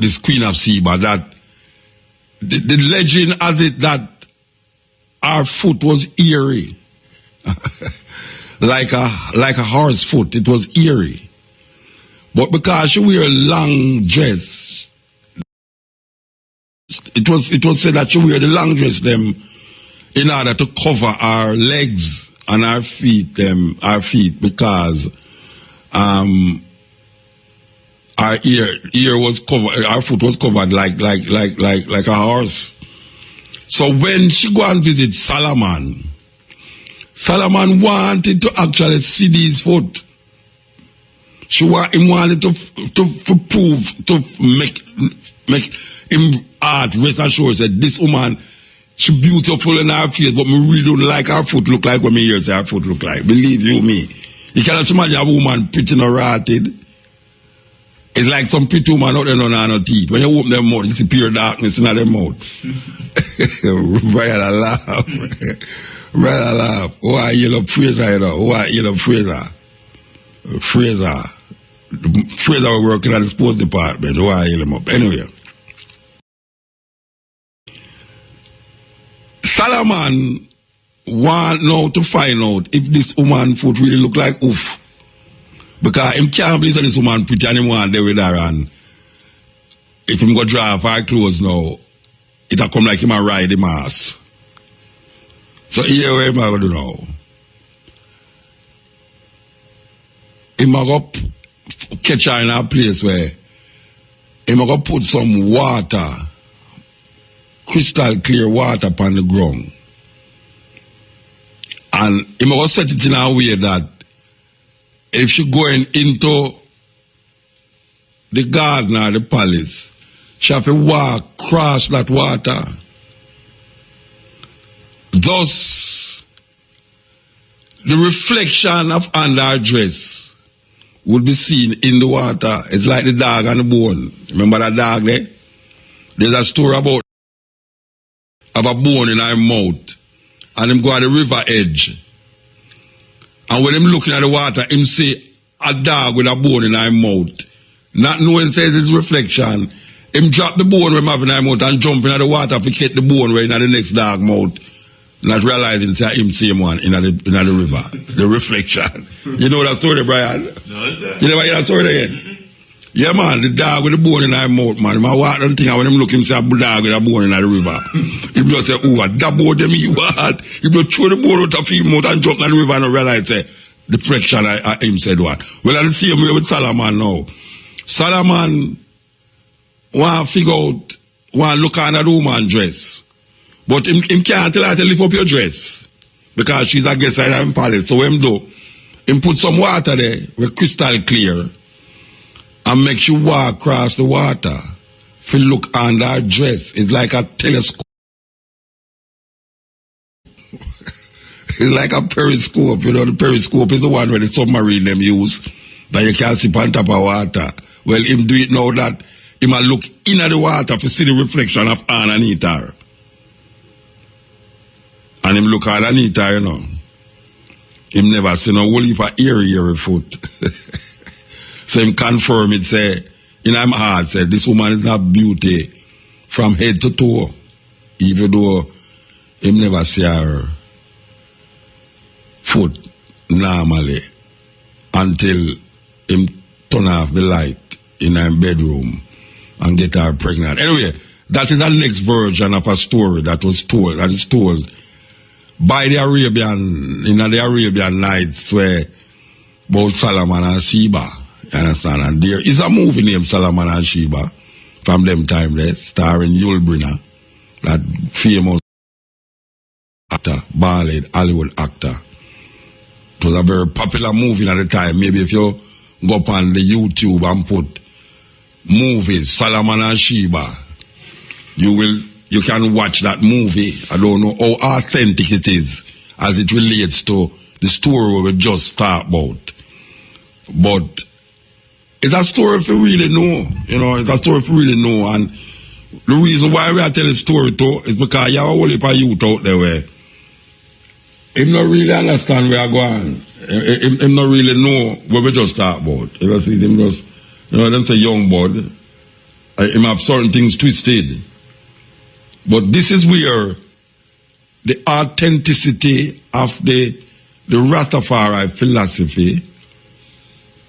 this Queen of Sheba, that the legend has it that our foot was eerie. like a horse foot, it was eerie. But because she wear a long dress, it was said that she wear the long dress them in order to cover our legs and our feet because our ear was covered, our foot was covered like a horse. So when she go and visit Solomon wanted to actually see these foot. He wanted to prove, to make him rest assured that this woman, she beautiful in her face, but me really don't like her foot look like what me hear say her foot look like. Believe you me. You cannot imagine a woman pretty or rotted. It's like some pretty woman out there no no teeth. When you open their mouth, you see pure darkness in their mouth. Brother laugh. Brother laugh. Oh, I yellow Fraser, you know. Oh, I yellow Fraser. Fraser was working at the sports department. Oh, I yell him up. Anyway. Solomon want now to find out if this woman foot really look like oof. Because him can't believe that this woman pretty and him want there with her, and if him go draw her clothes now, it'll come like him a ride the mass. So here what him going to do now? Him go catch her in a place where him go put some water, crystal clear water upon the ground. And him go set it in a way that if she going into the garden or the palace, she have to walk across that water. Thus, the reflection of under her dress would be seen in the water. It's like the dog and the bone. Remember that dog there? There's a story about a bone in her mouth, and him go at the river edge. And when him looking at the water, him see a dog with a bone in her mouth. Not knowing says his reflection, him drop the bone where him have in her mouth and jump into the water to get the bone where in the next dog mouth. Not realizing that him same one in the river. The reflection. You know that story, Brian? No, sir. You never hear that story again? Yeah, man, the dog with the bone in her mouth, man. My water and thing, when him look, him see a dog with a bone in the river. He just say, oh, that bone them you what? He just throw the bone out of his mouth and jump in the river and realize, say, the reflection him said what. Well, I see him with Solomon now. Solomon want to figure out, want to look at the woman dress. But him can't tell her to lift up your dress. Because she's a guest in her palace. So what him do? Him put some water there, with crystal clear, and make you walk across the water. If you look under her dress, it's like a telescope. It's like a periscope. You know, the periscope is the one where the submarine them use, that you can see on top of water. Well, him do it now that him a look into the water to see the reflection of underneath her. And him look underneath her, you know. Him never see no whole heap of eerie foot. So him confirm it, say, in him heart, say, this woman is not beauty from head to toe. Even though him never see her foot normally until him turn off the light in her bedroom and get her pregnant. Anyway, that is the next version of a story that is told by the Arabian, in the Arabian Nights, where about Solomon and Sheba. You understand? And there is a movie named Solomon and Sheba from them time there, starring Yul Brynner, that famous actor, bald Hollywood actor. It was a very popular movie at the time. Maybe if you go up on the YouTube and put movies, Solomon and Sheba, you can watch that movie. I don't know how authentic it is as it relates to the story we just talked about. But it's a story if you really know. You know, it's a story if you really know. And the reason why we are telling the story too is because you have a whole heap of youth out there where him not really understand where I go on. Him not really know what we just talk about. You know, see, him just, you know, them say young bud. Him have certain things twisted. But this is where the authenticity of the Rastafari philosophy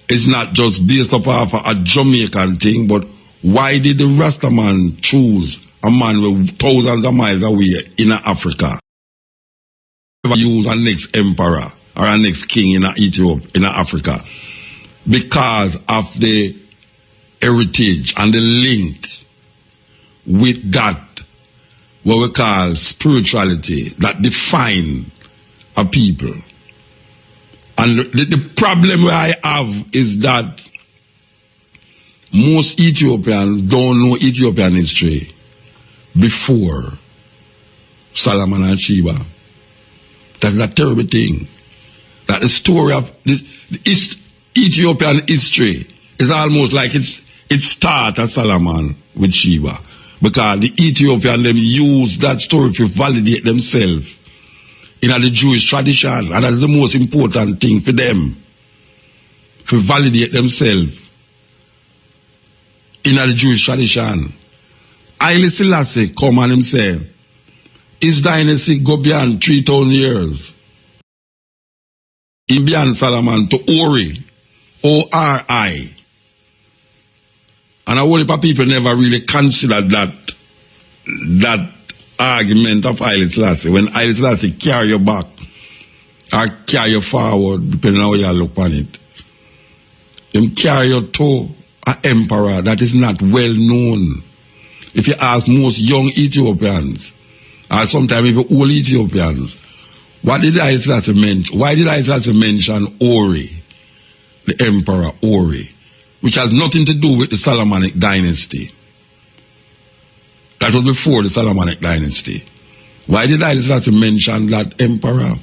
is not just based upon a Jamaican thing, but why did the Rastaman choose a man with thousands of miles away in Africa? Never use a next emperor or a next king in Ethiopia, in Africa, because of the heritage and the link with that, what we call spirituality, that define a people. And the problem I have is that most Ethiopians don't know Ethiopian history before Solomon and Sheba. That is a terrible thing. That the story of the Ethiopian history is almost like it started at Solomon with Sheba. Because the Ethiopian, them use that story to validate themselves in the Jewish tradition. And that's the most important thing for them. To validate themselves in the Jewish tradition. Haile Selassie come and him say, his dynasty go beyond 3,000 years. In beyond Solomon to Ori, O-R-I. And a whole heap of people never really considered that argument of Haile Selassie. When Haile Selassie carry you back or carry you forward, depending on how you look on it, him carry you to an emperor that is not well known. If you ask most young Ethiopians, or sometimes even old Ethiopians, what did Haile Selassie mention? Why did Haile Selassie mention Ori, the emperor Ori, which has nothing to do with the Solomonic dynasty? That was before the Solomonic dynasty. Why did Haile Selassie mention that emperor?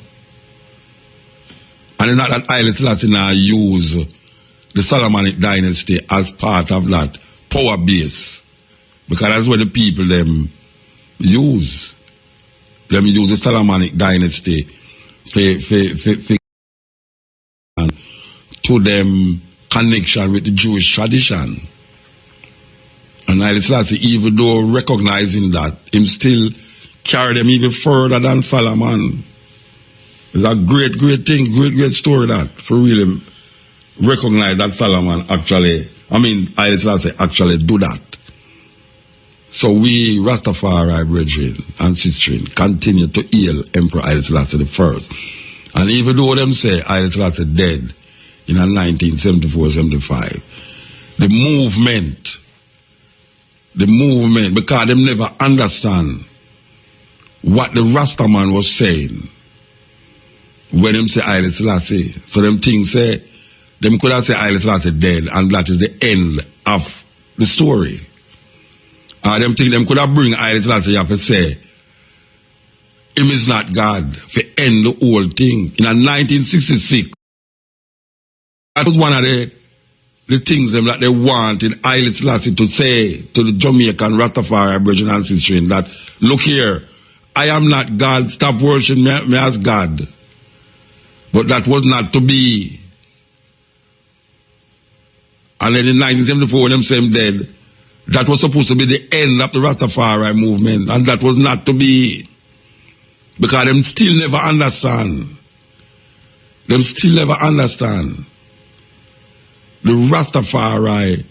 And it's not that Haile Selassie now use the Solomonic dynasty as part of that power base, because that's what the people them use. Them use the Solomonic dynasty to them connection with the Jewish tradition. And Haile Selassie, even though recognizing that, him still carry them even further than Solomon. It's a great, great thing, great story that, for really recognize that Solomon actually, Haile Selassie actually do that. So we, Rastafari brethren and sistren, continue to hail Emperor Haile Selassie I. And even though them say Haile Selassie dead in 1974-75, the movement, because them never understand what the Rastaman was saying when them say Haile Selassie. So them things say, them could have said Haile Selassie dead, and that is the end of the story. Them think them could have bring Haile Selassie up and say, him is not God, for end the whole thing. In 1966, that was one of the things them that they wanted Haile Selassie to say to the Jamaican Rastafari brethren and sistren, that, look here, I am not God, stop worshiping me as God. But that was not to be. And then in 1974, when them say him dead, that was supposed to be the end of the Rastafari movement, and that was not to be. Because them still never understand. Them still never understand the Rastafari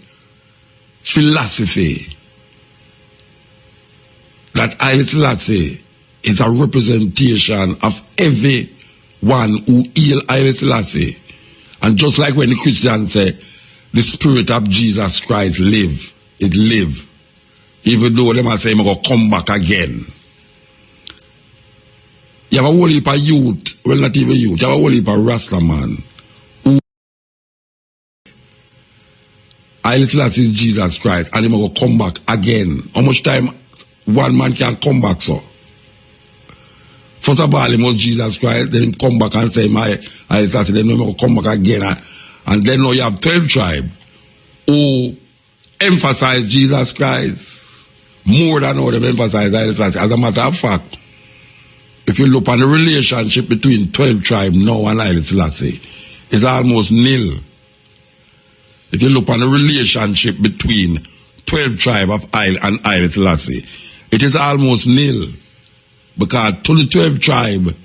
philosophy that Haile Selassie is a representation of everyone who hail Haile Selassie. And just like when the Christians say, the spirit of Jesus Christ live, it live. Even though them are saying, I'm going to come back again. You have a whole heap of youth, well not even youth, you have a whole heap of Rastaman who Haile Selassie is Jesus Christ, and he's going to come back again. How much time one man can come back, so? First of all, he was Jesus Christ, then he come back and say, Haile Selassie, then he's going to come back again. And then now you have 12 tribes who emphasize Jesus Christ more than how they emphasize Haile Selassie. As a matter of fact, if you look on the relationship between 12 tribes now and Haile Selassie, it's almost nil. If you look on the relationship between 12 tribes of Haile and Haile Selassie, it is almost nil. Because to the 12 tribe,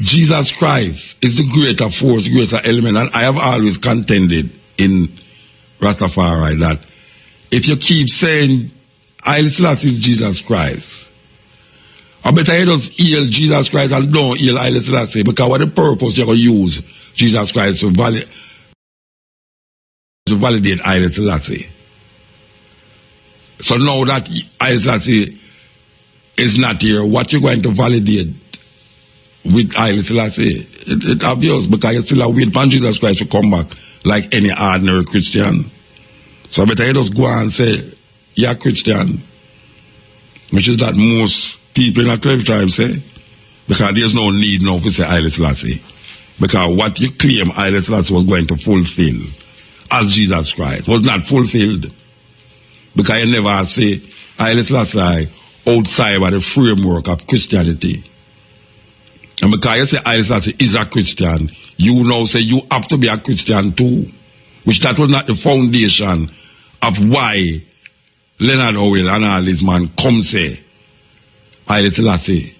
Jesus Christ is the greater force, greater element. And I have always contended in Rastafari that if you keep saying Haile Selassie is Jesus Christ, I better you just heal Jesus Christ and don't heal Haile Selassie, because what the purpose you're going to use Jesus Christ to validate Haile Selassie. So now that Haile Selassie is not here, what you're going to validate with Haile Selassie? It's obvious, because you still wait for Jesus Christ to come back like any ordinary Christian. So better you just go and say, you're Christian, which is that most people in the 12 tribes say, because there's no need now to say Haile Selassie. Because what you claim Haile Selassie was going to fulfill as Jesus Christ was not fulfilled. Because you never say Haile Selassie outside of the framework of Christianity. And because you say Haile Selassie is a Christian, you now say you have to be a Christian too. Which that was not the foundation of why Leonard Howell and all these men come say Haile Selassie.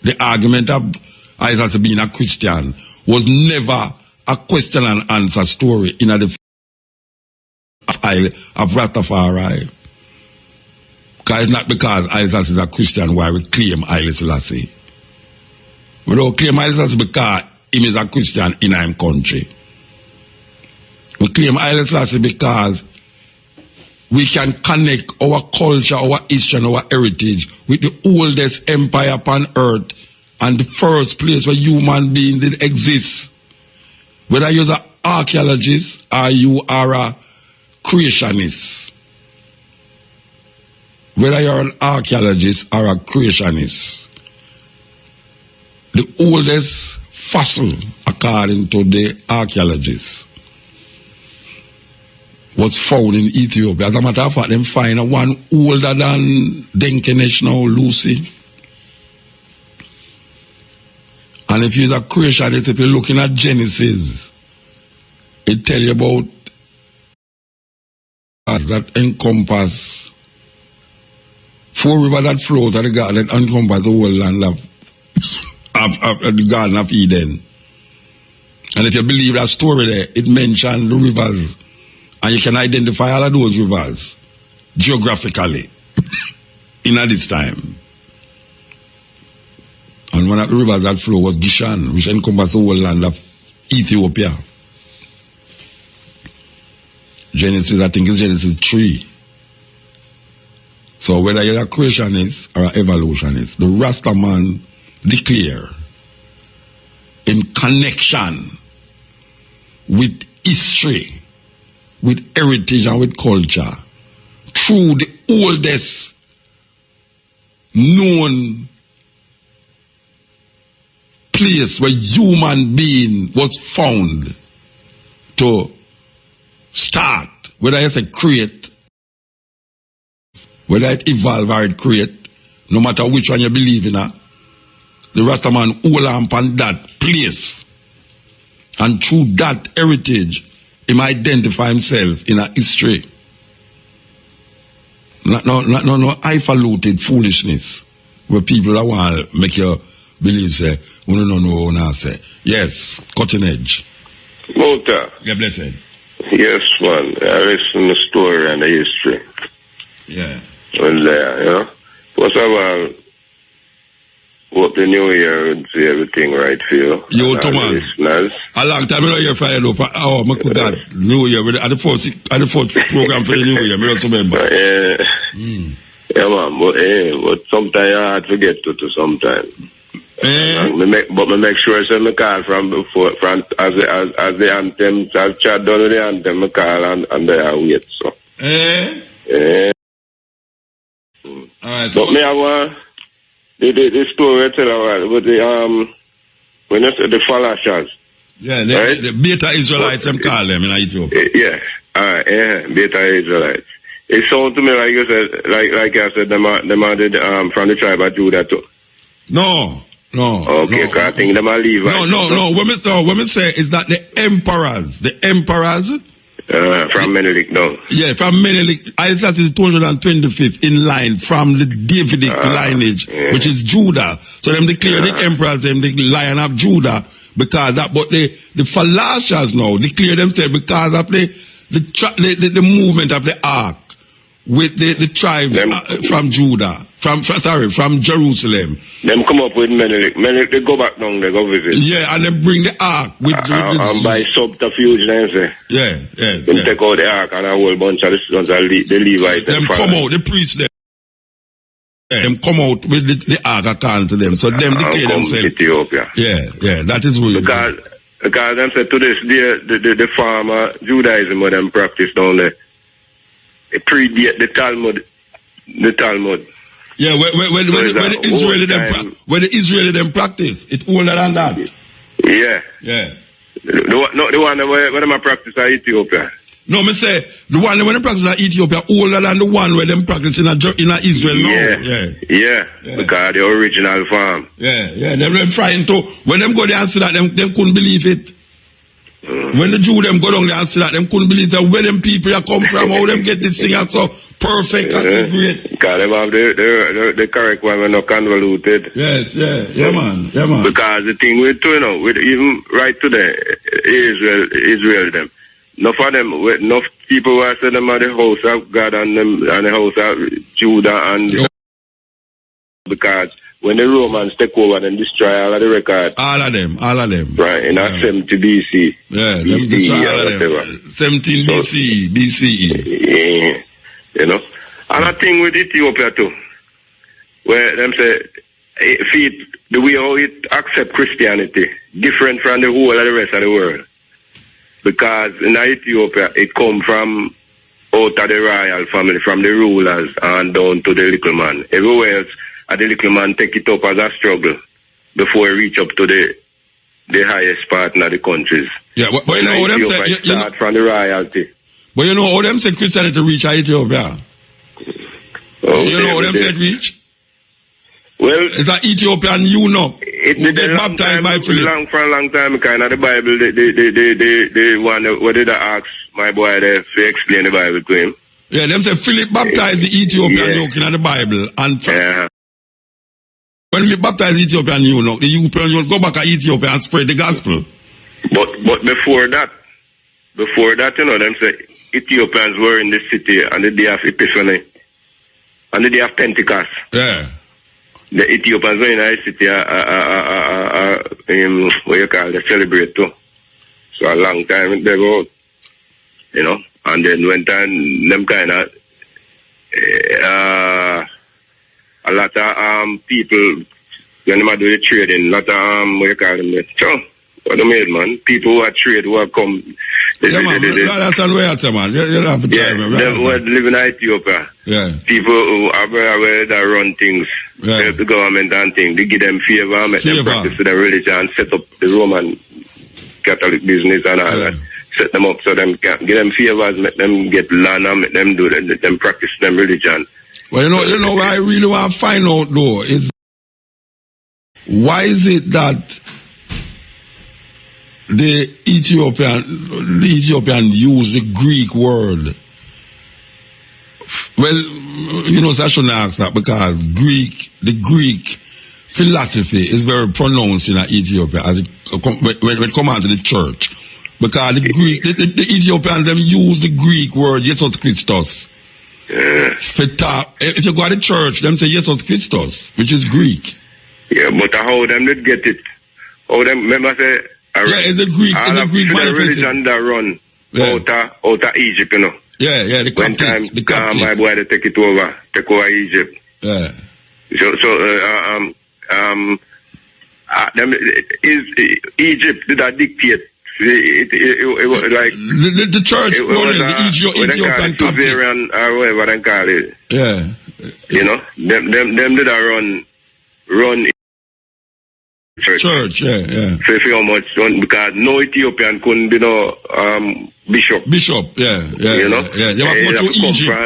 The argument of Haile Selassie being a Christian was never a question and answer story in the of Rastafari. Because it's not because Haile Selassie is a Christian why we claim Haile Selassie. We don't claim Haile Selassie because he is a Christian in our country. We claim Haile Selassie because we can connect our culture, our history, and our heritage with the oldest empire upon earth and the first place where human beings did exist. Whether you're an archaeologist or you are a creationist. Whether you're an archaeologist or a creationist. The oldest fossil, according to the archaeologists, was found in Ethiopia. As a matter of fact, them find one older than Denkenesh now, Lucy. And if you're a creationist, if you're looking at Genesis, it tells you about that encompass 4 rivers that flows at the garden that encompass the whole land of the Garden of Eden. And if you believe that story there, it mentions the rivers. And you can identify all of those rivers geographically in at this time. And one of the rivers that flow was Gishan, which encompasses the whole land of Ethiopia. Genesis, I think it's Genesis 3. So whether you're a creationist or an evolutionist, the Rasta man declare in connection with history, with heritage and with culture, through the oldest known place where human being was found to start, whether you say create, whether it evolve or it create, no matter which one you believe in, the Rastaman hold on upon that place. And through that heritage, he might identify himself in a history. No highfalutin foolishness where people that want to make you believe, say, we don't know, say. Yes, cutting edge. Muta. God bless you. Yes, man. I listen to the story and the history. Yeah. And there, you know. First of all, hope the new year and see everything right for you. Yo, Toman. Listeners. A long time I don't hear from you. Oh, my God. New Year. At the first program for the New Year. I don't remember. Yeah, man. But sometimes I hard to get to sometimes. But I make sure I send my call from before, as the anthem, as chat done with the anthem, I call and they are wait, so. Alright. But me have the story I tell with the, when you say the Falashas. Yeah, right? the Beta Israelites, them call them in Ethiopia. Yeah, alright, yeah, Beta Israelites. It sounds to me like you said, like I said, them are from the tribe of Judah too. No. Okay, because I think them are Levites. No. What we say is that the emperors From Menelik down. Yeah, from Menelik. I started 225th in line from the Davidic lineage, which is Judah. So them declare the emperors, them the Lion of Judah, because that. But the Falashas now declare themselves because of the movement of the ark with the tribes from Judah, from Jerusalem. Them come up with Menelik. Menelik, they go back down, they go visit. Yeah, and they bring the ark with and by subterfuge, they say. Yeah. Them take out the ark and a whole bunch of the Levites. Them come out, the priests them. Them come out with the ark according to them. So them declare themselves. Ethiopia. Yeah, that is what because them say to this day, the former Judaism what them practice down there, it predate the Talmud. Yeah, when the Israeli them practice, it's older than that. Yeah. The one where them practice in Ethiopia. No, me say the one when them practice in Ethiopia older than the one where them practice in Israel now. Yeah. Because the original farm. Yeah. Them trying to when them go there and see that them couldn't believe it. When the Jew them go down there and see that them couldn't believe that where them people are come from, how them get this thing and so perfect and so great. Because them have the correct one, we're not convoluted. Yes, yeah, man. Because the thing with even right today, Israel them. Enough of them, enough people who are saying them are the house of God and the house of Judah and because when the Romans take over and destroy all of the records. All of them. Right, in 70 BC. Yeah, them destroy all of them. 17 BCE. Yeah, you know. And a thing with Ethiopia too, where them say, the way how it accept Christianity, different from the whole of the rest of the world. Because in Ethiopia, it come from out of the royal family, from the rulers and down to the little man. Everywhere else, the little man take it up as a struggle before he reach up to the highest part in the countries. Yeah, but you know how them say, start from the royalty. But you know how them say Christianity reach Ethiopia? Okay, you know how them say it reach? Well, it's an Ethiopian eunuch who get baptized by Philip. For a long time, kind of the Bible, the one where did I ask my boy there to explain the Bible to him? Yeah, them say Philip baptized the Ethiopian eunuch in the Bible. And when we baptize the Ethiopian eunuch, the Ethiopian eunuch go back to Ethiopia and spread the gospel. But before that, you know, them say Ethiopians were in the city on the day of Epiphany, on the day of Pentecost. Yeah. The Ethiopians were in the city, what you call it, celebrate too. So a long time ago, you know, and then when time, them kind of, a lot of people, when they do the trading, a lot of, what you call them, what the made, man, people who are trade, who have come. Yeah, man, that's where it's man. You have to try, man. Them who live in Ethiopia. Yeah. People who are aware that run things, help the government and things, they give them favor, make them practice their religion, and set up the Roman Catholic business and all that. Set them up so them can give them favors, make them get land and make them do that, them practice them religion. Well, you know what I really want to find out though is why is it that the Ethiopian use the Greek word? Well, you know, so I shouldn't ask that because the Greek philosophy is very pronounced in Ethiopia as when it comes to the church. Because the Ethiopians them use the Greek word Jesus Christos. If you go to the church, them say Jesus Christos, which is Greek. Yeah, but how them did get it? How them remember say? It's the Greek. It's the Greek religion that run out of Egypt, you know. Yeah, the Coptic. The Coptic. My boy, they take over Egypt. Yeah. Them is Egypt did that dictate. It was like the church running the Ethiopian Coptic or whatever they call it. Yeah. You know, them did that run. Church, yeah. For how much, because no Ethiopian couldn't be no bishop. Yeah. You know? Yeah, they were to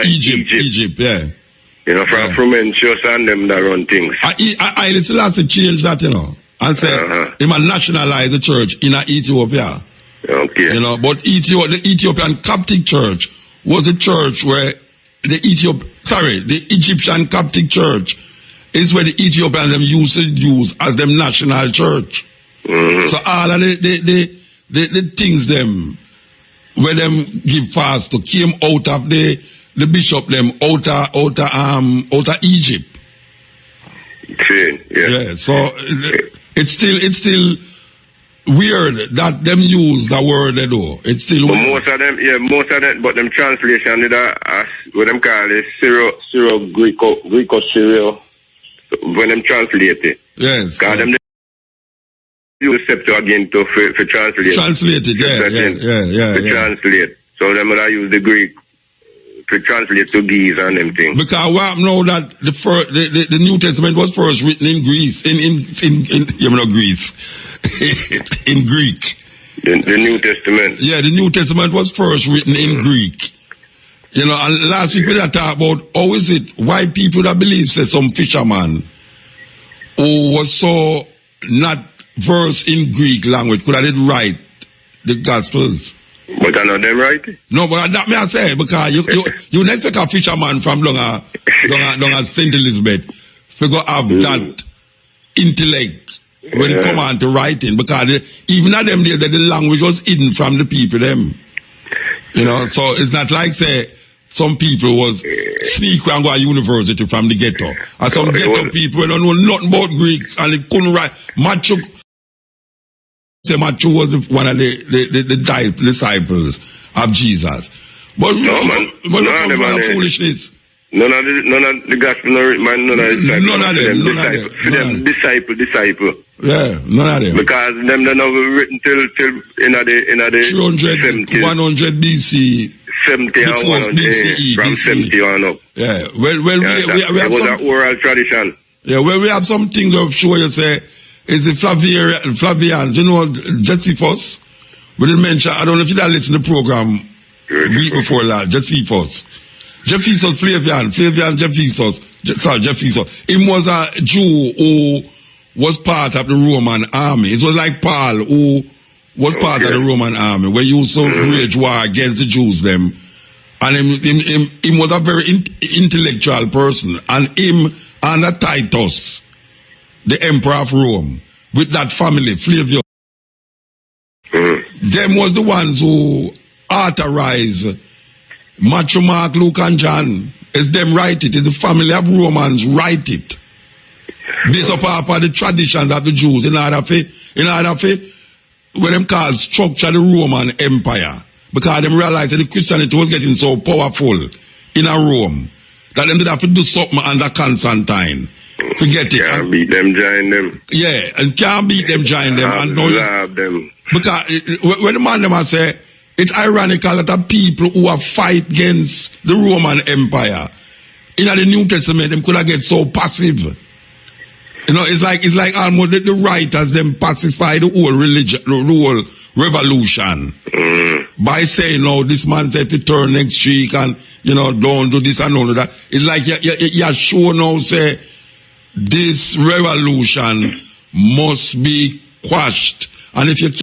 Egypt, yeah. You know, from Mencius and them that run things. I Selassie change that, you know, and say, they might nationalize the church in Ethiopia. Okay. You know, but the Ethiopian Coptic Church was a church where the Egyptian Coptic Church is where the Ethiopians them used to use as them national church. So all of the things them where them give fast to came out of the bishop them out of Egypt. Yeah. So it's still weird that them use the word they do. It's still but weird. most of them, but them translation did what them call it Syro-Greco-Syrio when them translate it. Yes. Because them use Septuagint to for translate. Translate it, yeah. Translate. So them would use the Greek to translate to Greece and them things. Because what know that the New Testament was first written in Greece, Greece, in Greek. The New Testament. Yeah, the New Testament was first written in Greek. You know, and last week we had talked about how is it why people that believe say some fisherman who was so not versed in Greek language could have did write the Gospels. But I know them right? No, but that may I say, because you next take a fisherman from down at St. Elizabeth to go have that intellect when it come on to writing, because even at them days the language was hidden from the people them. You know, so it's not like say some people was sneak and go to university from the ghetto. And some ghetto people don't know nothing about Greeks and they couldn't write. Matthew was one of the disciples of Jesus. But when it comes to foolishness. None of the gospel, man, none of them. Disciple. Yeah, none of them. Because them don't have written till in the 300, 100 BC. 70 and 100 BCE, from 70 on up. Yeah, we have some... an oral tradition. Yeah, well, we have some things of sure you say, is the Flavians, you know, Josephus? We didn't mention, I don't know if you didn't listen to the program week before last, Josephus. Josephus Flavian Josephus. He was a Jew who was part of the Roman army. It was like Paul who was part of the Roman army, where he used to wage war against the Jews them. And he was a very intellectual person. And him and Titus, the emperor of Rome, with that family, Flavius, them was the ones who authorized Matthew, Mark, Luke, and John. It's them write it. It's the family of Romans write it. Based upon the traditions of the Jews in order for what them called structure the Roman Empire. Because them realized that the Christianity was getting so powerful in a Rome that them did have to do something under Constantine. Forget it. Can't beat them, join them. Yeah, and can't beat them, join them. And love them. Because when the man them say, it's ironical that the people who have fight against the Roman Empire in the New Testament, them could have get so passive. You know, it's like almost the writers them pacify the whole religion, the whole revolution by saying, no, this man said to turn next week and, you know, don't do this and all of that. It's like you're sure now say this revolution must be quashed. And if you keep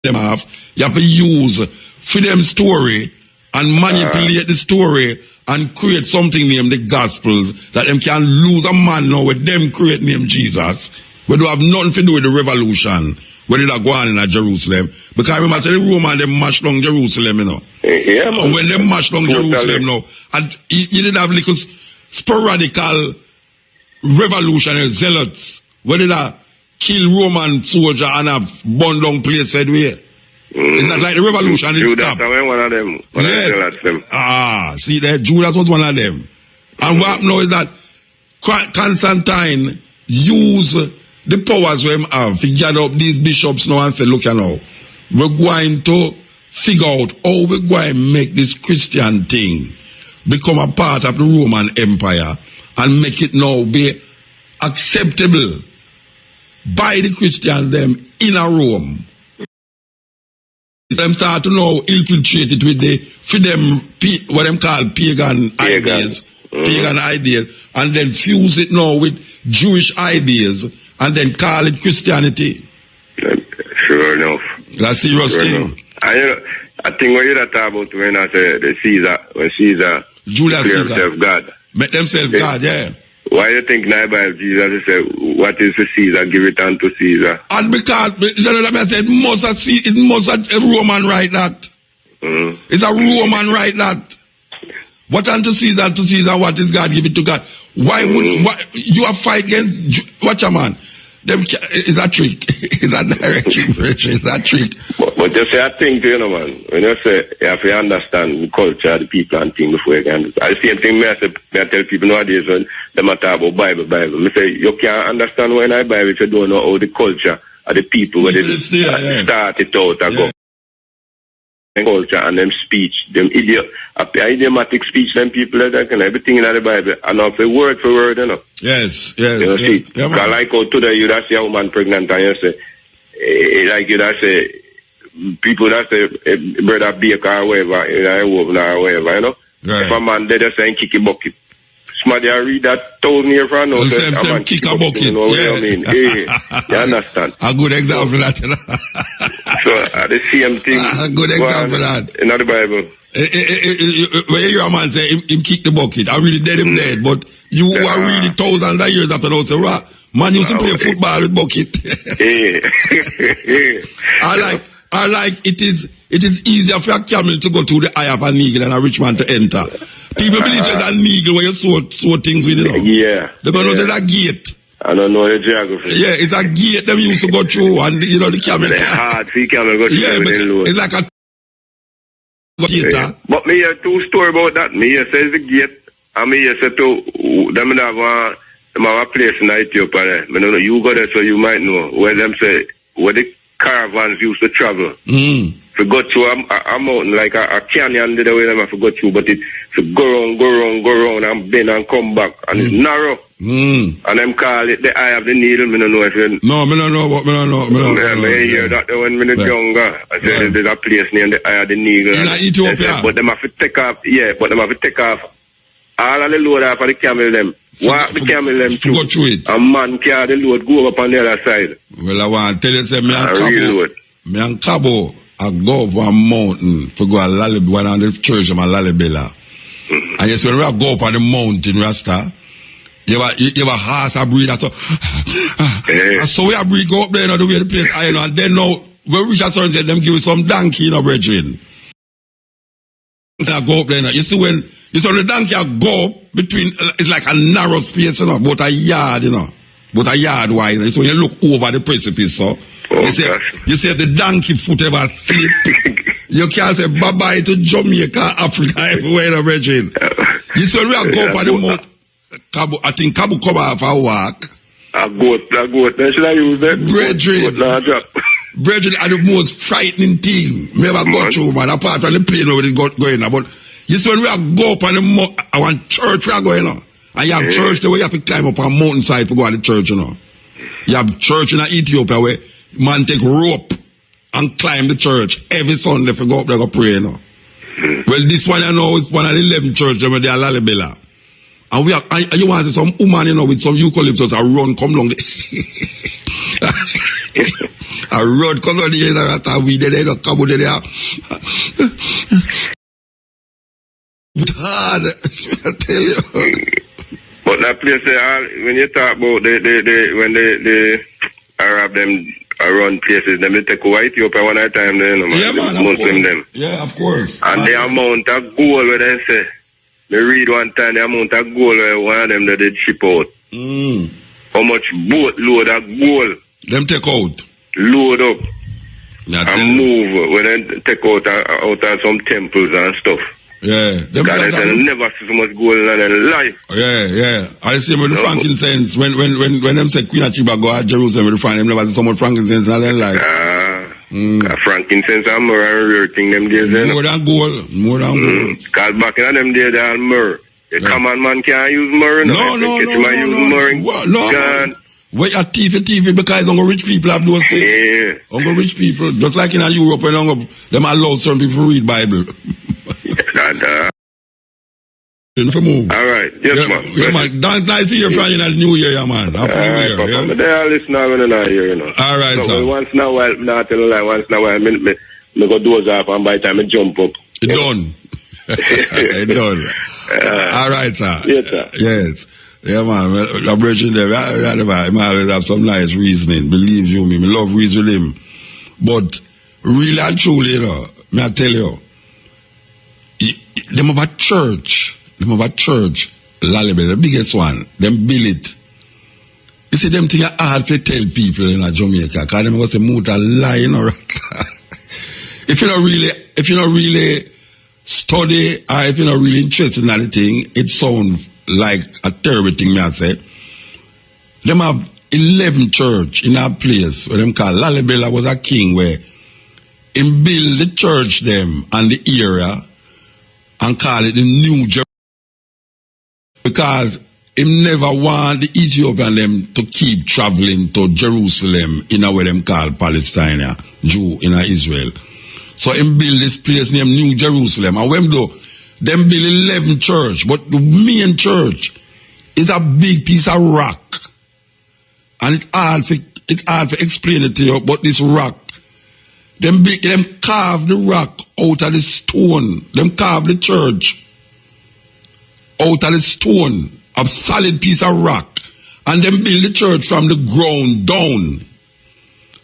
them off, you have to use freedom story and manipulate the story and create something named the Gospels that them can lose a man now with them create named Jesus. We don't have nothing to do with the revolution when they are going in Jerusalem. Because remember, say the Roman them mash down Jerusalem, you know. Yeah, and when they mash down Jerusalem now, and you did have little sporadical revolutionary zealots where they kill Roman soldier and have burned down place said way. It's not like the revolution, it stopped. Judas one of them. See that Judas was one of them. And what now is that Constantine used the powers we have to gather up these bishops now and say, look you know, we're going to figure out how we're going to make this Christian thing become a part of the Roman Empire and make it now be acceptable by the Christians them in a Rome. Them start to now infiltrate it with the for them what them call pagan ideas, and then fuse it now with Jewish ideas and then call it Christianity. Sure enough. That's serious thing. I think what you're talking about when I say the Caesar, when Caesar Julius declare Caesar. himself God. Make themselves God, yeah. Why you think in the Bible Jesus said, what is for Caesar, give it unto Caesar? And because, I said, it must a Roman write that. It's a Roman write that. What unto Caesar, what is God, give it to God. Why would you have fight against, watch a man. It's a trick. It's a direct trick, it's a trick. But you say a thing to you know, man. When you say you have to understand the culture, the people and things before you can understand. The same thing me I tell people nowadays when they talk about Bible. Me say you can't understand when I Bible if you don't know how the culture of the people where they start it out and go. Culture and them speech, them idiomatic speech, them people that can everything in the Bible and not the word for word, you know. Yes. You know, see, like how today you that see a woman pregnant and you say, like you that say, people that say, brother baker or whatever, or whatever, you know. Right. If a man dead, they say kick a bucket. Somebody read that told me from now. Same kick a bucket. You know what I mean? You understand? A good example of that. So the same thing. A good example of that. In the Bible. When you hear a man say him kick the bucket, I really dead him dead, but you are really thousands of years after those say, man used to play football with bucket. I like it is easier for a camel to go through the eye of an eagle than a rich man to enter. People believe there's an eagle where you sow things with, you know. Yeah. They don't know there's a gate. I don't know the geography. Yeah, it's a gate them used to go through, and you know the camel. It's hard for the camel go through. Yeah, but it's like a gate. Yeah. But me hear two story about that. Me hear says the gate, and me hear say to them have a place in Ethiopia. I don't know, you go there so you might know where them say where the caravans used to travel. To go through a mountain like a canyon the way them have to go through, but it to go around and bend and come back, and it's narrow. And them call it the eye of the needle. Me don't know if you. No, me don't know. Me hear that when me was younger. I said there's a place named the eye of the needle. In Ethiopia. But them have to take off. Yeah, but them have to take off all of the load off of the camel them. Walk the camel them through. Go through it. A man carry the load go up on the other side. Well, I want to tell you, say me and Cabo. I go up a mountain to go to Lalibela, one of the church of Lalibela. And yes, when we go up on the mountain, Rasta, you have a horse, a breed, so we have breed go up there, you know, the way the place, you know, and then now, when we reach a certain time, them give you some donkey, you know, brethren. And I go up there, you know, you see when the donkey I go up between, it's like a narrow space, you know, about a yard, you know, about a yard wide. So when you look over the precipice, so, you say the donkey foot ever slip. You can't say bye-bye to Jamaica, Africa, everywhere in the region. You say we are go up on the mount. I think Cabo come off a walk. A goat. Then should I use that? Brethren are the most frightening thing me ever go through, man, apart from the plane where it going on. But you see when we are go up on the mount, our church we are going on. And you have church the way you have to climb up a mountainside to go to the church, you know. You have church in Ethiopia where man take rope and climb the church every Sunday for go up there go pray, you know. Well, this one I know is one of the 11 churches where they are Lalibela. And we have, and you want to see some woman, you know, with some eucalyptus, a run come along. A run come along the end of we there, no come there. It's hard, I tell you. But that place, when you talk about when the Arab them around places, them they take over Ethiopia one at a time, you know, man. Yeah, man, Muslim them. Yeah, of course. And the amount of gold where they say, me read one time the amount of gold where one of them that did ship out. How much boat load of gold them take out. Load up. And move when they take out of some temples and stuff. Yeah. Them never see so much gold in their life. Yeah. I see with the frankincense. When them say Queen of Sheba go to Jerusalem with the frankincense, them never see so much frankincense in their life. Frankincense and myrrh and rare thing them days. More than gold. Because back in them days they had myrrh. The common man can't use myrrh. No. Where your TV because only rich people have those things. Yeah. Only rich people. Just like in Europe when them allow certain people to read Bible. Move. All right. Yes, man. Yeah, man. Don't nice to hear from you in the new year, yeah, man. Happy New Year. Papa, Yeah? but they are listening when they're not here, you know. All right, so, sir. Once in a while, not tell a lie, once in a while, me go doze off, and by the time I jump up. It's done. It's done. All right, sir. Yes, sir. Yes. Yeah, man. Well, I'm bridging there. I always have some nice reasoning. Believe you me. I love reason with him. But really and truly, you know, may I tell you, them about church, Lalibela, the biggest one, them build it. You see, them things are hard to tell people in Jamaica, because them was a Muta lie, you know. If you don't really study, or if you're not really interested in anything, it sounds like a terrible thing, may I say. Them have 11 church in our place, where them call Lalibela was a king, where him build the church them and the area, and call it the New Jerusalem. Because him never want the Ethiopian them to keep traveling to Jerusalem in a way them call Palestine, Jew in Israel. So him build this place named New Jerusalem. And when them build 11 church, but the main church is a big piece of rock. And it's hard to explain it to you, but this rock, them carve the rock out of the stone. Them carve the church out of the stone, a solid piece of rock. And them build the church from the ground down.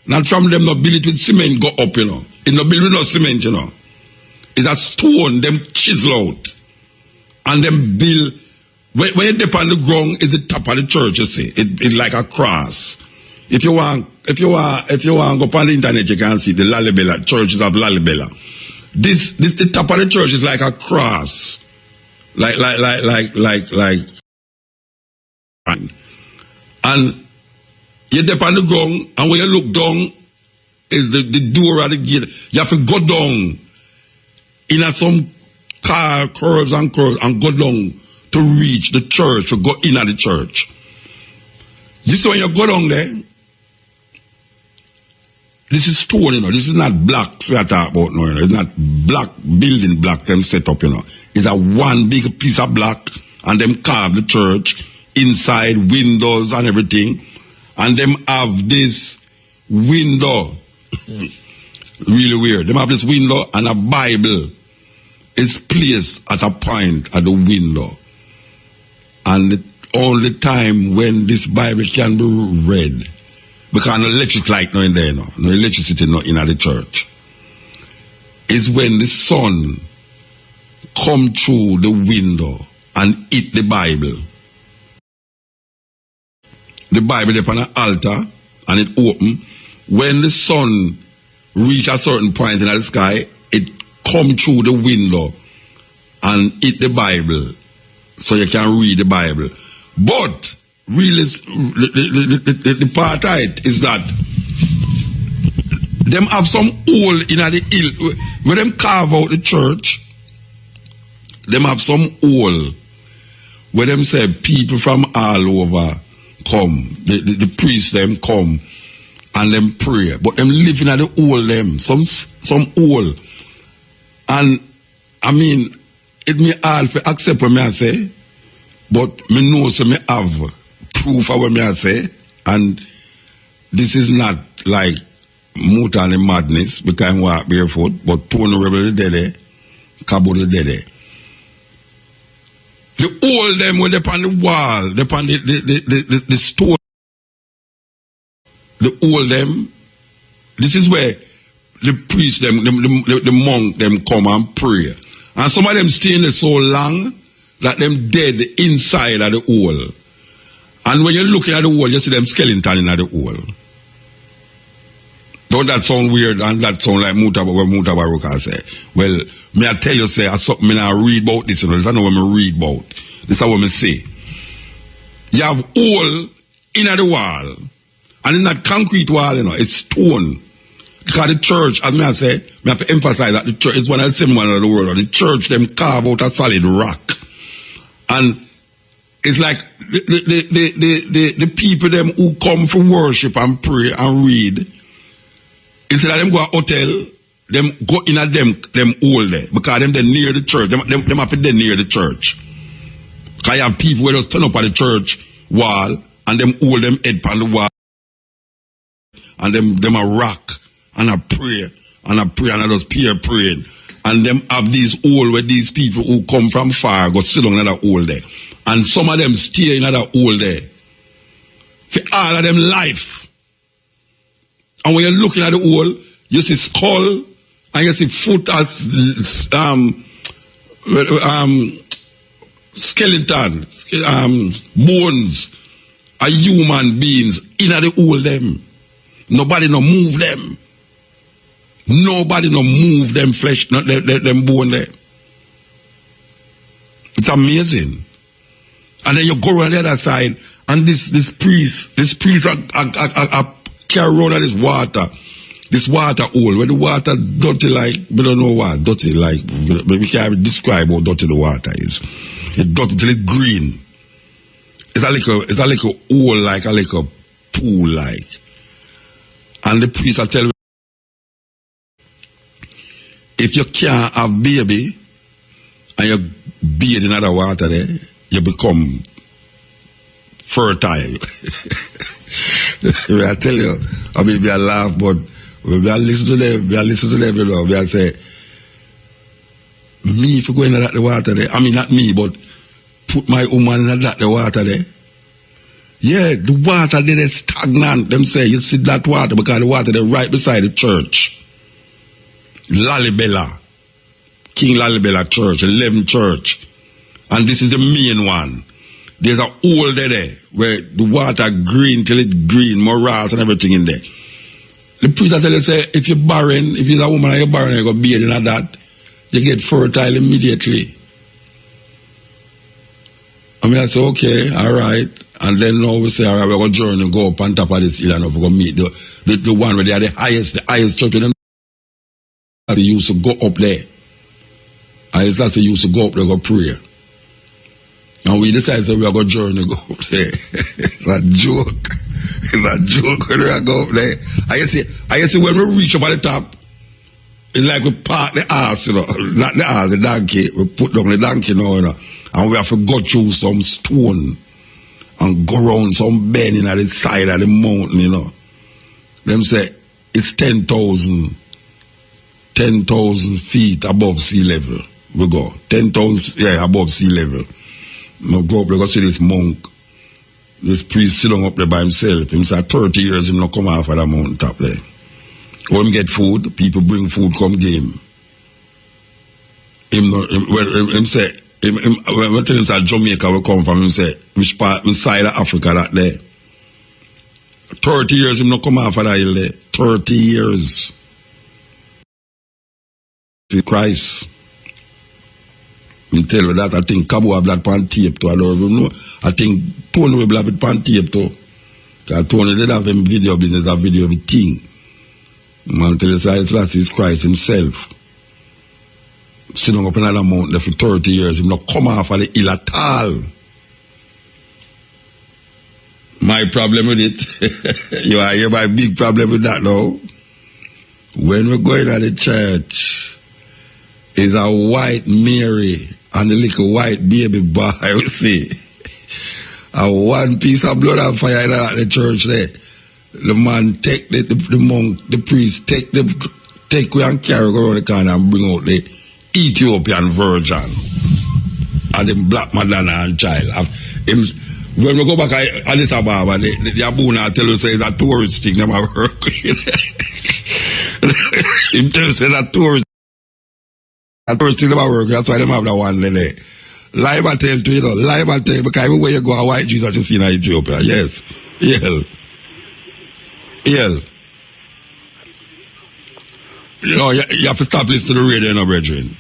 Not from them not build it with cement go up, you know. It's not built with no cement, you know. It's a stone, them chisel out. And them build, when you dip on the ground, it's the top of the church, you see. It's like a cross. If you want to go on the internet, you can see the Lalibela, churches of Lalibela. The top of the church is like a cross. Like. And you dip on the ground, and when you look down, is the door of the gate. You have to go down in some curves and go down to reach the church, to go in at the church. You see when you go down there, this is stone, you know. This is not blocks we are talking about, no, you know. It's not building blocks them set up, you know. It's a one big piece of block, and them carve the church inside, windows and everything, and them have this window. Really weird. Them have this window, and a Bible is placed at a point at the window. And the only time when this Bible can be read, because no electric light no in there, no electricity no in at the church, is when the sun come through the window and hit the Bible. The Bible is on an altar and it open. When the sun reach a certain point in the sky, it come through the window and hit the Bible, so you can read the Bible. But really, the part of it is that them have some hole in the hill. When them carve out the church, them have some hole where them say people from all over come. The priests them come and them pray. But them living at the hole them. Some hole. And I mean, it may hard to accept what I say, but me know so me have proof of what I say, and this is not like Muta and madness because I walk barefoot, but Tony Rebel is dead, Cabo is dead. The hole them when they on the wall, they on the stone, the hole them, this is where the priest them, the monk them come and pray. And some of them stay in there so long that them dead inside of the hole. And when you're looking at the hole, you see them skeleton in the hole. Don't that sound weird and that sound like Muta Baruka say? Well, may I tell you, say, something I read about this, you know, this is not what I read about. This is what I say. You have hole in the wall, and it's not concrete wall, you know, it's stone. Because the church, as I say, I have to emphasize that the church is one of the same one of the world. The church, them carve out a solid rock. And it's like the people them who come for worship and pray and read, instead of them go to hotel, them go in at them hole there. Because them near the church. Them have to be near the church. Because you have people who just turn up at the church wall and them hold them head on the wall and them a rock and a pray and I just peer praying. And them have these hole where these people who come from far go sit down in that hole there. And some of them stay in that hole there for all of them life. And when you're looking at the hole, you see skull and you see foot as skeleton, bones, are human beings in the hole them. Nobody no move them. Nobody no move them flesh, not them bone there. It's amazing. And then you go on the other side, and this priest are carry around this water hole, where the water dirty like, we don't know what, dirty like, but we can't describe how dirty the water is. It's dirty till it's green. It's a little hole like, a little pool like. And the priest will tell you, if you can't have baby, and you bathe in other water there, you become fertile. I tell you, I mean, I laugh, but we are listen to them, you know, we are say, me if you go in that the water there, I mean not me, but put my woman in that the water there. Yeah, the water there is stagnant. Them say, you see that water because the water there right beside the church. Lalibela, King Lalibela Church, 11 Church. And this is the main one. There's a hole there where the water green till it green, morals and everything in there. The priest tell you, say, if you're barren, if you're a woman and you're barren and you go bathe in that, you get fertile immediately. I mean, I say, okay, all right. And then now we say, all right, we're going to journey, go up on top of this hill and we're going to meet the one where they are the highest church in them. They used to go up there. And it's they used to go up there, go pray. And we decided that we are going to journey, go up there. It's a joke. It's a joke when we go up there. I see when we reach up at the top, it's like we park the ass, you know, not the ass, the donkey. We put down the donkey now, you know, and we have to go through some stone and go around some bend in at the side of the mountain, you know. Them say it's 10,000 feet above sea level. We go 10,000, yeah, above sea level. We go up there, go see this monk, this priest sitting up there by himself. Him say 30 years him not come off of that mountain top there. When him get food, people bring food, come game. Him say, when tell him say Jamaica will come from, him say, which side of Africa that there. 30 years him not come off of that hill there. 30 years. Christ. I tell you that I think Cabo have that pan tape too. I don't even know. I think Tony will have it pan tape too. Because Tony did have him video business, a video of a thing. Man tell you Selassie is Christ himself. Sitting up in another mountain there for 30 years. He not come off of the hill at all. My problem with it, you are here my big problem with that now. When we're going to the church, is a white Mary and a little white baby boy, we see. And one piece of blood and fire in the church there. The man take the monk, the priest, take we and carry go around the corner and bring out the Ethiopian virgin. And them black Madonna and child. When we go back at Addis Ababa, the Abuna tell us it's a tourist thing, them are working. Him tell us it's a tourist. The first thing about work, that's why they have that one there. Live and tell to you know, live and tell, because everywhere you go, a white Jesus you see in Ethiopia. Yes. Yeah. You know, you have to stop listening to the radio, you know, brethren.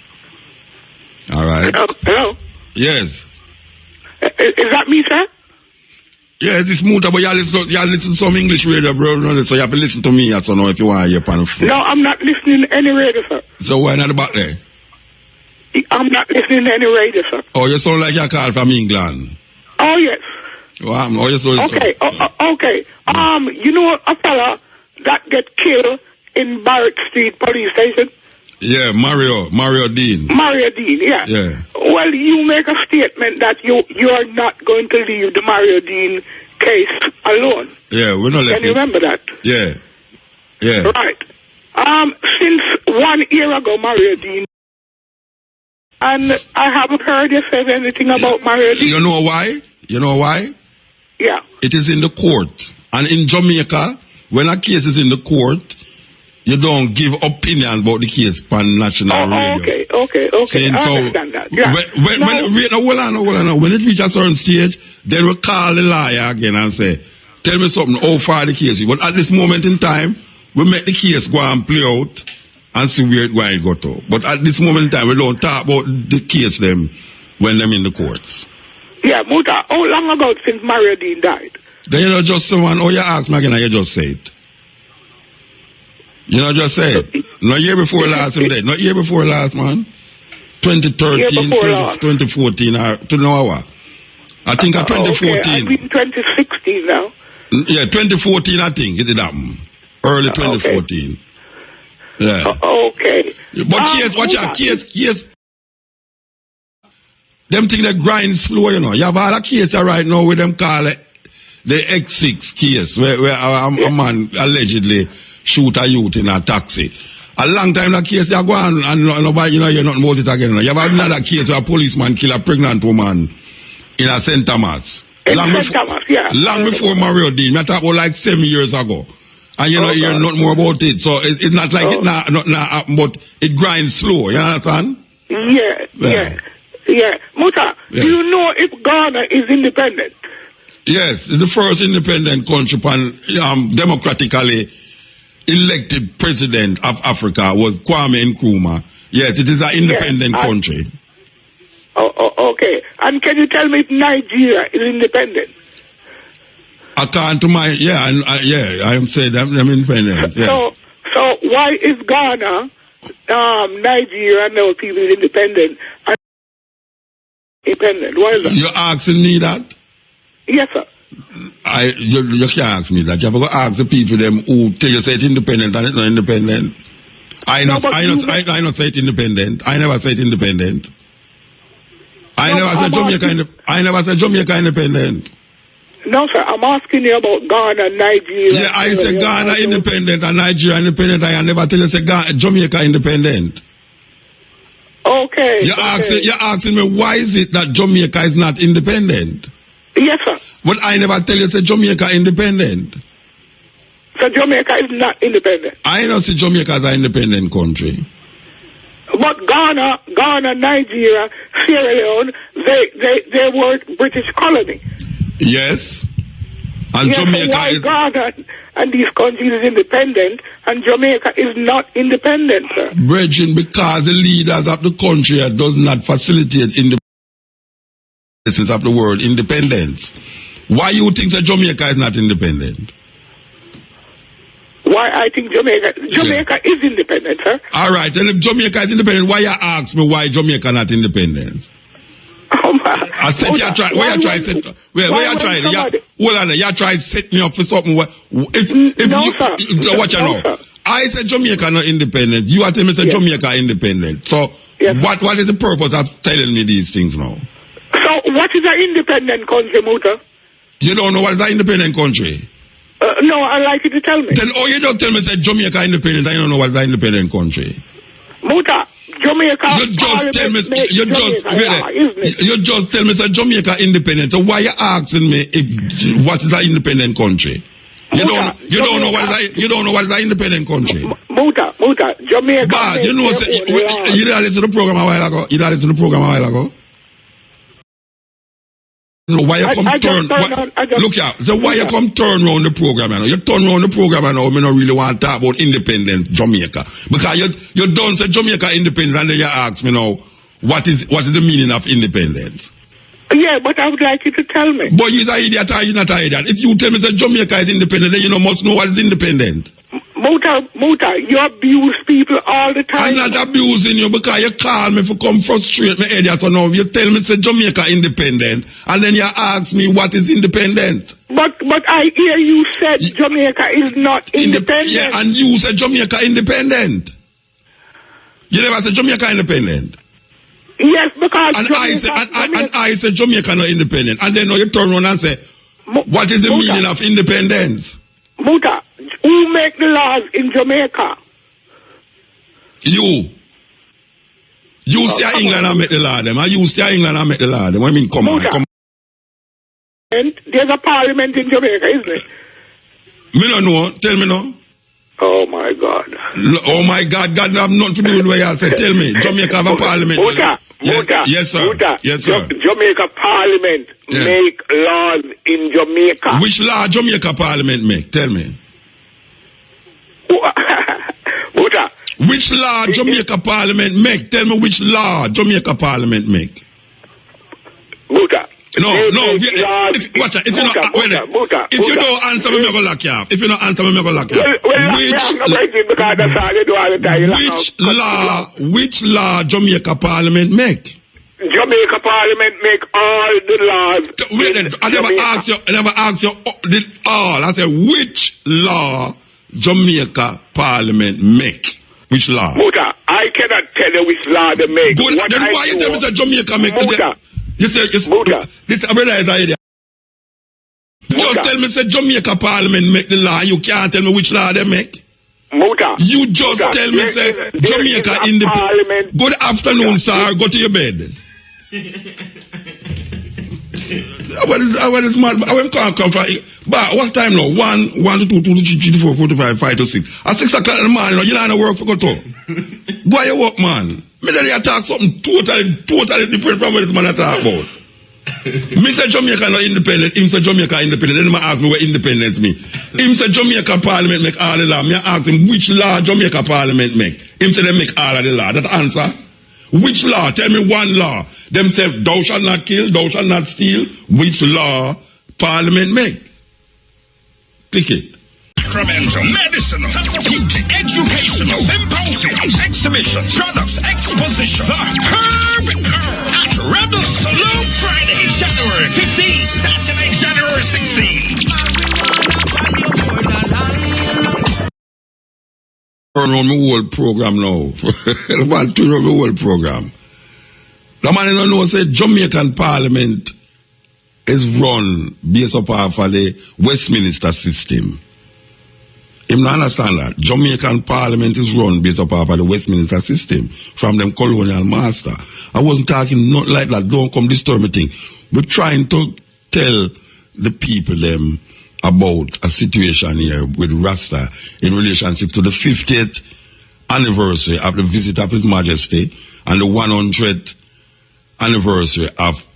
All right. Hello? Yes. Is that me, sir? Yeah, this Muta, but you listen to some English radio, bro, so you have to listen to me, so now if you want to hear pan of No, I'm not listening to any radio, sir. So why not about there? I'm not listening to any radio, sir. Oh, you sound like you're called from England. Oh, yes. Oh, you sound... Okay, okay. You know a fella that get killed in Barrett Street police station? Yeah, Mario Dean. Mario Dean, yeah. Yeah. Well, you make a statement that you are not going to leave the Mario Dean case alone. Yeah, we're not left. Can you remember that? Yeah. Yeah. Right. Since 1 year ago, Mario Dean, and I haven't heard you say anything about Mario Dean. You know why? You know why? Yeah. It is in the court. And in Jamaica, when a case is in the court, you don't give opinion about the case on national radio. Okay. Saying, I so understand that. Yeah. When it reaches a certain stage, then we call the liar again and say, tell me something, how far the case is. But at this moment in time, we make the case go and play out and see where it go to. But at this moment in time, we don't talk about the case them when them in the courts. Yeah, Muta, how long ago since Mario Dean died? Then you know just someone, you ask me again and you just say it. You know just say it. No year before last him dead. No year before last, man. 2013, 2014, or to know what? I think 2014. Okay. I mean 2016 now. Yeah, 2014 I think it did happen. Early 2014. Okay. Yeah. Okay. But watch out, case. Them thing that grind slow, you know. You have all a case right now with them call it the X6 case where a man allegedly shoot a youth in a taxi. A long time that case you go on and nobody, you know, you're not about it again. You have another case where a policeman kill a pregnant woman in a St. Thomas. Long before Mario Dean. I talk about like 7 years ago. And you know, you hear not more about it. So it's not like it not happen, but it grinds slow. You understand? Yeah. Muta, do you know if Ghana is independent? Yes, it's the first independent country, democratically elected president of Africa was Kwame Nkrumah. Yes, it is an independent country. Okay. And can you tell me if Nigeria is independent? According to my, I am saying I'm independent. Yes. So why is Ghana, Nigeria, and those people independent? Why is that? You're asking me that? Yes, sir. You can't ask me that. You have to ask the people them who tell you say it's independent and it's not independent. I not say it independent. I never said independent. I never said Jamaica independent. No, sir. I'm asking you about Ghana, Nigeria. Yeah, I said Ghana independent and Nigeria independent. I never tell you say Jamaica independent. Okay. You're asking me why is it that Jamaica is not independent? Yes, sir. But I never tell you say Jamaica independent. So Jamaica is not independent? I don't see Jamaica as an independent country. But Ghana, Nigeria, Sierra Leone, they were British colony. Yes. And Jamaica why is... Ghana and these countries is independent and Jamaica is not independent, sir? Brethren, because the leaders of the country does not facilitate independence of the word independence. Why you think that Jamaica is not independent? Why I think Jamaica is independent, sir. All right, then if Jamaica is independent, why you ask me why Jamaica not independent? Oh my! I said you try. Where you try? Where you try? Hold on, you try to set me up for something. Watch you know. I said Jamaica not independent. You are telling me that Jamaica independent. So what is the purpose of telling me these things now? So what is an independent country, Muta? You don't know what is an independent country? No, I'd like you to tell me. Then you just tell me that Jamaica independent. I don't know what is an independent country. Muta, Jamaica. You just tell me. You just tell me that Jamaica independent. So why you asking me if what is an independent country? You don't know what is an independent country. Muta, Jamaica. But you know, you did listen to the program a while ago. So why you come turn? Look here. So why you come turn around the program? You turn around the program and I don't really want to talk about independent Jamaica because you don't say Jamaica independent and then you ask me now what is the meaning of independence? Yeah, but I would like you to tell me. But you're an idiot or you're not an idiot. If you tell me that Jamaica is independent, then you must know what is independent. Muta, you abuse people all the time. I'm not abusing you because you call me for come frustrate me, idiot. So now you tell me say Jamaica independent, and then you ask me what is independent. But I hear you said Jamaica is not independent. Yeah, and you said Jamaica independent. You never said Jamaica independent? Yes, because and I said Jamaica not independent. And then you turn around and say, what is the meaning of independence? Muta, who make the laws in Jamaica? You stay England and make the law them. You stay England and make the law them. I mean, come on. There's a parliament in Jamaica, isn't it? Me don't know. Tell me now. Oh my God. Oh my God, God have nothing to do with what you say. Tell me, Jamaica have a parliament. Muta. Yes, sir. Muta. Yes, sir. Jamaica parliament make laws in Jamaica. Which law Jamaica parliament make? Tell me. Muta. Which law Jamaica parliament make? Tell me which law Jamaica parliament make. Muta. No. If you don't answer me, I'm gonna lock you off. If you don't answer me, I'm gonna lock you off. Which law Jamaica Parliament make? Jamaica Parliament make all the laws. Wait, I never asked you all. I said which law Jamaica Parliament make? Which law? Muta, I cannot tell you which law they make. Good. Then why you tell me that Jamaica make? Muta. You say it's this brother is idea. Just tell me say Jamaica Parliament make the law. You can't tell me which law they make. Muta. You just tell me say Jamaica independent. Good afternoon, sir. Go to your bed. What is mad? I went come from. But what time now? 1 to 2 to 3 to 4 to 5 5 to 6. At 6 o'clock in the morning, you don't work for go to. Go your work, man. Me then you talk something totally different from what this man talk about. Me say Jamaica not independent. Him say Jamaica independent. Then I ask me what independence mean. Him say Jamaica Parliament make all the law. Me ask him which law Jamaica Parliament make. Him say they make all of the law. That answer. Which law? Tell me one law. Them say thou shalt not kill, thou shalt not steal. Which law Parliament make? Click it. Sacramental, medicinal, beauty, educational, symposiums, exhibitions, products, exposition. The Herb at Rebel Saloon Friday, January 15th, Saturday, January 16th. Turn on my whole program now. Turn on my whole program. The man don't know say Jamaican Parliament is run based upon the Westminster system. Him not understand that. Jamaican Parliament is run based upon the Westminster system from them colonial master. I wasn't talking not like that. Don't come disturb me thing. We're trying to tell the people them about a situation here with Rasta in relationship to the 50th anniversary of the visit of His Majesty and the 100th anniversary of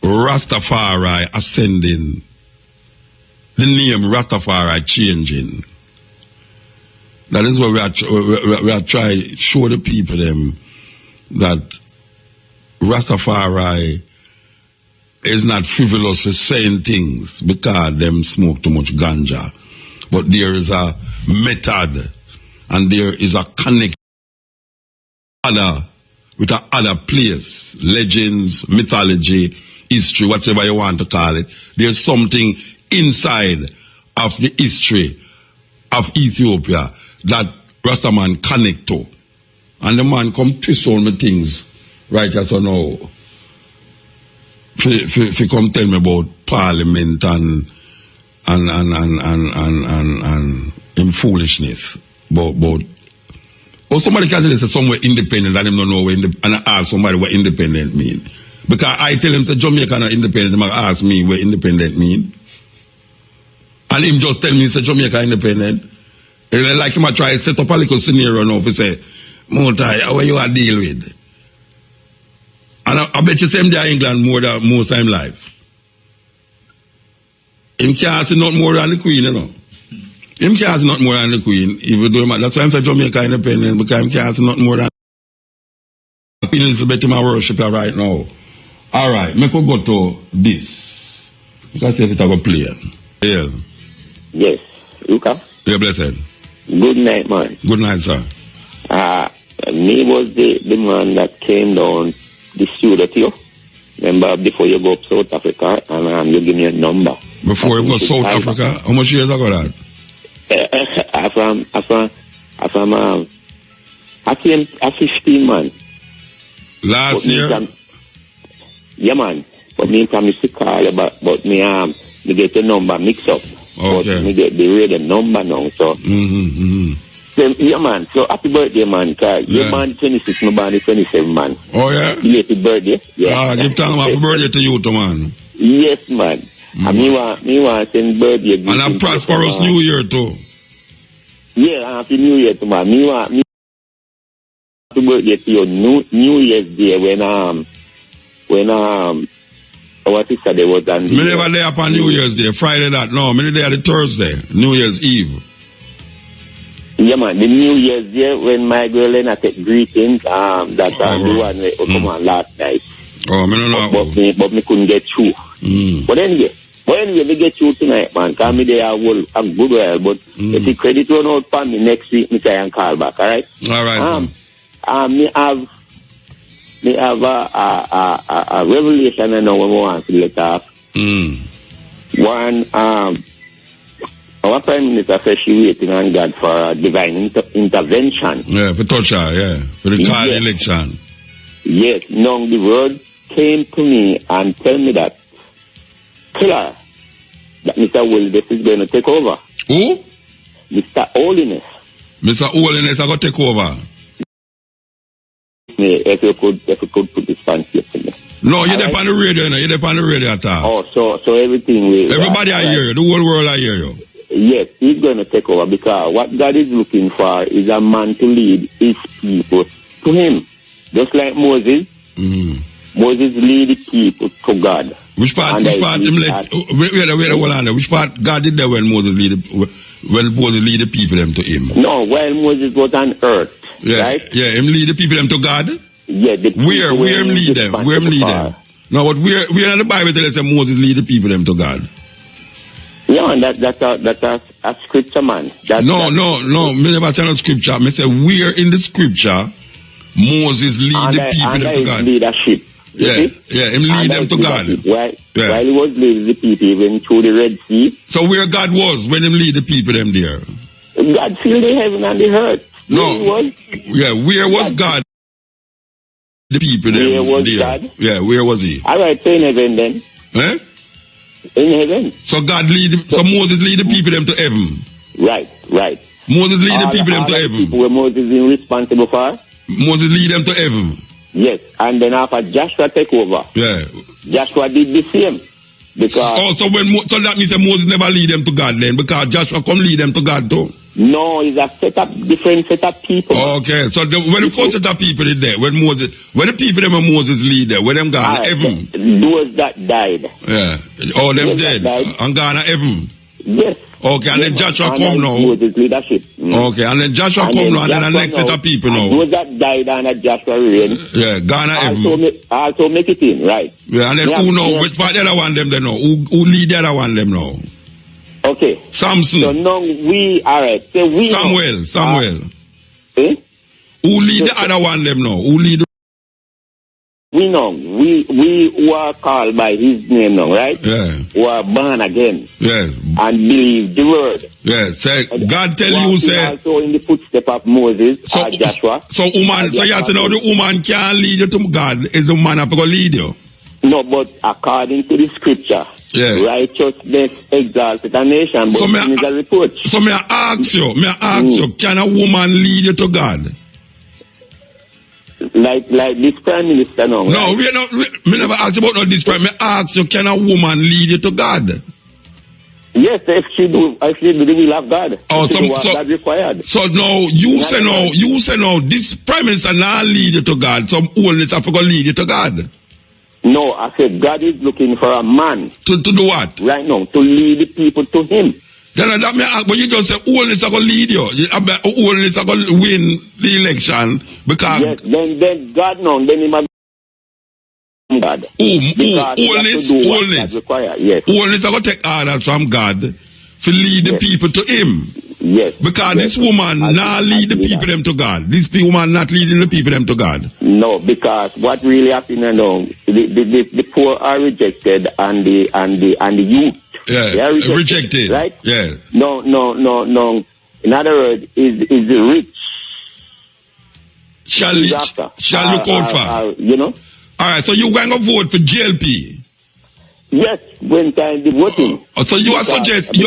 Rastafari ascending, the name Rastafari changing. That is what we are trying to show the people them that Rastafari is not frivolous with saying things because them smoke too much ganja. But there is a method and there is a connection with a other place, legends, mythology, history, whatever you want to call it. There's something inside of the history of Ethiopia that Rastaman connect to. And the man come twist all the things right as I know. If you come tell me about Parliament and in foolishness. But or somebody can tell us somewhere independent and him don't know where and I ask somebody what independent mean. Because I tell him say Jamaica not independent, he ask me what independent mean. And him just tell me say Jamaica independent. And like him I try to set up a little scenario now to say, Muta, how you are deal with? And I bet you say him there in England more than most time life. Him can't see not more than the Queen, you know. Him can't see not more than the Queen, even though that's why I'm saying Jamaica independent, because him can't see not more than Queen Elizabeth in my worship right now. Alright, me could go to this. You can see if it have a play. Yeah. Yes. Luca? You're blessed. Good night, man. Good night, sir. Me was the man that came down the studio to you. Remember before you go up South Africa and you give me a number. Before you go South Africa? How much years ago that? I came a 15 man. Last year? Yeah, man. But me and Tommy call about me get the number mix up. Okay. But me get the radio number now. So, so, yeah, man. So happy birthday, man. Cause your man 26, my band is 27, man. Oh, yeah? Belated birthday. Yeah. Give time happy birthday to you, too, man. Yes, man. And me want send birthday. And a prosperous New Year, too. Yeah, happy New Year, too, man. Me happy birthday to you. New Year's Day when our sister they was on. Me never there upon New Year's Day, Friday that. No, me there the Thursday, New Year's Eve. Yeah, man. The New Year's Day when my girl and I take greetings. The one that come on last night. Oh, me don't know. But me couldn't get through. But anyway, me get through tonight, man. Cause me there a good while. But if the credit run out for me next week, me try and call back. All right. All right. Me have a revelation and I want to let off. One, our Prime Minister says she waiting on God for a divine intervention. Yeah, for touch her, yeah. For the call election. Yes. Now the word came to me and tell me that clear that Mr. Holiness is going to take over. Who? Mr. Holiness. Mr. Holiness is going to take over. If you could put this fancy to me. No, you're there on the radio, you're there on the radio at all. Oh, so everything will... Everybody I hear you, the whole world I hear you. Yes, he's going to take over because what God is looking for is a man to lead his people to him. Just like Moses. Moses lead the people to God. Which part him let... Wait, hold on. Which part God did that when Moses lead the people them to him? No, while Moses was on earth. Yeah, right? Yeah, him lead the people them to God? Yeah, where him lead them? Where him lead them? No, but where in the Bible tells us Moses lead the people them to God? Yeah, man, that's a scripture, man. No, me never tell no scripture. Me say where in the scripture Moses lead the people them to God? Leadership. Yeah, him lead them to God. While he was leading the people even through the Red Sea. So where God was when him lead the people them there? God filled the heaven and the earth. No. Where was God? The people there. Where was God? Yeah, where was he? All right, so in heaven then. Eh? In heaven. So Moses lead the people them to heaven. Right. Moses lead the people them to heaven. People were Moses responsible for? Moses lead them to heaven. Yes, and then after Joshua take over. Yeah. Joshua did the same. Because so that means that Moses never lead them to God then, because Joshua come lead them to God too. No, it's a different set of people. Okay, so when the first set of people is there, when the people them and Moses lead there, when them gone to heaven? Those that died. Yeah. All them dead and gone to heaven. Yes. Okay, and then Joshua come now. Moses leadership. Okay, and then Joshua come now, and then the next set of people now. Those that died under Joshua reign. Yeah, gone to heaven. Also make it in, right? Yeah, and then who know which part the other one them they know? Who lead the other one them now? Okay. Samson. So now alright. So Samuel. Eh? Who lead the other one them now? Who lead? We know. We were called by his name now, right? Yeah. We are born again. Yes. And believe the word. Yes. Say, God tell you, say. Also in the footsteps of Moses or Joshua. So you say now the woman can't lead you to God. Is the man have to go lead you? No, but according to the scripture, righteousness exalted a nation, but sin is a reproach. So may I ask you, can a woman lead you to God? Like this prime minister now. No, right? Me never asked about this prime. Me ask you, can a woman lead you to God? Yes, if she do the will of God. Oh, God required. So no, you say no, this prime minister now lead you to God. Some holiness have to go lead you to God. No, I said God is looking for a man. To do what? Right now, to lead the people to him. Then that may ask, but you just say holiness are going to lead you. Holiness are going to win the election because... Yes, then God now, then he must... God. Holiness. Yes. Holiness are going to take orders from God to lead the people to him. Yes. Because this woman not lead the people them to God. This woman not leading the people them to God. No, because what really happened now, the poor are rejected and the youth. Yeah, they are rejected. Right? Yeah. No. In other words, is the rich shall look out for. You know? All right, so you're going to vote for JLP? Yes, when time the voting. So you are suggest you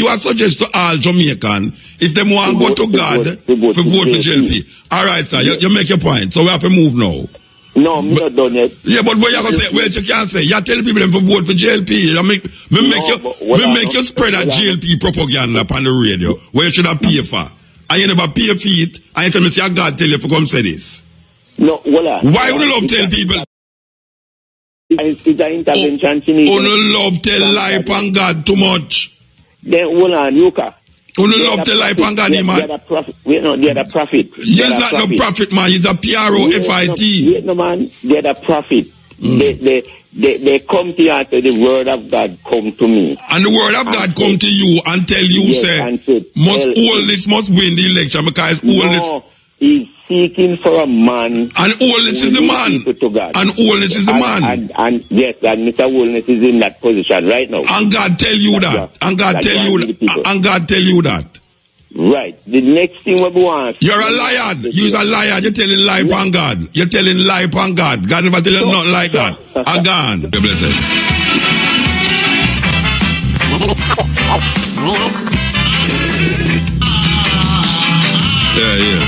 are suggest to all Jamaican if they want to go to God to vote for JLP. All right, sir, you make your point. So we have to move now. No, I'm not done yet. Yeah, but what you going to say? Well, you can't say. You tell people to vote for JLP. You make you spread that JLP propaganda upon the radio where you should have pay for. And you never pay for it. And you tell me, say, God tell you to come say this. No, voila. Why would you love tell people? It's an intervention to me. You love tell lie upon God too much. Then, hold on, Yuka. You love tell lie upon God, man. They're the prophet. Wait, no, they're the prophet. He's not no prophet, man. He's a PROFIT. Wait, no, man. They're the prophet. They come to you after the word of God come to me. And the word of God come to you and tell you, yes, say, oldest must win the election because oldest. No, he's seeking for a man. And oldest is the man. And oldest is the man. And yes, and Mr. Oldness is in that position right now. And God tell you that. And God tell you that. And God tell you that. Right. The next thing we want. You're a liar. You're a liar. You're telling lie upon God. You're telling lie upon God. God never tell you nothing like that. Again. God bless it. Yeah.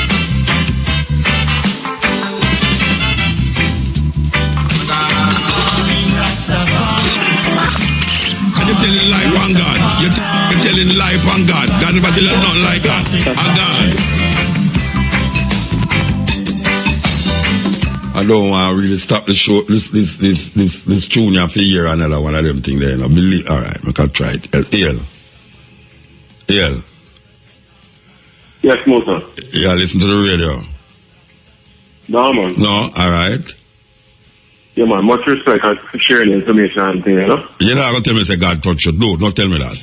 You're telling lie upon God. You're telling lie upon God. God never tell you nothing like that. I don't want to really stop the show. This tune you have to hear another one of them things there. All right, I can try it. AL. Yes, Muta. Yeah, listen to the radio. No, man. No, all right. Yeah, man, much respect and sharing the information and things, you know? You're not going to tell me say God touch you. No, don't tell me that.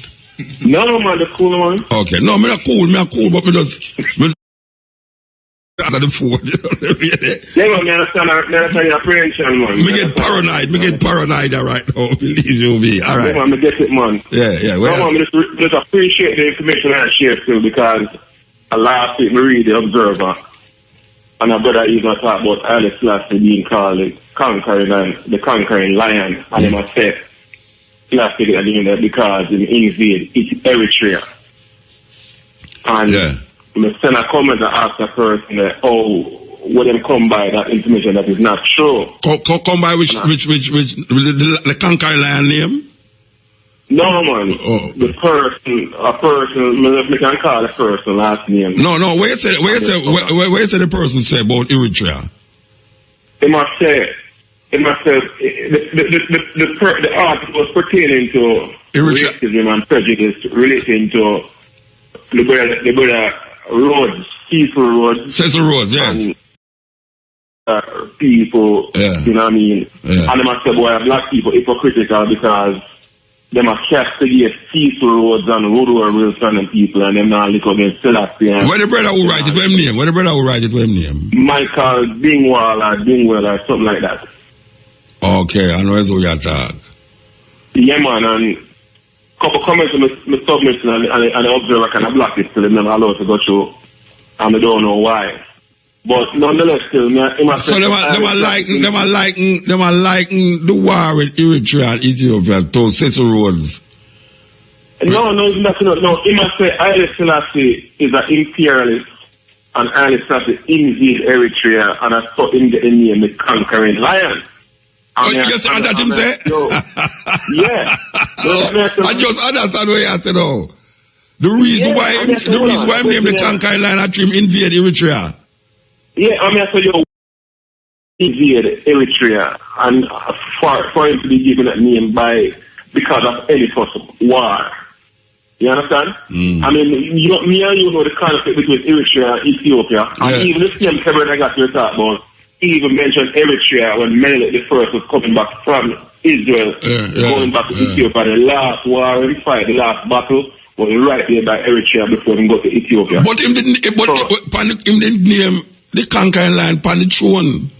No, man, that's cool, man. Okay, no, me not cool, but me just... After the phone, you know? Yeah, man, I understand your apprehension, man. Me get paranoid right now, believe you me. All right. Yeah, man, I get it, man. Yeah. Well, no, man, just appreciate the information I share too, because last week, me read the Observer, and a brother even talk about Selassie being called the conquering lion, and he must say Selassie because he invaded Eritrea. And I send a comment and ask the person would them come by that information that is not true. Come by which the conquering lion name? No, man. A person, we can call a person last name. No, where you say the person say about Eritrea? He must say the article was pertaining to racism and prejudice relating to the brother roads, peaceful roads. Cecil Roads, yes. And, people, you know what I mean? Yeah. And they must say, boy, black people hypocritical because they must castigate peaceful roads and rural standing people and them not look against Selassie. Where the brother who write it, what name? Michael Dingwall or something like that. Okay, I know who you talk. Yeah, man, and couple comments on the submission and the Observer kind of block it, so they never allowed to go through, and I don't know why. But nonetheless, still, they are liking the war with Eritrea and Ethiopia to Cecil Roads. No. He must say Haile Selassie is an imperialist, and Haile Selassie invaded Eritrea, and I saw him get the name the conquering lion. Yes, and that him say? Yeah. I just understand what you said now. The reason why him named the conquering lion at him invade Eritrea. Yeah, I said invade Eritrea, and for him to be given that name because of any possible war. You understand? I mean, me and you know the conflict between Eritrea and Ethiopia, and even the same Kebra Nagast you talk about. He even mentioned Eritrea when Menelik I was coming back from Israel, going back to Ethiopia. The last war and fight, the last battle was right there by Eritrea before he got to Ethiopia. But him didn't name the conquering lion upon the throne.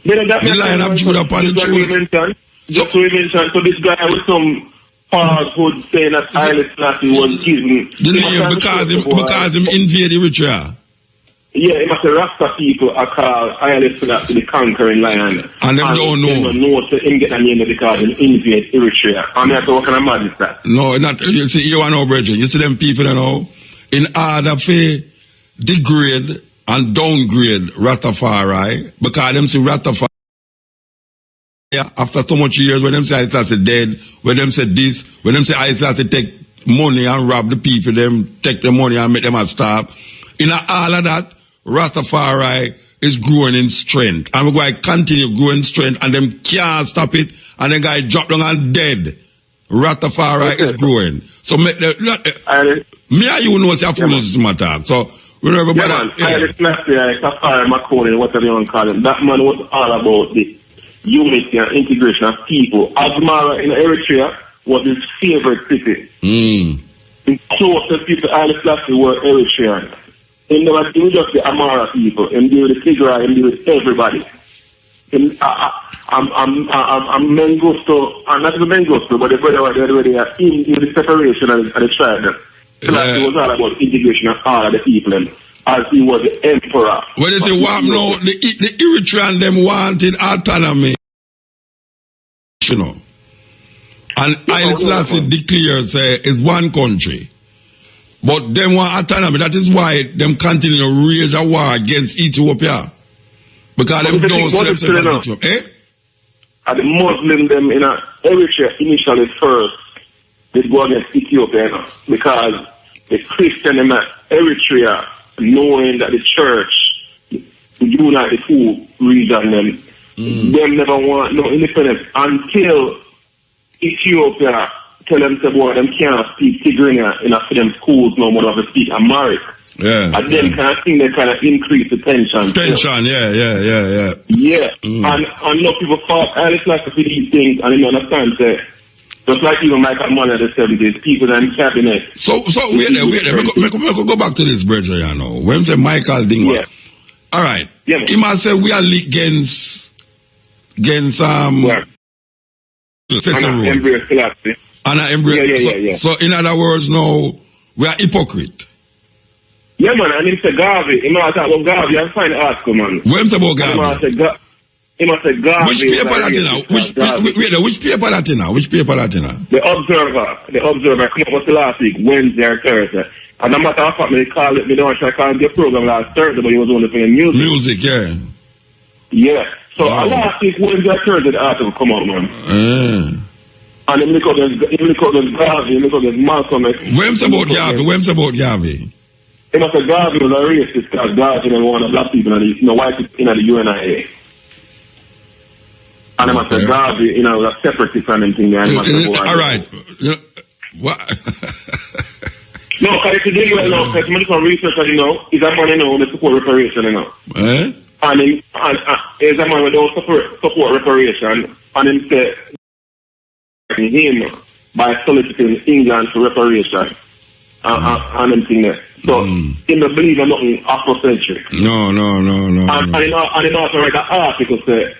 The Lion of Judah upon the throne. Just to mention, so this guy with some falsehood saying that Haile Selassie was given the name because him invaded Eritrea. Yeah, it must be Rasta people are called Haile Selassie the conquering lion. And them don't know. They don't know to him get a name because he invade Eritrea. And that's what kind of mad is that? No, not, you see, you are no brethren. You see them people, you know, in order to degrade and downgrade Rastafari, because them see Rastafari after so much years, when them say Haile Selassie dead, when them say this, when them say Haile Selassie take money and rob the people, them take the money and make them a stop. In all of that, Rastafari is growing in strength. And we're going to continue growing strength, and them can't stop it, and then guy drop down and dead. Rastafari is growing. So me and you know it's a foolish matter. So we never Haile Selassie, Safari, Macaulay, whatever you want to call him, that man was all about the unity and integration of people. Asmara in Eritrea was his favorite city. The closest people to Haile Selassie were Eritreans. He never deal just the Amara people. He deal with the Tigray. He deal with everybody. I'm Mengusto, and not the Mengusto, but the brother were there where they are in the separation and the tribe. Selassie was all about integration of all of the people, as he was the emperor. When they say what no, the Eritrean them wanted autonomy, you know. And Haile Selassie declares it's one country. But them want autonomy. That is why them continue to wage a war against Ethiopia. Because them don't self-sufficient Ethiopia. Eh? And the Muslim them in Eritrea initially first, they go against Ethiopia, you know, because the Christian in Eritrea, knowing that the church unite the two region, them never want no independence until Ethiopia tell them to boy them can't speak Tigrinya in them schools no more to speak Amharic. Yeah. And then kind of thing they kind of increase the tension. Tension, yeah. Yeah. And no people thought Haile Selassie for these things, and you understand that just like even Michael Money in the 70s, people in the cabinet. So wait there. We go back to this, brother, you know. When say Michael Dingwa. Yeah. All right. Yeah, man. He must say we are against Embrace Selassie. And I embrace. So in other words, no, we are hypocrite. Yeah, man, and him say Garvey. He must talk about Garvey and find the article, man. When say about Garvey? He must say Garvey. Which paper that in now? Which paper that in now? Which paper that in now? The Observer come up with last week, Wednesday or Thursday. And no matter how they call it, they don't try to call the program last Thursday, but he was only playing music. Music, yeah. Yeah. So last week, Wednesday or Thursday, the article come out, man. And him look up against Garvey, him look up against Malcolm. When's about Garvey? He must say Garvey was a racist because Garvey was one of the black people in the white in the UNIA. And he must say Garvey, was a separatist and everything there. All right. What? No, because if you didn't well know, because some research, he's a man, who support reparation, And he's a man who don't support reparation, and him say him by soliciting England for reparation and everything there. So he don't believe in nothing Afrocentric. No. And he also write an article say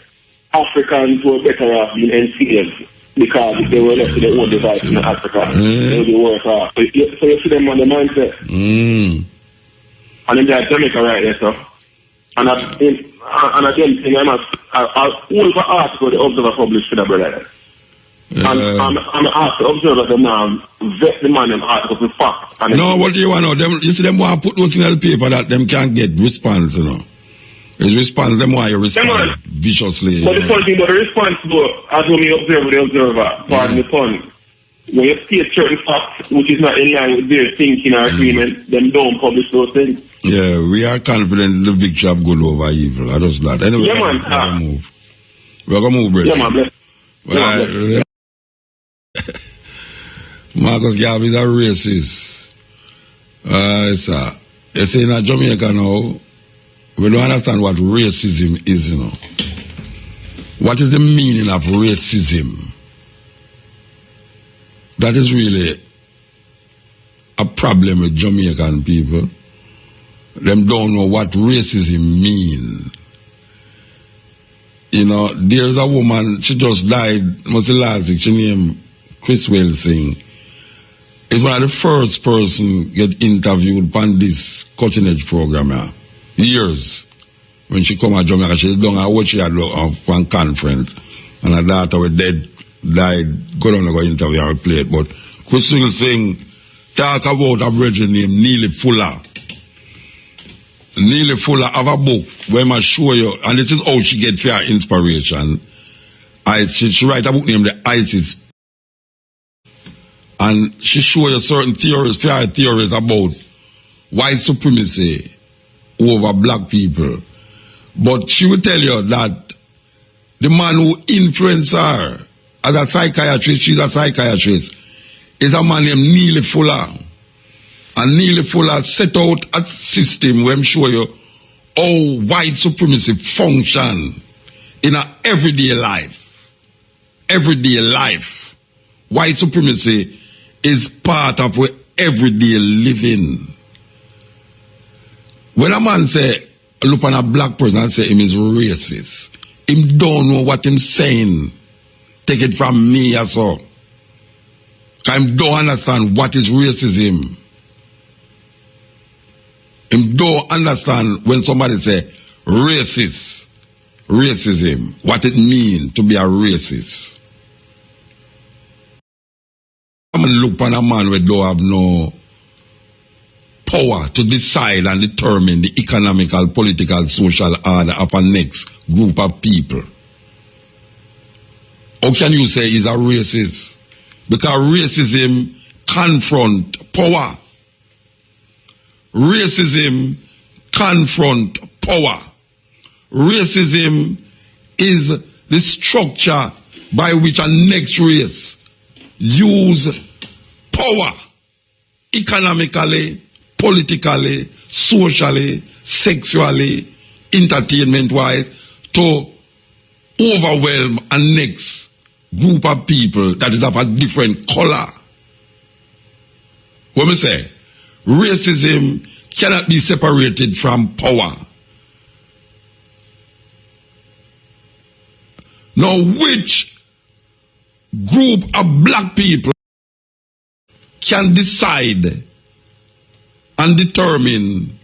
Africans were better off being enslaved because if they were left to their own device in Africa, they would be worse off. So you see them on the mindset. And then they're Jamaica right there, so. And again, I'll hold the article the Observer published for the brother. And ask the Observer them now, vet the man in article for fact. No, what do you want to know? You see them want to put those in the paper that them can't get response, It's response, them why you respond viciously. But the funny thing about the response, as when you observe the Observer, pardon the pun, when you state certain facts which is not in line with their thinking or agreement, then don't publish those things. Yeah, we are confident the victory of good over evil. I just that. Anyway, we're gonna move. We're gonna move, brother. Yeah, man, bless. Marcus Garvey is a racist. It's in Jamaica now. We don't understand what racism is, What is the meaning of racism? That is really a problem with Jamaican people. Them don't know what racism means. There's a woman, she just died, must be last week, she named Chris Welsing. Is one of the first person get interviewed on this cutting edge program here. years. When she come to Jamaica, she done what she had from conference. And her daughter was dead, died, go down and go interview her plate. But Christian thing, talk about a brethren named Neely Fuller. Neely Fuller have a book where I show you, and this is how she gets her inspiration. She write a book named The ISIS. And she show you certain theories, fair theories about white supremacy over black people. But she will tell you that the man who influenced her as a psychiatrist, she's a psychiatrist, is a man named Neely Fuller. And Neely Fuller set out a system where I'm show you how white supremacy function in a everyday life. Everyday life. White supremacy is part of our everyday living. When a man say, look on a black person and say him is racist, him don't know what him saying. Take it from me or so. Because him don't understand what is racism. Him don't understand when somebody say racist, racism, what it means to be a racist. I'm going to look on a man who don't have no power to decide and determine the economical, political, social order of a next group of people. How can you say he's a racist? Because racism confront power. Racism confront power. Racism is the structure by which a next race use power economically, politically, socially, sexually, entertainment-wise to overwhelm a next group of people that is of a different color. What me say? Racism cannot be separated from power. Now, which group of black people can decide and determine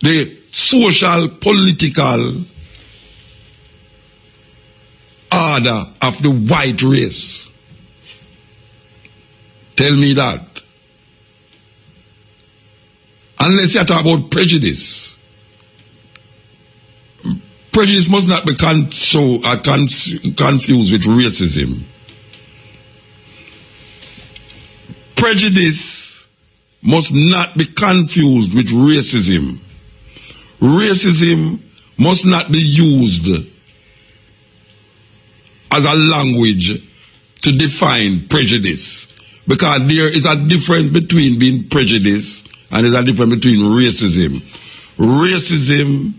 the social, political order of the white race? Tell me that. Unless you talk about prejudice. Prejudice must not be confused with racism. Prejudice must not be confused with racism. Racism must not be used as a language to define prejudice. Because there is a difference between being prejudiced and there's a difference between racism. Racism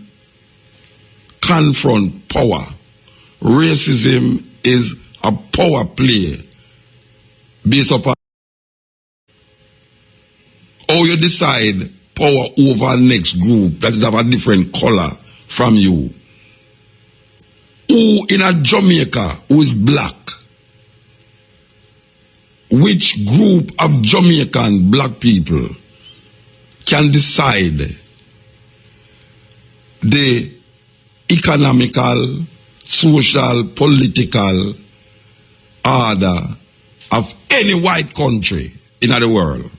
confront power. Racism is a power play based upon how you decide power over next group that is of a different color from you. Who in a Jamaica who is black? Which group of Jamaican black people can decide the economical, social, political order of any white country in the world?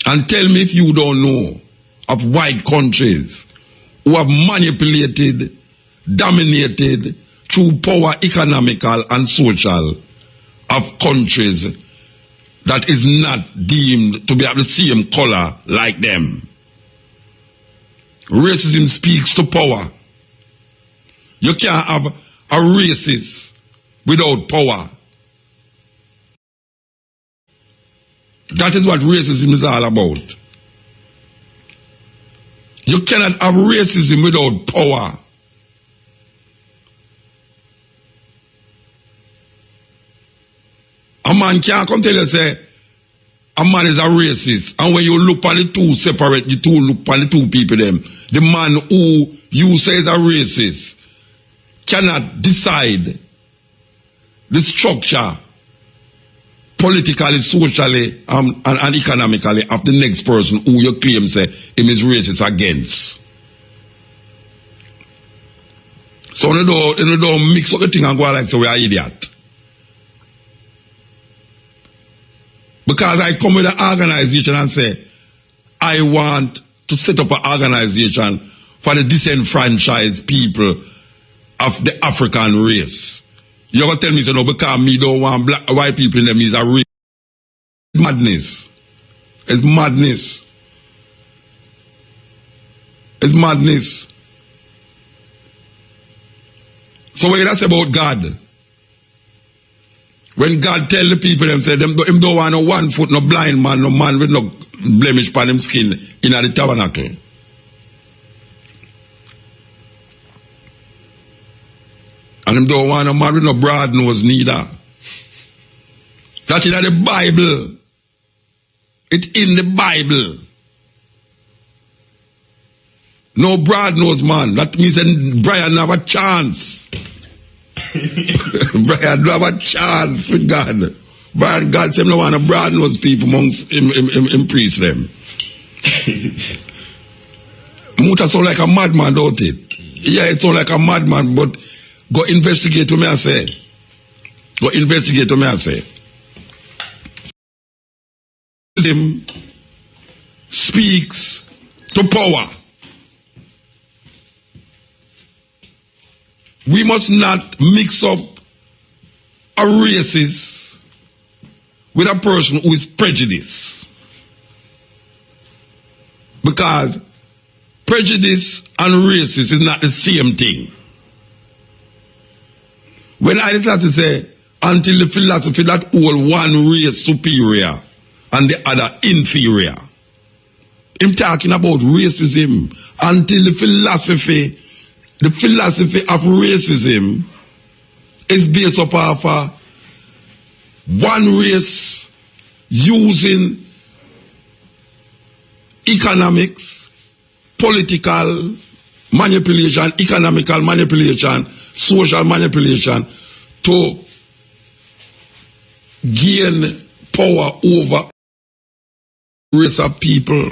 And tell me if you don't know of white countries who have manipulated, dominated through power, economical and social of countries that is not deemed to be of the same color like them. Racism speaks to power. You can't have a racist without power. That is what racism is all about. You cannot have racism without power. A man can't come tell you, say, a man is a racist. And when you look at the two separate, the two look at the two people, them, the man who you say is a racist cannot decide the structure, politically, socially, and economically of the next person who you claim say him is racist against. So you don't mix up the thing and go like so we are idiot. Because I come with an organization and say, I want to set up an organization for the disenfranchised people of the African race. You're going to tell me, so no, because me don't want white people in them is a race. It's madness. It's madness. It's madness. So what that's about God? When God tell the people, them say, him don't want no 1 foot, no blind man, no man with no blemish on him skin in the tabernacle. And him don't want no man with no broad nose neither. That's in the Bible. It's in the Bible. No broad nose man. That means that Brian have a chance. Brian don't have a chance with God. Brian, God said, no one of broad nose people amongst him preach them. Muta sound like a madman, don't it? Yeah, it sound like a madman, but go investigate what me I say. Go investigate what me I say. Him speaks to power. We must not mix up a racist with a person who is prejudiced. Because prejudice and racist is not the same thing. When I start to say, until the philosophy that hold one race superior and the other inferior, I'm talking about racism. Until the philosophy of racism is based upon one race using economics, political manipulation, economical manipulation, social manipulation to gain power over race of people.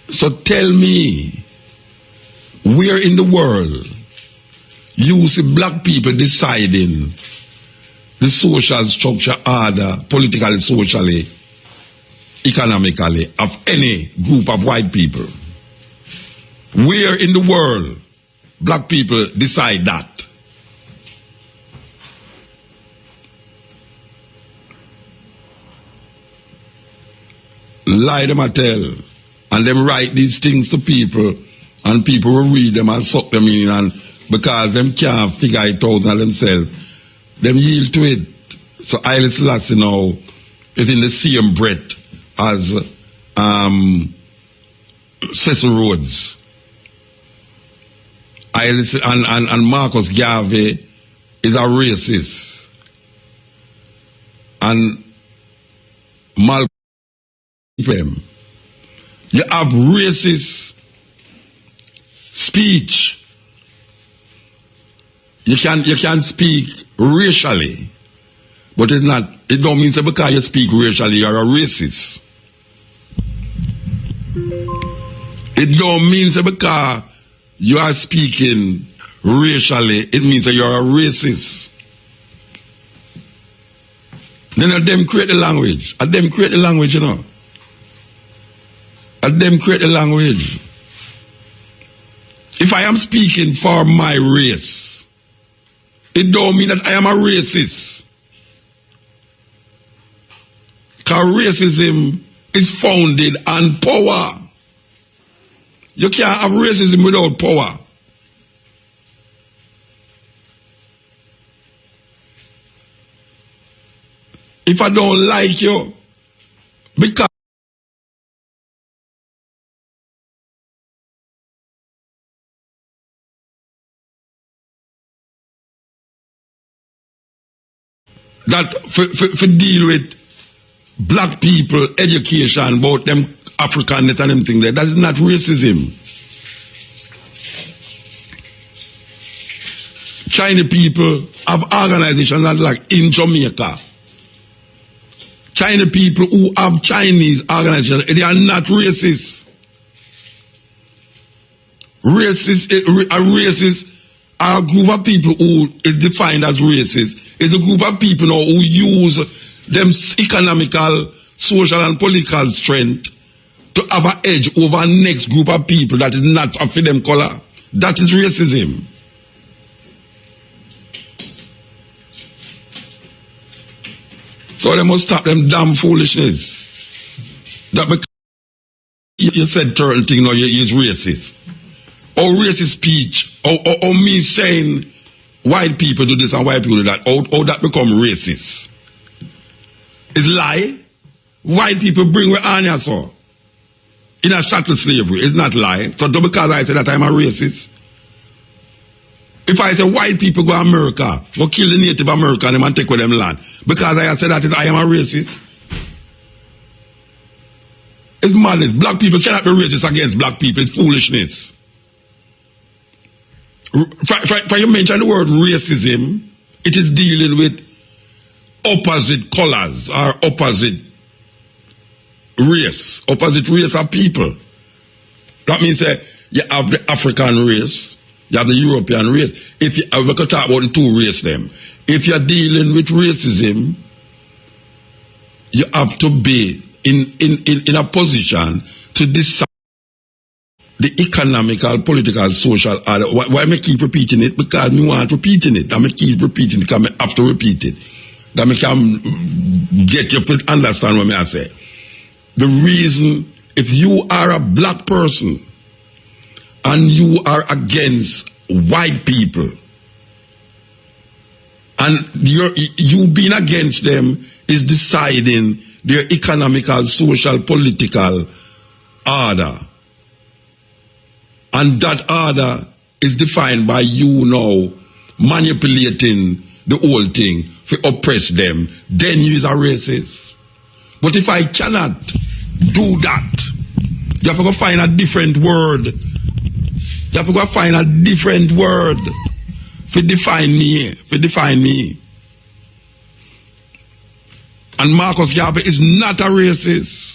So tell me, where in the world you see black people deciding the social structure order, politically, socially, economically, of any group of white people? Where in the world black people decide that? Lie them I tell, and them write these things to people, and people will read them and suck them in, and because them can't figure it out themselves, them yield to it. So Selassie now is in the same breath as Cecil Rhodes. And Marcus Garvey is a racist. And Malcolm, you have racist speech. You can speak racially, but it don't mean that because you speak racially you're a racist. It don't mean that because you are speaking racially, it means that you're a racist. Then them create the language. Them create the language, you know. Them create the language. If I am speaking for my race, it don't mean that I am a racist. Because racism is founded on power. You can't have racism without power. If I don't like you, because that for deal with black people, education, about them Africanness and them thing there, that is not racism. Chinese people have organizations like in Jamaica. China people who have Chinese organizations, they are not racist. Racist are a group of people who is defined as racist. It's a group of people now who use them economical, social and political strength to have an edge over the next group of people that is not of them color. That is racism. So they must stop them damn foolishness. That because you said certain thing now, you're racist. Or racist speech, or me saying white people do this and white people do that, how that become racist? It's lie. White people bring with Anya so in a chattel slavery. It's not lie. So because I say that I'm a racist. If I say white people go to America, go kill the Native American and take with them land, because I say that I am a racist. It's madness. Black people cannot be racist against black people. It's foolishness. For you mention the word racism, it is dealing with opposite colors or opposite race of people. That means you have the African race, you have the European race. If you, we could talk about the two races them. If you're dealing with racism, you have to be in a position to decide the economical, political, social order. Why I keep repeating it? Because I want repeating it. I keep repeating it because I have to repeat it. That I can get you to understand what I say. The reason, if you are a black person and you are against white people, and you being against them is deciding their economical, social, political order. And that order is defined by you now manipulating the whole thing to oppress them. Then you is a racist. But if I cannot do that, you have to go find a different word. You have to go find a different word to define me. And Marcus Garvey is not a racist.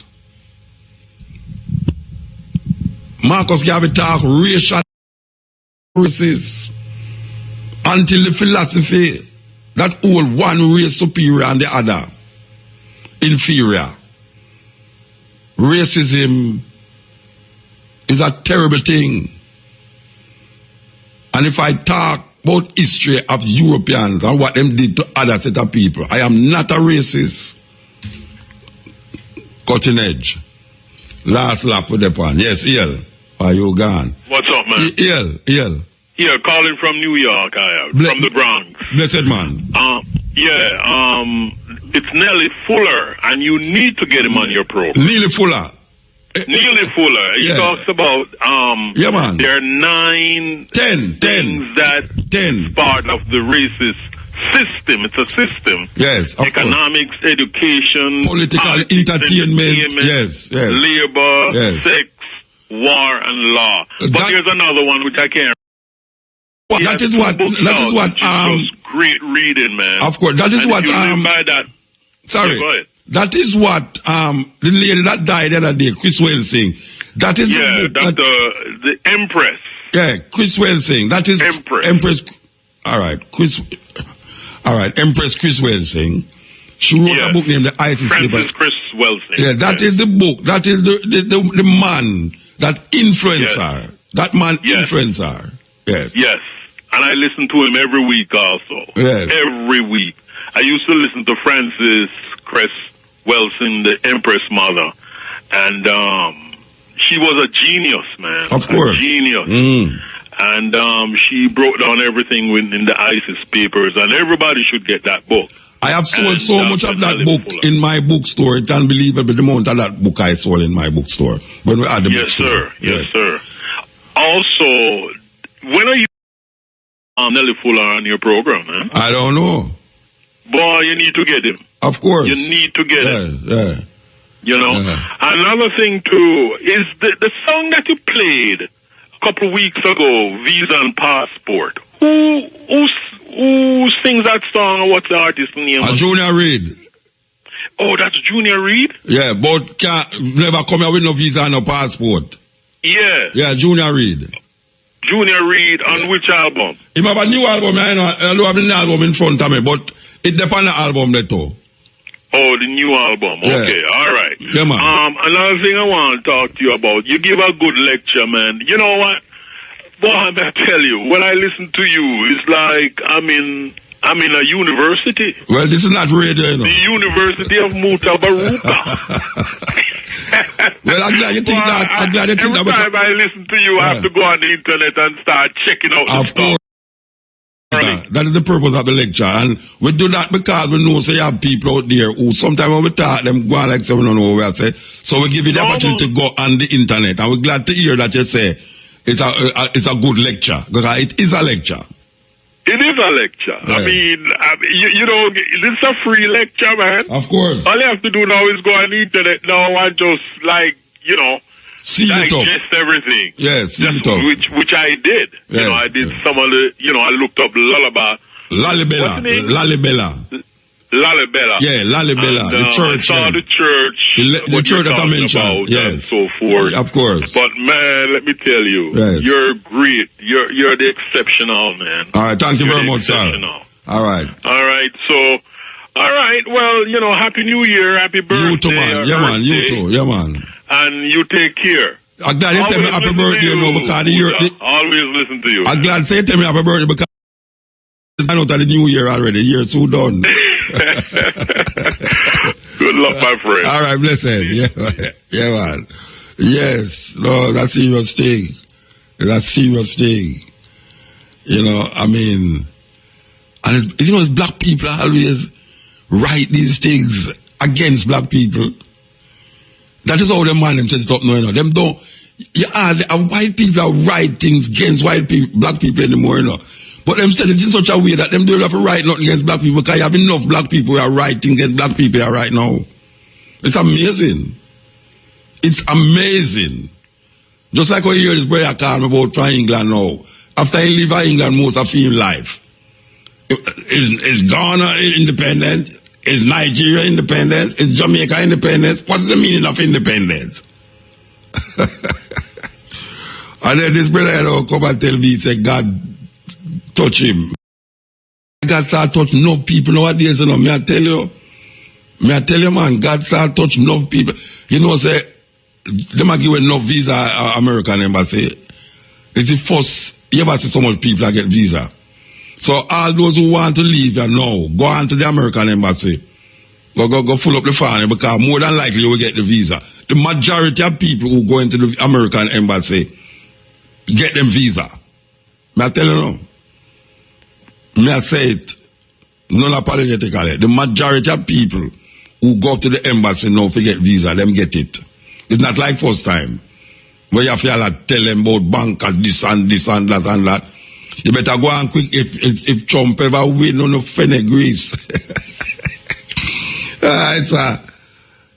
Marcus Garvey talk racial races until the philosophy that hold one race superior and the other inferior. Racism is a terrible thing. And if I talk about history of Europeans and what them did to other set of people, I am not a racist. Cutting edge. Last lap with the one. Yes, Ian. Are you gone? What's up, man? Ian. Yeah, calling from New York, from the Bronx. Blessed man. It's Nelly Fuller, and you need to get him on your program. Neely Fuller. Neely Fuller. He talks about yeah, man. There are 9 things that part of the racist system. It's a system. Yes, of economics, course. Education, political, entertainment, yes, labor, sex, war, and law. But there's another one which I can't. Well, that is what great reading, man. Of course, that is what by that. Sorry. Yeah, go ahead. That is what the lady that died the other day, Chris Welsing. That is the Empress. Yeah, Chris Welsing. That is Empress. All right, Empress Chris Welsing. She wrote a book named The Isis Francis Chris Welsing. Yeah, that is the book. That is the man that influenced her. That man influenced her. Yes. Yes. And I listen to him every week also. Yes. Every week. I used to listen to Francis Chris Welsing, the Empress Mother. And she was a genius, man. Of course. A genius. And she broke down everything in the ISIS papers. And everybody should get that book. I have sold so much of that book in my bookstore. It's unbelievable the amount of that book I sold in my bookstore. When we had the bookstore. Yes, sir. Also, when are you Nelly Fuller on your program, man? I don't know. Boy, you need to get him. Of course. You need to get him. Yeah. You know? Another thing, too, is the song that you played a couple of weeks ago, Visa and Passport. Who sings that song, or what's the artist's name? Junior Reid. Oh, that's Junior Reid? Yeah, but never come here with no visa and no passport. Yeah. Yeah, Junior Reid. Junior Reid on which album? He have a new album, I don't have the album in front of me, but it depends on the album there too. Oh, the new album. Yeah. Okay, all right. Yeah, man. Another thing I want to talk to you about. You give a good lecture, man. You know what? Boy, I'm going to tell you, when I listen to you, it's like I'm in a university. Well, this is not radio, you know. The University of Muta Baruka. Well, I'm glad you think that. I'm glad you think every that. Every time I listen to you, I have to go on the internet and start checking out the Of course. That is the purpose of the lecture. And we do that because we know you have people out there who sometimes when we talk, them go on like 7 on what we say. So we give you the opportunity to go on the internet. And we're glad to hear that you say it's a good lecture. Because it is a lecture. It is a lecture. Yeah. I mean, you know, this is a free lecture, man. Of course. All you have to do now is go on the internet now and just, like, you know, digest everything. Yes, see it up. Which I did. Yeah. You know, I did some of the, you know, I looked up Lalibela. Lalibela. Yeah, Lalibela. And, the church. I saw the church. The church that I mentioned. Yes. And so forth. Of course. But man, let me tell you, you're great. You're the exceptional, man. All right, thank you very much, sir. All right. All right, so, all right, well, you know, Happy New Year, happy birthday. You too, man. Yeah, man, you too. Yeah, man. And you take care. I'm glad you tell me happy birthday, you know, because the year... Always listen to you. I'm glad you tell me happy birthday because I know that the new year already. The year so done. Good luck, my friend. All right, blessed. Yeah, man. Yes. No, that's serious thing. That's serious thing. You know, I mean... And it's, you know, it's black people always write these things against black people. That is how them man them set it up now, you know. Them don't... white people are write things against white people, black people anymore, you know. But them said it in such a way that them don't have to write nothing against black people because you have enough black people who are writing against black people right now. It's amazing. It's amazing. Just like when you hear this brother call me about trying England now. After he leave England most of his life. Is Ghana independent? Is Nigeria independent? Is Jamaica independent? What's the meaning of independence? And then this brother, you know, come and tell me, he said, God touch him. God start touch no people nowadays, you know. May I tell you, man, God start touch no people. You know, say, they might give enough visa American embassy. It's the first, you ever see so much people that get visa. So all those who want to leave here now, go on to the American embassy. Go full up the phone because more than likely you will get the visa. The majority of people who go into the American embassy get them visa. May I tell you now? May I say it non-apologetically. The majority of people who go to the embassy now to get visa, them get it. It's not like first time. Where you have to like, tell them about bank and this and that and that. You better go on quick if Trump ever win on the fenegrease.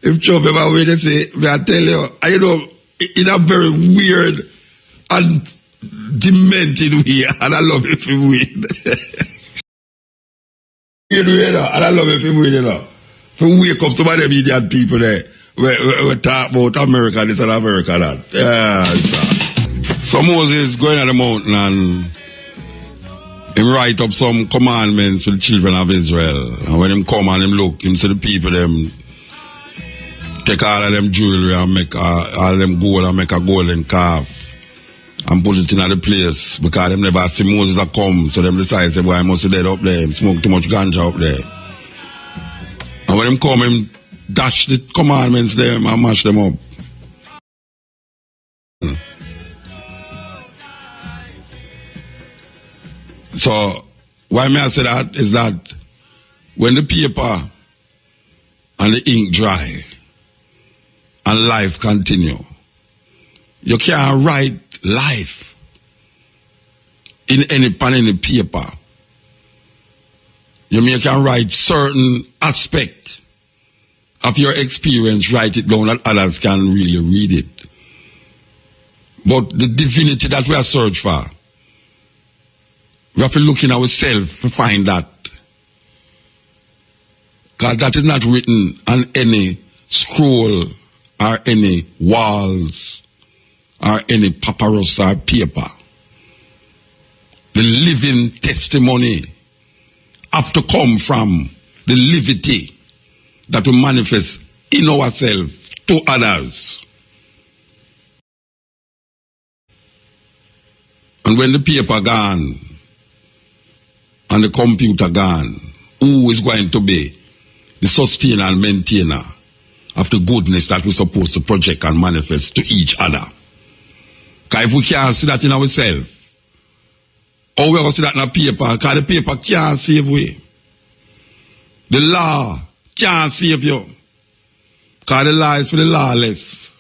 If Trump ever win, they say, I tell you, you know, in a very weird and demented way, and I love if he win. And I love if he win, you know. To wake up some of them idiot people there, we talk about America, this and America, that. Yeah, so Moses going on the mountain and him write up some commandments for the children of Israel. And when him come and him look, him see the people, them take all of them jewelry and make all of them gold and make a golden calf and put it in the place because them never see Moses a come. So them decide, say, boy, I must be dead up there. Him smoke too much ganja up there. And when him come, him dash the commandments there and mash them up. So, why may I say that is that when the paper and the ink dry and life continue, you can't write life in any pen in the paper. You can write certain aspect of your experience, write it down that others can really read it. But the divinity that we are searching for, we have to look in ourselves to find that. Because that is not written on any scroll or any walls or any papyrus or paper. The living testimony have to come from the livity that will manifest in ourselves to others. And when the paper gone and the computer gone, who is going to be the sustainer and maintainer of the goodness that we're supposed to project and manifest to each other? Because if we can't see that in ourselves, how we going to see that in a paper? Because the paper can't save we. The law can't save you. Because the law is for the lawless.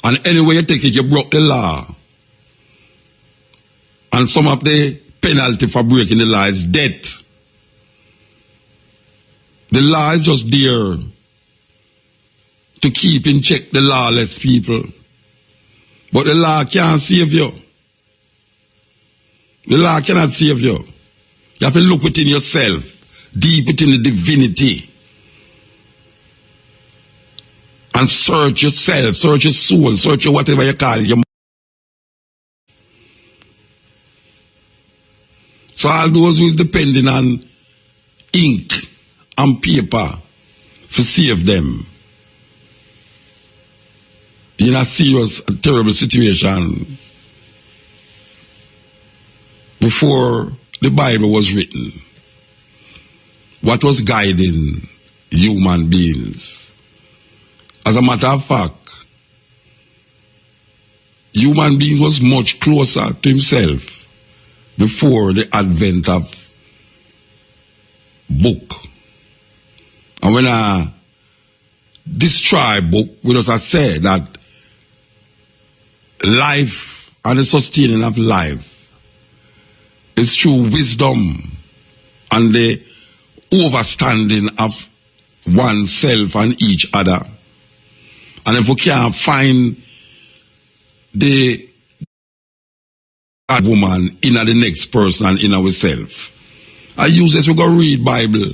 And anyway you take it, you broke the law. And some of the penalty for breaking the law is death. The law is just there to keep in check the lawless people. But the law can't save you. The law cannot save you. You have to look within yourself, deep within the divinity. And search yourself, search your soul, search your whatever you call it. So all those who is depending on ink and paper to save them in a serious, terrible situation. Before the Bible was written, what was guiding human beings? As a matter of fact, human being was much closer to himself before the advent of book. And when I destroy book, we just say that life and the sustaining of life is through wisdom and the overstanding of oneself and each other. And if we can't find the woman in the next person and in ourselves, I use this, we go read Bible.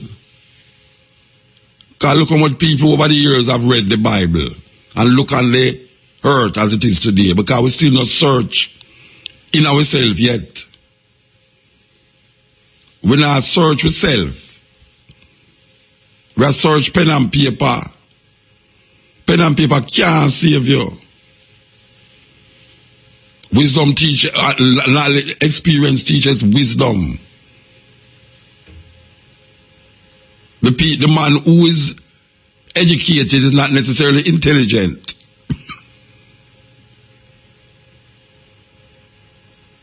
Because look how much people over the years have read the Bible and look on the earth as it is today, because we still not search in ourselves yet. We not search with self. We are search pen and paper. Pen and paper can't save you. Wisdom teaches, experience teaches wisdom. The man who is educated is not necessarily intelligent.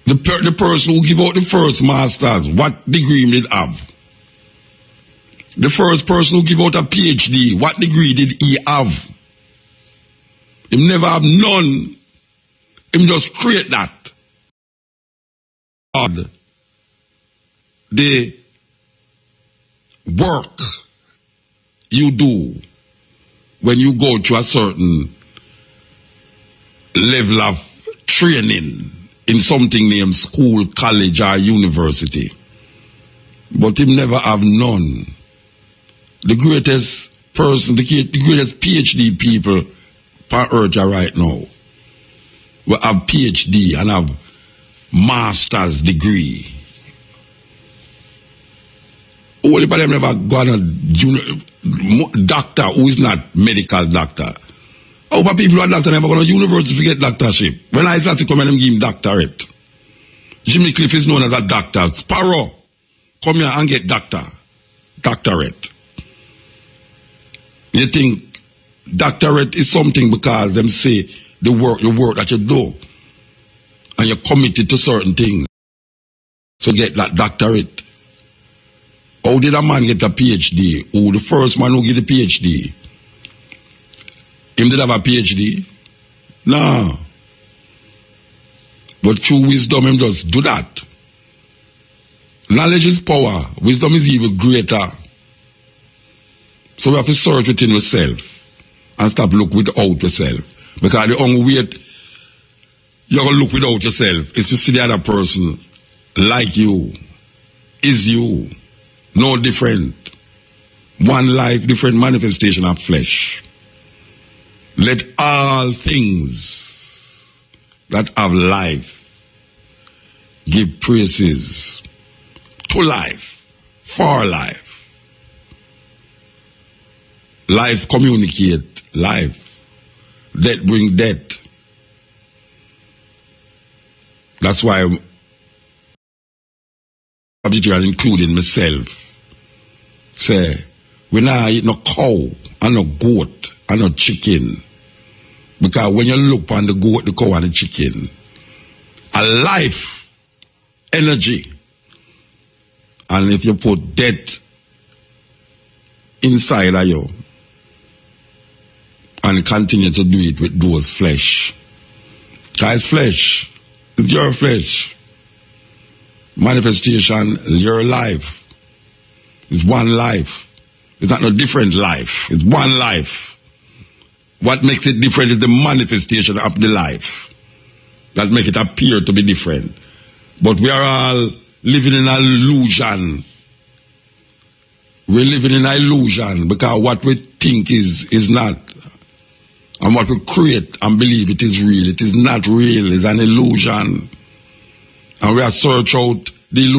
The person who give out the first masters, what degree did he have? The first person who give out a PhD, what degree did he have? He never have none. He just create that. The work you do when you go to a certain level of training in something named school, college, or university. But him never have none. The greatest person, the greatest PhD people per earth right now will have PhD and have master's degree. All of them never got a doctor who is not medical doctor. How about people who are doctor never go to university to get doctorship? When I started to come and give him doctorate. Jimmy Cliff is known as a doctor. Sparrow, come here and get doctorate. You think doctorate is something because them say the work that you do and you're committed to certain things. So get that doctorate. How did a man get a PhD? Who the first man who get a PhD? Him did have a PhD? No. But through wisdom, him just do that. Knowledge is power. Wisdom is even greater. So we have to search within yourself and stop look without yourself. Because the only way you're going to look without yourself is to see the other person like you, is you, no different. One life, different manifestation of flesh. Let all things that have life give praises to life, for life. Life communicate life. Death bring death. That's why I'm including myself. Say, we not eat no cow and no goat and no chicken. Because when you look on the goat, the cow and the chicken, a life, energy. And if you put death inside of you and continue to do it with those flesh. Because flesh, it's your flesh. Manifestation, your life. It's one life. It's not no different life. It's one life. What makes it different is the manifestation of the life. That make it appear to be different. But we are all living in an illusion. We're living in an illusion because what we think is not. And what we create and believe it is real. It is not real. It's an illusion. And we are search out the illusion.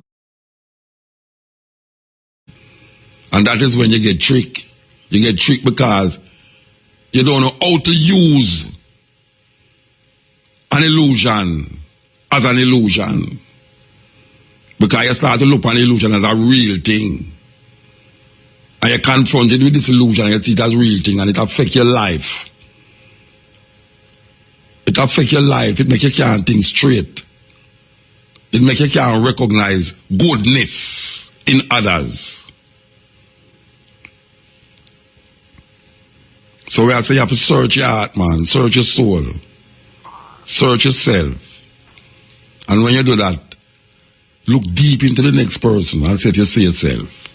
And that is when you get tricked. You get tricked because you don't know how to use an illusion as an illusion. Because you start to look on illusion as a real thing. And you confront it with this illusion and you see it as a real thing and it affects your life. It affects your life. It makes you can't think straight. It makes you can't recognize goodness in others. So we have to say you have to search your heart, man. Search your soul. Search yourself. And when you do that, look deep into the next person and see if you see yourself.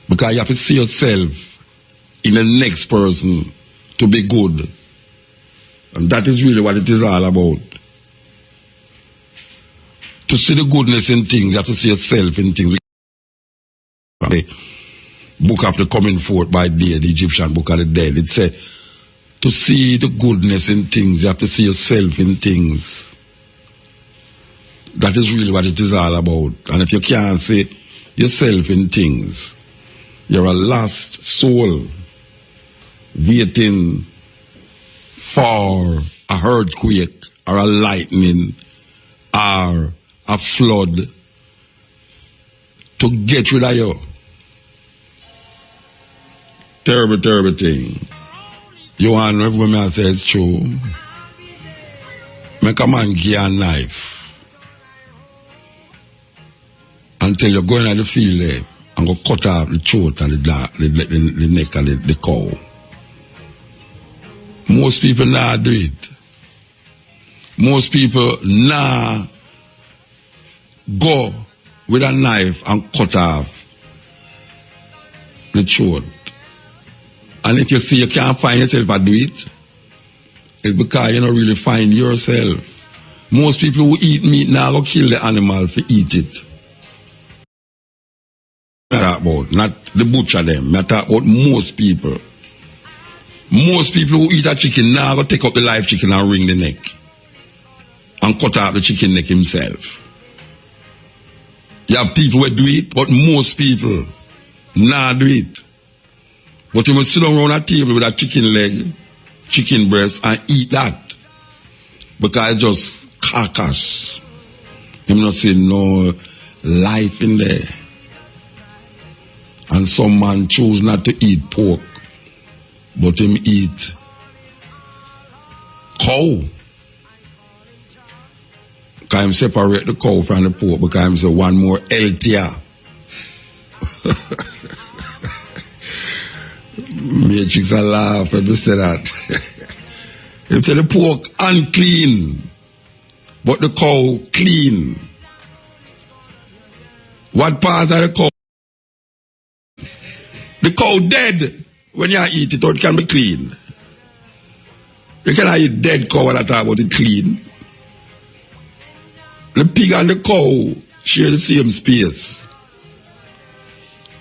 Because you have to see yourself in the next person to be good. And that is really what it is all about. To see the goodness in things, you have to see yourself in things. The book of the coming forth by day, the Egyptian book of the dead, it said, to see the goodness in things, you have to see yourself in things. That is really what it is all about. And if you can't see yourself in things, you're a lost soul waiting for a earthquake or a lightning or a flood to get rid of you. Terrible, terrible thing. You want to know if women say it's true? Make a man give a knife until you're going at the field there and go cut off the throat and the neck and the cow. Most people not do it. Most people not go with a knife and cut off the throat. And if you see you can't find yourself and do it, it's because you don't really find yourself. Most people who eat meat now go kill the animal to eat it. I talk about, not the butcher them. I talk about most people. Most people who eat a chicken now go take up the live chicken and wring the neck. And cut out the chicken neck himself. You have people who do it, but most people not do it. But you must sit down around a table with a chicken leg, chicken breast, and eat that. Because it's just carcass. You not see no life in there. And some man choose not to eat pork, but him eat cow. Because him separate the cow from the pork because him say one more healthier. Matrix a laugh when we say that. Him say the pork unclean, but the cow clean. What part of the cow? The cow dead when you eat it, or it can be clean. You cannot eat dead cow and talk about it clean. The pig and the cow share the same space.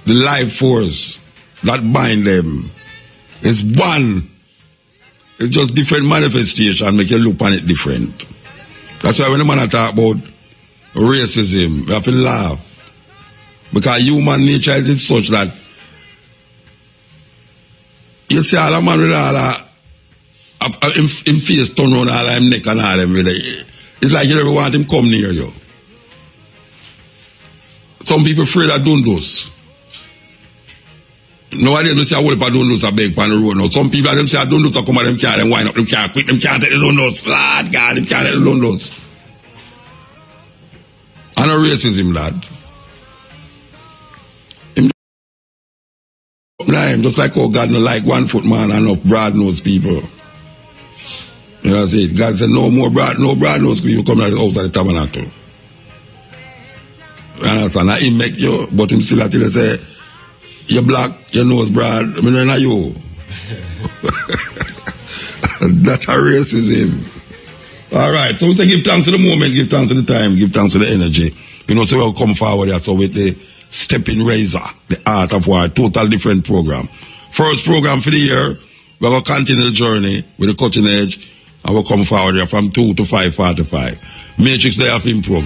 The life force, that bind them. It's one. It's just different manifestation, make you look on it different. That's why when the man talk about racism, we have to laugh. Because human nature is such that you see all the man with all him face turn around all him neck and all him. It's like you never want him come near you. Some people afraid of dundos. Nowadays, we see a whole heap of dundos are big on the road now. Some people, them say a dundos are come and them can't them wind up, them can't quit, them can't take the dundos. Lord God, them can't take the dundos. And no racism, lad. Him just like how God no like 1 foot man and enough broad-nosed people. You know what I'm saying? God said no broad-nosed people come out of the house of the tabernacle. You understand? Now he make you, but him still until he say, you're black, your nose broad, I mean, not you. That's a racism. Alright, so we say give thanks to the moment, give thanks to the time, give thanks to the energy. You know, so we'll come forward here, so with the Stepping Razor, the art of war, total different program. First program for the year, we're going to continue the journey with the cutting edge, and we'll come forward here from 2 to 5:45. Matrix Day of Improv.